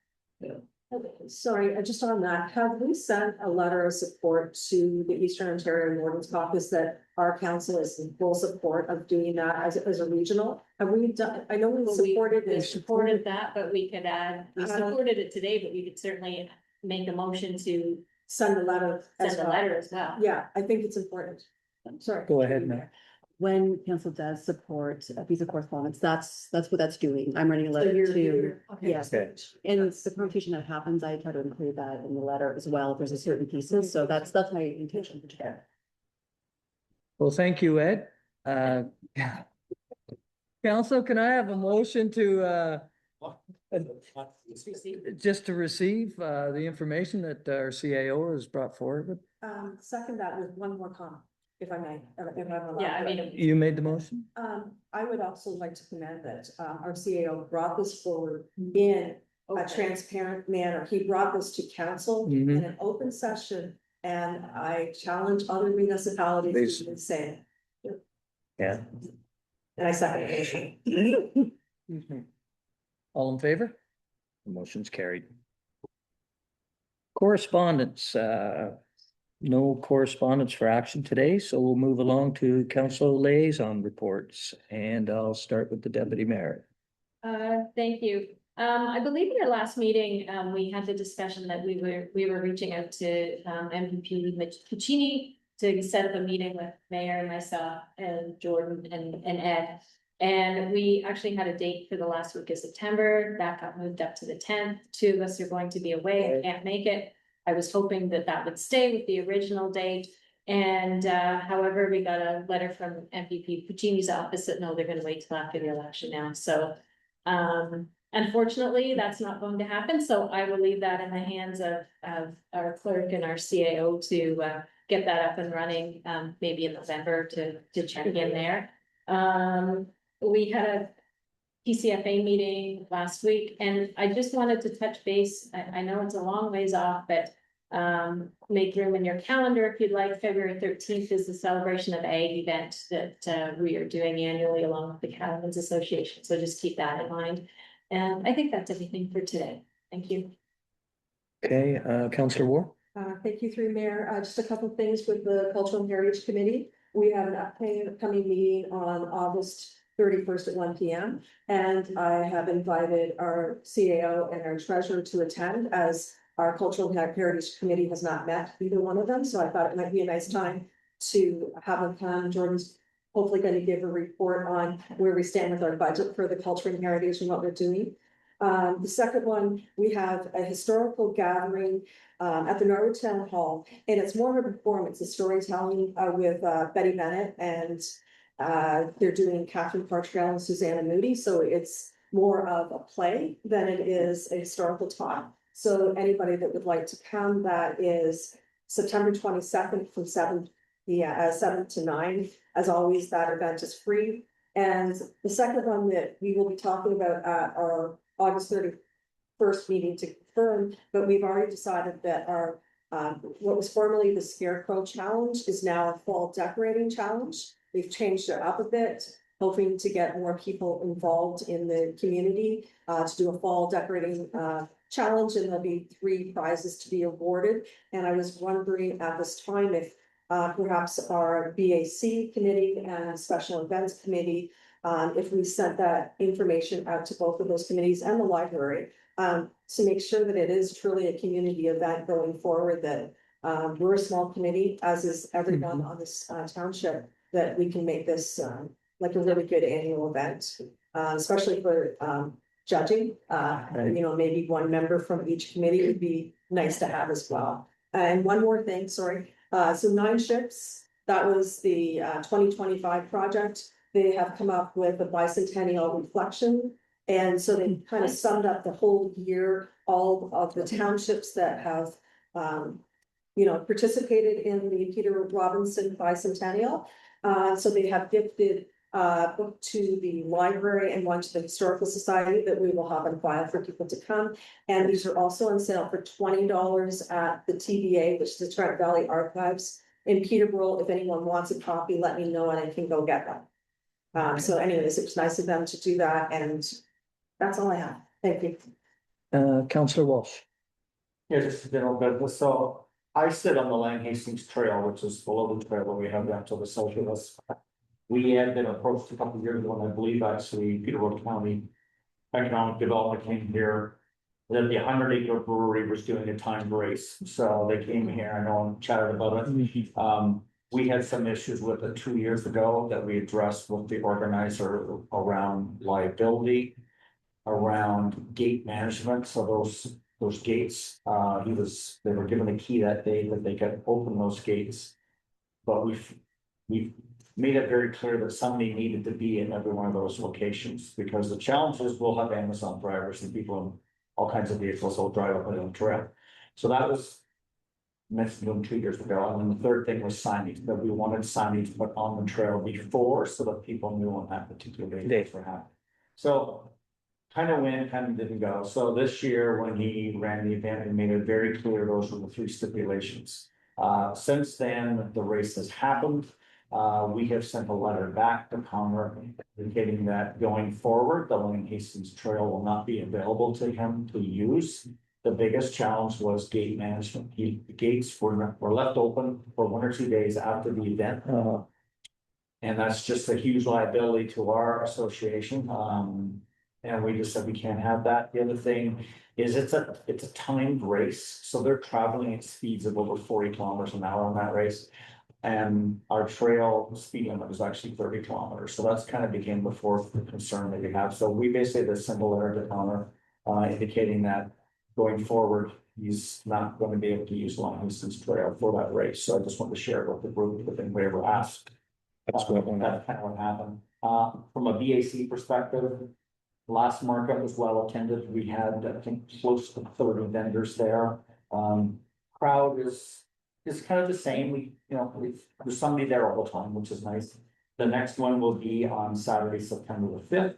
Sorry, just on that, have we sent a letter of support to the Eastern Ontario Wardens Caucus that our council is in full support of doing that as a regional? Have we done, I know we We supported that, but we could add, we supported it today, but we could certainly make a motion to send a letter. send a letter as well. Yeah, I think it's important. Sorry. Go ahead, Matt. When council does support a piece of correspondence, that's what that's doing. I'm writing a So letter you're- to, okay. yes. And the conversation that happens, I try to include that in the letter as well, if there's a certain pieces, so that's my intention for today. Well, thank you, Ed. Council, can I have a motion to just to receive the information that our CAO has brought forward? Second that with one more comment, if I may. If I'm allowed. Yeah, I mean, You made the motion? I would also like to commend that, our CAO brought this forward in a transparent manner. He brought this to council in an open session, and I challenge other municipalities to do the same. Yeah. And I second it. All in favor? The motion's carried. Correspondence, no correspondence for action today, so we'll move along to council liaison reports, and I'll start with the deputy mayor. Thank you. I believe in our last meeting, we had the discussion that we were reaching out to MVP Puccini to set up a meeting with Mayor, myself, and Jordan and Ed. And we actually had a date for the last week of September. That got moved up to the 10th. Two of us are going to be away. I can't make it. I was hoping that would stay with the original date. And however, we got a letter from MVP Puccini's office that no, they're going to wait till after the election now. So unfortunately, that's not going to happen. So I will leave that in the hands of our clerk and our CAO to get that up and running, maybe in November to check in there. We had a PCFA meeting last week, and I just wanted to touch base. I know it's a long ways off, but make room in your calendar if you'd like. February 13th is the celebration of ag event that we are doing annually along with the Cattlemen's Association. So just keep that in mind. And I think that's everything for today. Thank you. Okay, Councillor Ward? Thank you, through Mayor. Just a couple of things with the Cultural and Heritage Committee. We have an upcoming meeting on August 31st at 1 p.m. And I have invited our CAO and our treasurer to attend, as our Cultural and Heritage Committee has not met, either one of them. So I thought it might be a nice time to have them come. Jordan's hopefully going to give a report on where we stand with our budget for the Culture and Heritage and what we're doing. The second one, we have a historical gathering at the Norwood Town Hall, and it's more of a performance, a storytelling with Betty Bennett, and they're doing Catherine Partrell and Susanna Moody. So it's more of a play than it is a historical talk. So anybody that would like to come, that is September 22nd from 7 to 9. As always, that event is free. And the second one that we will be talking about at our August 31st meeting to confirm, but we've already decided that our What was formerly the Scarecrow Challenge is now a Fall Decorating Challenge. We've changed it up a bit, hoping to get more people involved in the community to do a fall decorating challenge, and there'll be 3 prizes to be awarded. And I was wondering at this time if perhaps our BAC committee and special events committee, if we sent that information out to both of those committees and the library, to make sure that it is truly a community event going forward, that we're a small committee, as is everyone on this township, that we can make this like a really good annual event, especially for judging. You know, maybe one member from each committee would be nice to have as well. And one more thing, sorry. So 9 ships, that was the 2025 project. They have come up with a bicentennial reflection. And so they kind of summed up the whole year, all of the townships that have, you know, participated in the Peter Robinson bicentennial. So they have gifted a book to the library and one to the Historical Society that we will have on file for people to come. And these are also on sale for $20 at the TVA, which is the Trent Valley Archives in Peterborough. If anyone wants a copy, let me know and I can go get them. So anyways, it was nice of them to do that, and that's all I have. Thank you. Councillor Walsh. Yeah, just a little bit. So I sit on the Lang Hastings Trail, which is below the trail where we have down to the south of us. We had been approached a couple of years ago, and I believe actually Peterborough County Economic Development came here. That the 100-acre brewery was doing a timed race, so they came here. I know and chatted about it. We had some issues with it 2 years ago that we addressed with the organizer around liability, around gate management. So those gates, they were given a key that day that they could open those gates. But we've made it very clear that somebody needed to be in every one of those locations, because the challenge is we'll have Amazon drivers and people in all kinds of vehicles will drive up on the trail. So that was mentioned them 2 years ago. And then the third thing was signage, that we wanted signage put on the trail before so that people knew on that particular day dates were happening. So kind of went, kind of didn't go. So this year when he ran the event, he made it very clear those were the 3 stipulations. Since then, the race has happened. We have sent a letter back to Palmer indicating that going forward, the Lang Hastings Trail will not be available to him to use. The biggest challenge was gate management. The gates were left open for 1 or 2 days after the event. And that's just a huge liability to our association. And we just said we can't have that. The other thing is it's a timed race. So they're traveling at speeds of over 40 kilometers an hour on that race. And our trail speed limit was actually 30 kilometers. So that's kind of became the fourth concern that we have. So we basically had a simple letter to Palmer indicating that going forward, he's not going to be able to use Lang Hastings Trail for that race. So I just want to share it with the group if anybody ever asked. That's kind of what happened. From a BAC perspective, last market was well attended. We had, I think, close to 30 vendors there. Crowd is kind of the same. There's somebody there all the time, which is nice. The next one will be on Saturday, September the 5th.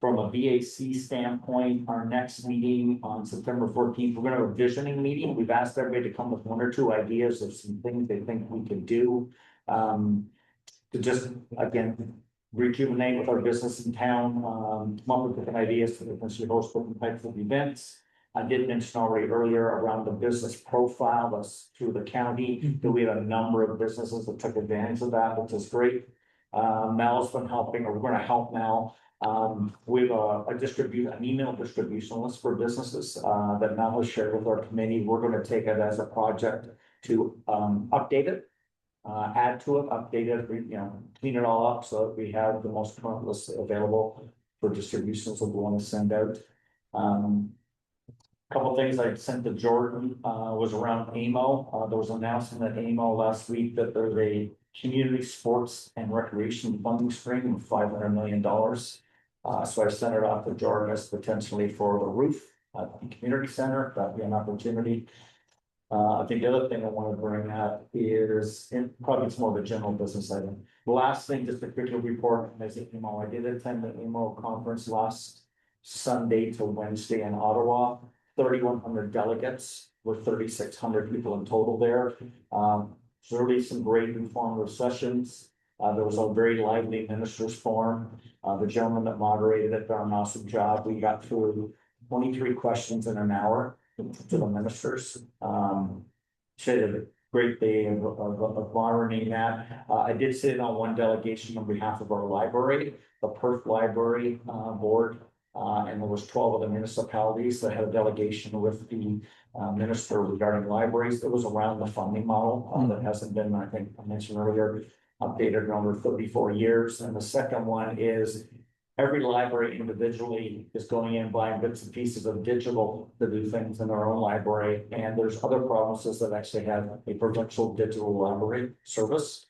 From a BAC standpoint, our next meeting on September 14th, we're going to have a visioning meeting. We've asked everybody to come with 1 or 2 ideas of some things they think we could do to just, again, rejuvenate with our business in town, come up with different ideas for potentially host different types of events. I did mention already earlier around the business profile that's through the county, that we have a number of businesses that took advantage of that, which is great. Mel's been helping, or we're going to help Mel. We have an email distribution list for businesses that Mel has shared with our committee. We're going to take it as a project to update it, add to it, update it, clean it all up so that we have the most current list available for distributions that we want to send out. Couple things I sent to Jordan was around AMO. There was an announcement at AMO last week that there's a community sports and recreation funding stream of $500 million. So I sent it off to Jordan as potentially for the roof at the community center. That'd be an opportunity. I think the other thing I want to bring up is, probably it's more of a general business item. The last thing, just a quick report, as AMO, I did attend the AMO conference last Sunday to Wednesday in Ottawa. 3,100 delegates, with 3,600 people in total there. So really some great informative sessions. There was a very lively ministers forum. The gentleman that moderated it done an awesome job. We got through 23 questions in an hour to the ministers. She did a great day of moderating that. I did sit on one delegation on behalf of our library, the Perth Library Board. And there was 12 of the municipalities that had a delegation with the minister regarding libraries. It was around the funding model that hasn't been, I think I mentioned earlier, updated in over 34 years. And the second one is every library individually is going in buying bits and pieces of digital to do things in their own library. And there's other provinces that actually have a provincial digital library service.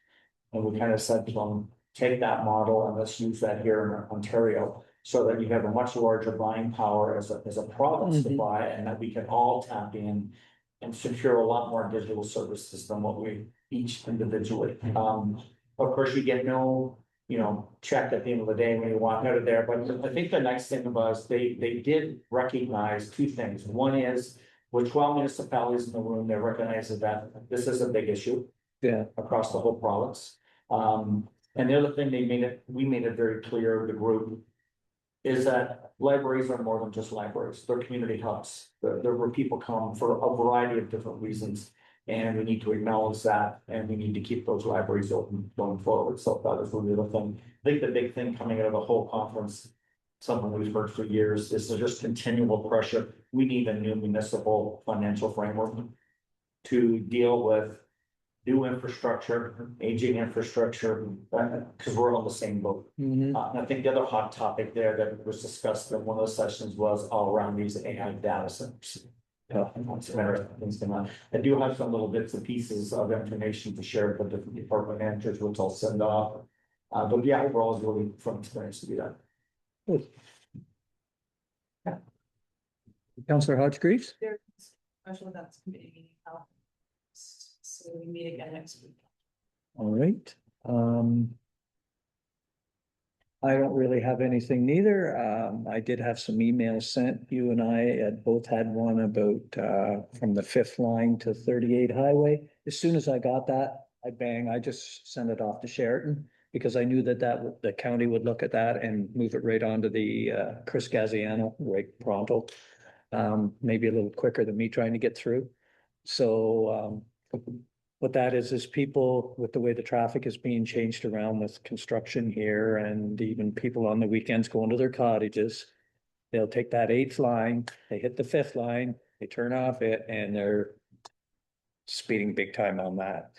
And we kind of said to them, take that model and let's use that here in Ontario, so that you have a much larger buying power as a province to buy, and that we can all tap in and secure a lot more digital services than what we each individually. Of course, you get no, check at the end of the day when you walk out of there. But I think the nice thing was they did recognize two things. One is with 12 municipalities in the room, they recognize that this is a big issue across the whole province. And the other thing we made it very clear, the group, is that libraries are more than just libraries. They're community hubs. They're where people come for a variety of different reasons. And we need to acknowledge that, and we need to keep those libraries open going forward. So that is really the thing. I think the big thing coming out of the whole conference, something we've heard for years, is there's just continual pressure. We need a new municipal financial framework to deal with new infrastructure, aging infrastructure, because we're on the same boat. And I think the other hot topic there that was discussed in one of the sessions was all around these AI data centers. I do have some little bits and pieces of information to share with the different department managers, which I'll send off. But yeah, overall, it's really fun experience to do that. Yeah. Councillor Hodge-Greaves? There's a special events committee meeting. So we meet again next week. All right. I don't really have anything neither. I did have some emails sent. You and I had both had one about from the 5th line to 38 highway. As soon as I got that, I just sent it off to Sheraton, because I knew that the county would look at that and move it right onto the Chris Gaziano right pronto. Maybe a little quicker than me trying to get through. So what that is people, with the way the traffic is being changed around with construction here, and even people on the weekends going to their cottages, they'll take that 8th line, they hit the 5th line, they turn off it, and they're speeding big time on that.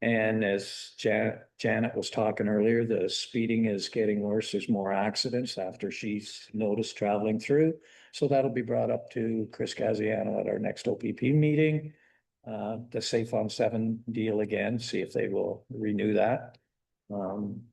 And as Janet was talking earlier, the speeding is getting worse. There's more accidents after she's noticed traveling through. So that'll be brought up to Chris Gaziano at our next OPP meeting. The Safe on 7 deal again, see if they will renew that.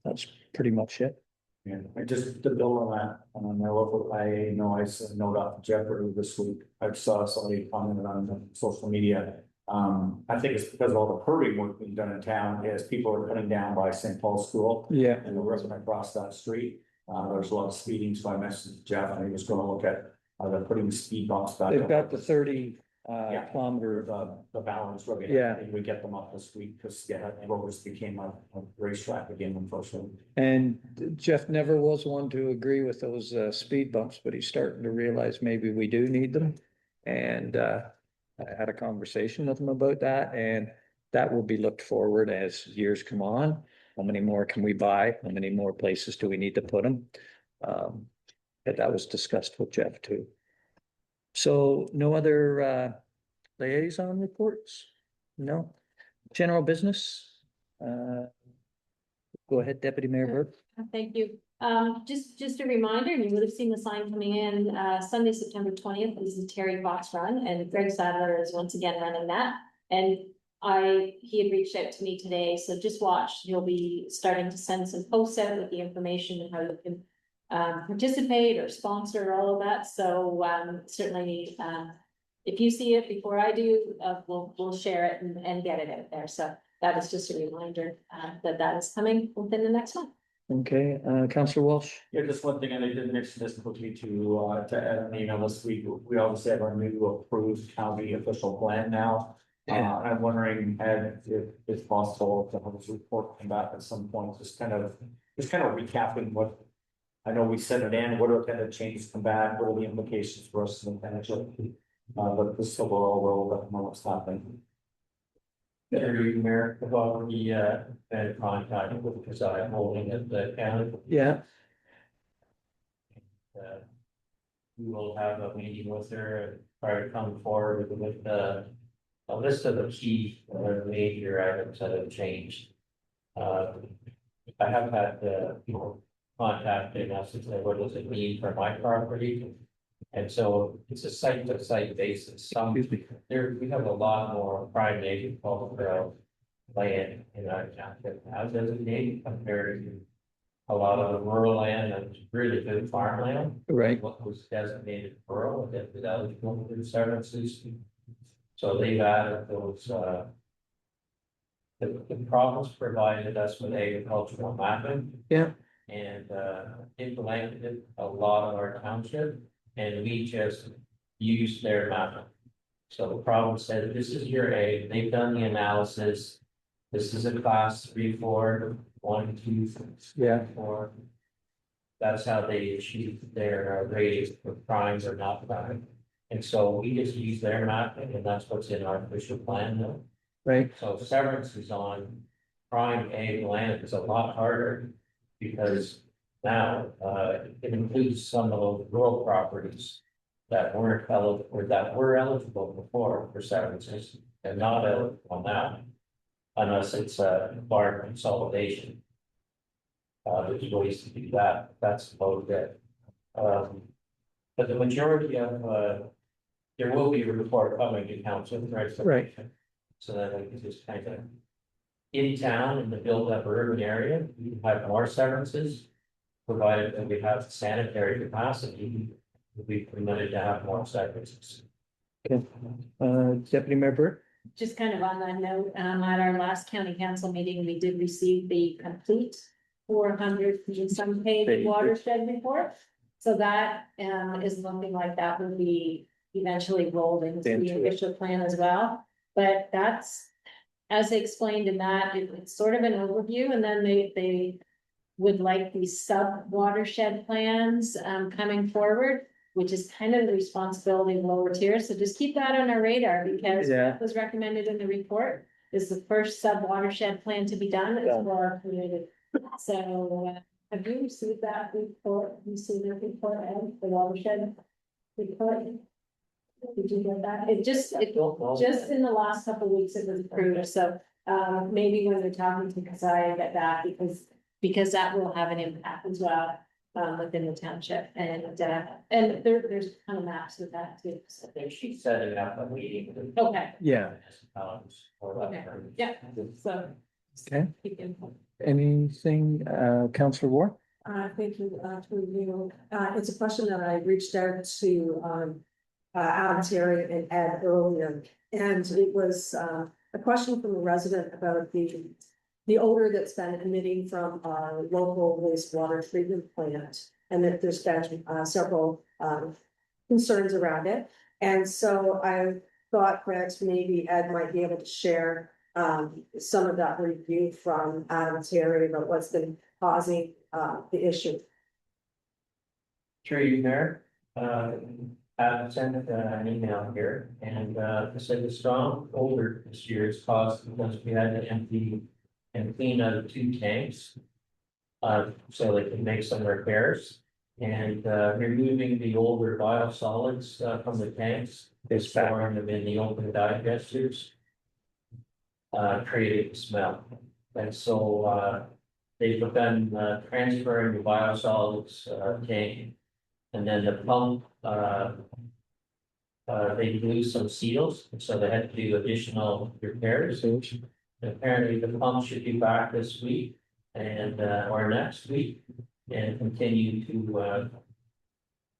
That's pretty much it. Yeah, I just to build on that, I sent a note off to Jeffrey this week. I saw somebody commented on social media. I think it's because of all the curbing work being done in town, is people are cutting down by St. Paul's School. Yeah. And the resident across that street. There's a lot of speeding, so I messaged Jeff and he was going to look at they're putting speed bumps back. They've got the 30 kilometer. The balance. Yeah. We get them up this week because Rovers became a racetrack again, unfortunately. And Jeff never was one to agree with those speed bumps, but he's starting to realize maybe we do need them. And I had a conversation with him about that, and that will be looked forward as years come on. How many more can we buy? How many more places do we need to put them? But that was discussed with Jeff too. So no other liaison reports? No. General business? Go ahead, Deputy Mayor Burke. Thank you. Just a reminder, and you would have seen the sign coming in, Sunday, September 20th, this is Terry Fox Run, and Greg Sadler is once again running that. And he had reached out to me today, so just watch, you'll be starting to send some posts out with the information and how you can participate or sponsor all of that. So certainly if you see it before I do, we'll share it and get it out there. So that is just a reminder that is coming within the next month. Okay, Counselor Walsh? Yeah, just one thing, and I did mention this quickly to add an email this week, we obviously have our new approved county official plan now. I'm wondering, Ed, if it's possible to have this report come back at some point, just kind of recapping what. I know we sent it in, what are kind of changes come back, what are the implications for us in the financial, but this overall role, but know what's happening. Mayor, have already been in contact with, because I'm holding at the county. Yeah, We will have a meeting with her and try to come forward with a list of the key major items that have changed. I have had people contacting us and say, what does it mean for my property? And so it's a site to site basis. There, we have a lot more prime native cultural land in our township as designated compared to a lot of the rural land and really good farmland. right. What was designated rural that was eligible for services. So they've added those, the province provided us with agricultural mapping. Yeah. And implemented a lot of our township, and we just used their mapping. So the province said, this is your A, they've done the analysis. This is a class 3, 4, 1, 2, 3, Yeah. 4. That's how they achieved their rating for primes or not prime. And so we just use their mapping, and that's what's in our official plan now. Right. So severance is on prime A land is a lot harder. Because now, it includes some of those rural properties that weren't eligible, or that were eligible before for severances, and not eligible now. Unless it's a bar consolidation. There's ways to do that, that's about it. But the majority of, there will be a report coming to council, right? Right. So that we can just kind of. In town, in the built-up urban area, we have more severances, provided that we have sanitary capacity, we'll be permitted to have more severances. Okay, Deputy Mayor Burt? Just kind of on that note, at our last county council meeting, we did receive the complete 400 and some page watershed report. So that is looking like that will be eventually rolled into the official plan as well. But that's, as they explained in that, it's sort of an overview, and then they would like these sub watershed plans coming forward, which is kind of the responsibility of lower tier. So just keep that on our radar, because that was recommended in the report is the first sub watershed plan to be done is for our community. So have you received that report? Have you seen the report, Ed, the watershed report? Did you get that? It just in the last couple of weeks it was approved, so maybe when they're talking to Kasai, get that, because that will have an impact as well within the township, and there's kind of maps with that too. So. I think she's setting up a meeting. Okay. Yeah. Okay. Yeah. So. Okay. Anything, Councillor Ward? Thank you, through you. It's a question that I reached out to Adam Terry and Ed earlier, and it was a question from a resident about the odor that's been emitting from our local wastewater treatment plant, and that there's been several concerns around it. And so I thought perhaps maybe Ed might be able to share some of that review from Adam Terry about what's been causing the issue. Through you, Mayor. I sent an email here, and I said the strong odor this year is caused because we had to empty and clean out 2 tanks. So they can make some repairs, and removing the older biosolids from the tanks, storing them in the open digesters. Created a smell, and so they've begun transferring the biosolids tank. And then the pump, they blew some seals, so they had to do additional repairs. And apparently the pump should be back this week and or next week, and continue to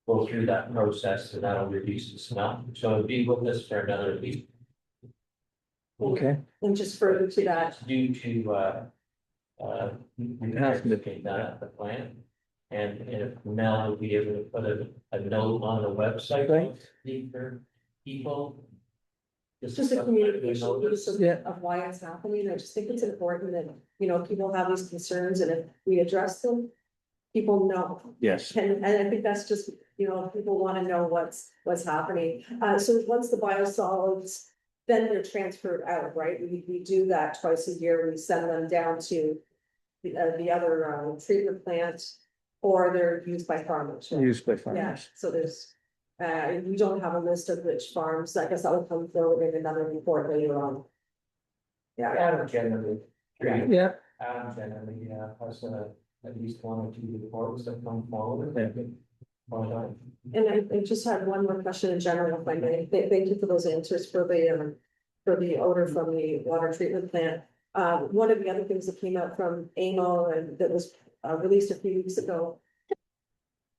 go through that process, and that'll reduce the smell. So it'll be with us for another week. Okay. And just further to that, Due to We Have to. indicate that at the plant. And if Mel will be able to put a note on the website. Right. For people. Just a communication notice. piece Yeah. of why it's happening. I just think it's important that, you know, people have these concerns and if we address them, people know. Yes. And I think that's just, you know, people want to know what's happening. So once the biosolids, then they're transferred out, right? We do that twice a year. We send them down to the other treatment plant or they're used by farmers. Right? Used by Yeah, farmers. so there's, we don't have a list of which farms. I guess that will come forward in another report later on. Yeah. Adam generally. Yeah. Adam generally, has at least one or two reports that come forward. And I just had one more question in general, if I may. Thank you for those answers for the odor from the water treatment plant. One of the other things that came out from AMO and that was released a few weeks ago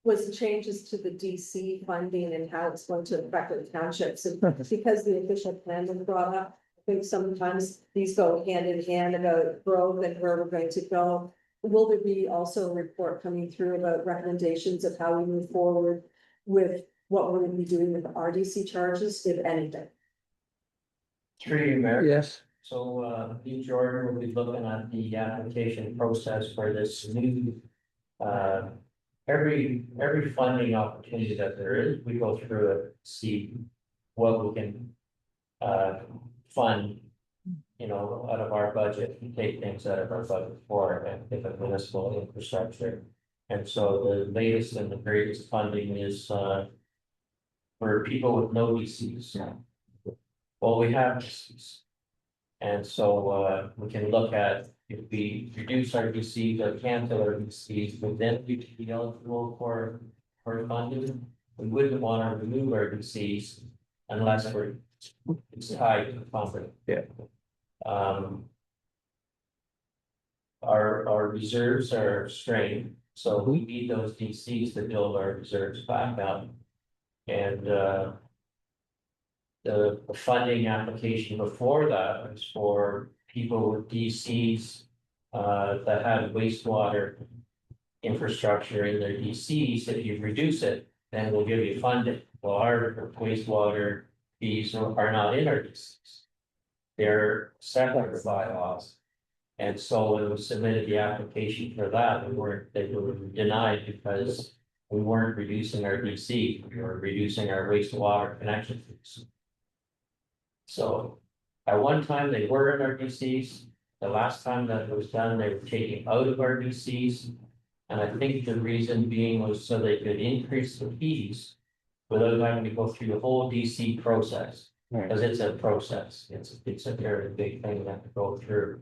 was the changes to the DC funding and how it's going to affect the townships. And because the official plan was brought up, I think sometimes these go hand in hand about growth and where we're going to go. Will there be also a report coming through about recommendations of how we move forward with what we're going to be doing with the RDC charges, if anything? Through you, Mayor. Yes. So, Lee Jordan will be looking at the application process for this new, every funding opportunity that there is, we go through it, see what we can, fund, you know, out of our budget, and take things out of our budget for and different municipal infrastructure. And so the latest and the greatest funding is, for people with no DCs. Well, we have DCs. And so, we can look at if we reduce our DCs or cancel our DCs, would then we be eligible for funding? We wouldn't want to remove our DCs unless it's tied to the funding. Yeah. Our reserves are strained, so we need those DCs to build our reserves back up. And, the funding application before that was for people with DCs that have wastewater infrastructure in their DCs. If you reduce it, then we'll give you funding. Well, our wastewater fees are not in our DCs. They're separate bylaws. And so when we submitted the application for that, they were denied because we weren't reducing our DC, we were reducing our wastewater connection fees. So at one time they were in our DCs. The last time that it was done, they were taking out of our DCs. And I think the reason being was so they could increase the fees without having to go through the whole DC process. Because it's a process, it's a very big thing that to go through.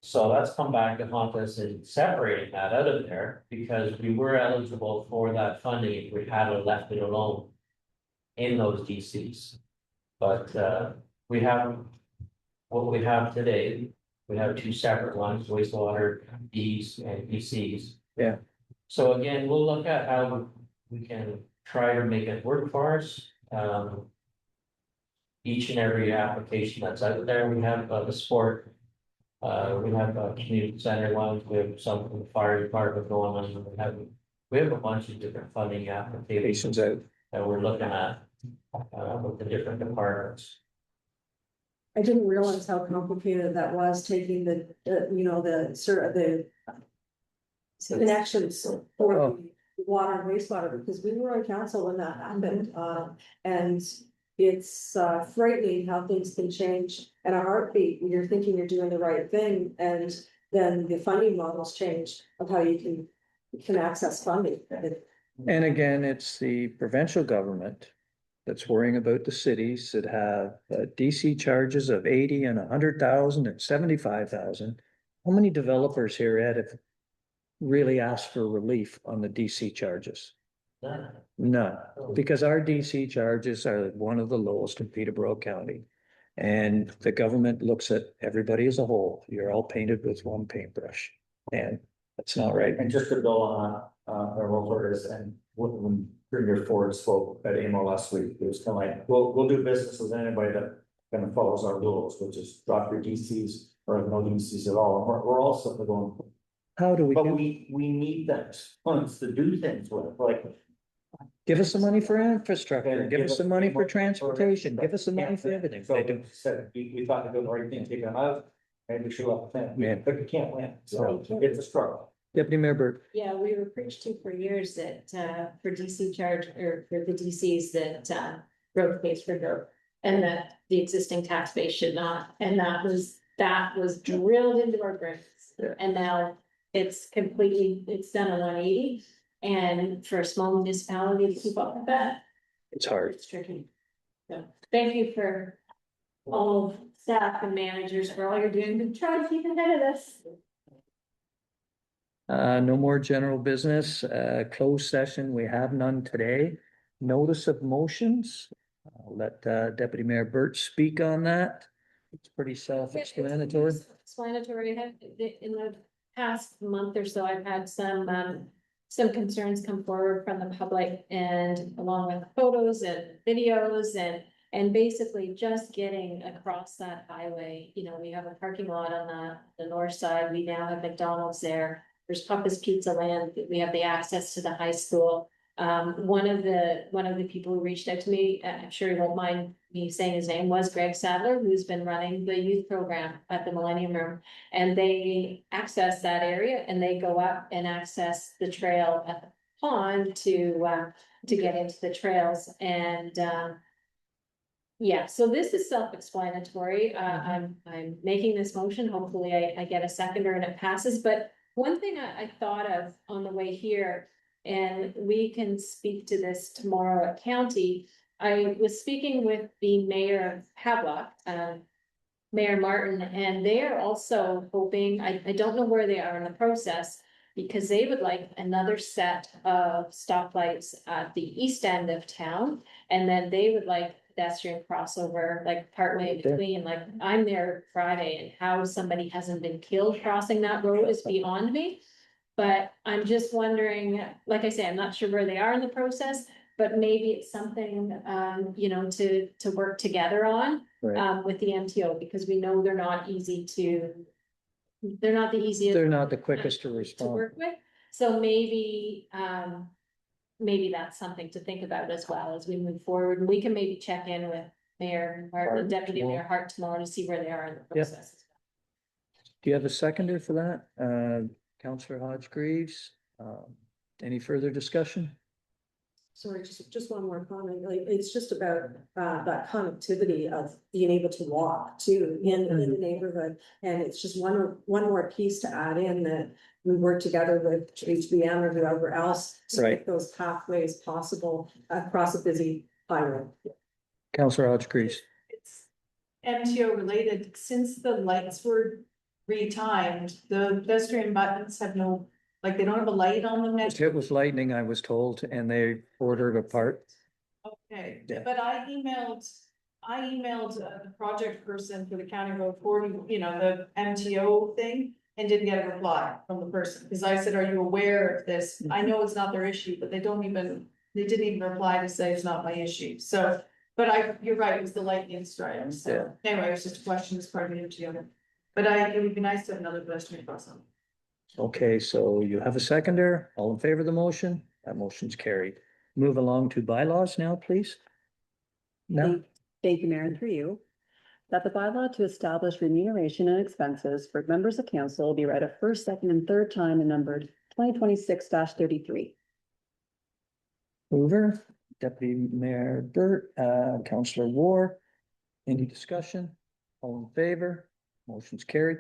So that's come back to haunt us in separating that out of there, because we were eligible for that funding if we had left it alone in those DCs. But we have what we have today. We have two separate ones, wastewater Ds and DCs. Yeah. So again, we'll look at how we can try to make it work for us. Each and every application that's out there, we have the sport. We have a community center ones, we have some from the fire department going on. We have a bunch of different funding applications Out. that we're looking at with the different departments. I didn't realize how complicated that was, taking the connections for the water and wastewater, because we were on council when that happened, and it's frightening how things can change in a heartbeat when you're thinking you're doing the right thing, and then the funding models change of how you can access funding. And again, it's the provincial government that's worrying about the cities that have DC charges of 80 and 100,000 and 75,000. How many developers here, Ed, have really asked for relief on the DC charges? None, because our DC charges are one of the lowest in Peterborough County. And the government looks at everybody as a whole. You're all painted with one paintbrush, and that's not right. And just to go on, and when Premier Ford spoke at AMO last week, it was kind of like, we'll do business with anybody that kind of follows our rules, which is drop your DCs or no uses at all. We're all sort of going, How do we but do? we need that funds to do things with, like. Give us some money for infrastructure, give us some money for more- transportation, give us some money for everything. So They do. said, we thought to do the right thing, take them out, maybe we should have a plan, Yeah. but we can't win, so it's a struggle. Deputy Mayor Burt. Yeah, we were preached to for years that, for DC charge, or for the DCs that, growth pays for growth. And that the existing tax base should not, and that was drilled into our brains. Yeah. And now it's done a 180, and for a small municipality to keep up with that, It's hard. it's tricky. So, thank you for all staff and managers for all you're doing to try to keep ahead of this. No more general business, closed session, we have none today. Notice of motions, I'll let Deputy Mayor Burt speak on that. It's pretty self-explanatory. Explanatory, in the past month or so, I've had some concerns come forward from the public, and along with photos and videos and basically just getting across that highway. You know, we have a parking lot on the north side, we now have McDonald's there. There's Papa's Pizza Land, we have the access to the high school. One of the people who reached out to me, I'm sure he won't mind me saying his name, was Greg Sadler, who's been running the youth program at the Millennium Room. And they access that area and they go up and access the trail at the pond to get into the trails and, yeah, so this is self-explanatory. I'm making this motion. Hopefully I get a seconder and it passes, but one thing I thought of on the way here, and we can speak to this tomorrow at county. I was speaking with the mayor of Havelock, Mayor Martin, and they are also hoping, I don't know where they are in the process, because they would like another set of stoplights at the east end of town, and then they would like pedestrian crossover, like partway in between, like I'm there Friday, and how somebody hasn't been killed crossing that road is beyond me. But I'm just wondering, like I say, I'm not sure where they are in the process, but maybe it's something, you know, to work together on. Right. With the MTO, because we know they're not the easiest. They're not the quickest to To respond. work with, so maybe, maybe that's something to think about as well as we move forward, and we can maybe check in with Mayor Hart, Hart Deputy tomorrow. Mayor Hart tomorrow to see where they are in the Yep. process. Do you have a seconder for that? Councillor Hodge Greaves, any further discussion? Sorry, just one more comment, like, it's just about, that connectivity of being able to walk too in the neighborhood. And it's just one more piece to add in, that we work together with HBM or whoever else to Right. make those pathways possible across a busy highway. Councillor Hodge Greaves. It's MTO related, since the lights were retimed, the pedestrian buttons have no, like, they don't have a light on them next. It was lightning, I was told, and they ordered apart. Okay, Yeah. but I emailed the project person for the county road 40, you know, the MTO thing, and didn't get a reply from the person, because I said, are you aware of this? I know it's not their issue, but they didn't even reply to say it's not my issue, so. But you're right, it was the lightning strike, so, anyway, it was just a question, it's part of the MTO. But it would be nice to have another pedestrian crossing. Okay, so you have a seconder, all in favor of the motion? That motion's carried. Move along to bylaws now, please. No, Thank you, Mayor, and through you. That the bylaw to establish remuneration and expenses for members of council be read a first, second, and third time and numbered 2026-33. mover, Deputy Mayor Burt, Councillor War. Any discussion? All in favor? Motion's carried.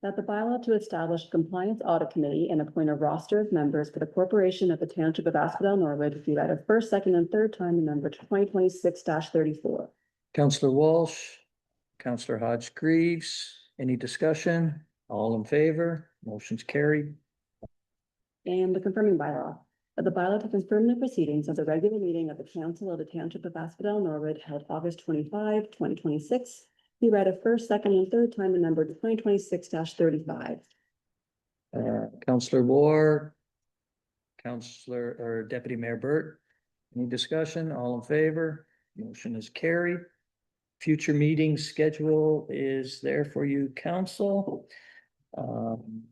That the bylaw to establish a compliance audit committee and appoint a roster of members for the corporation of the township of Asphodel-Norwood be read a first, second, and third time and numbered 2026-34. Councillor Walsh, Councillor Hodge Greaves, any discussion? All in favor? Motion's carried. And the confirming bylaw. That the bylaw to confirm the proceedings of the regular meeting of the council of the township of Asphodel-Norwood held August 25, 2026. Be read a first, second, and third time and numbered 2026-35. Councillor War, Councillor or Deputy Mayor Burt, any discussion? All in favor? Motion is carried. future meeting schedule is there for you, council.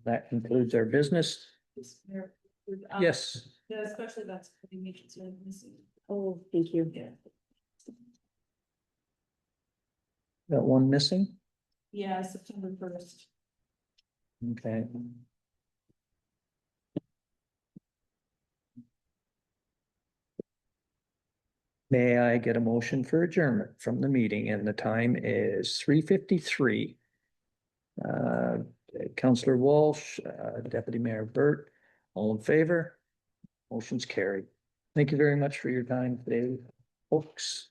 That concludes our business. Yes, Yeah, especially that's pretty missing. Oh, thank you. got one missing. Yeah, September 1st. Okay. May I get a motion for adjournment from the meeting, and the time is 3:53. Councillor Walsh, Deputy Mayor Burt, all in favor? Motion's carried. Thank you very much for your time today, folks.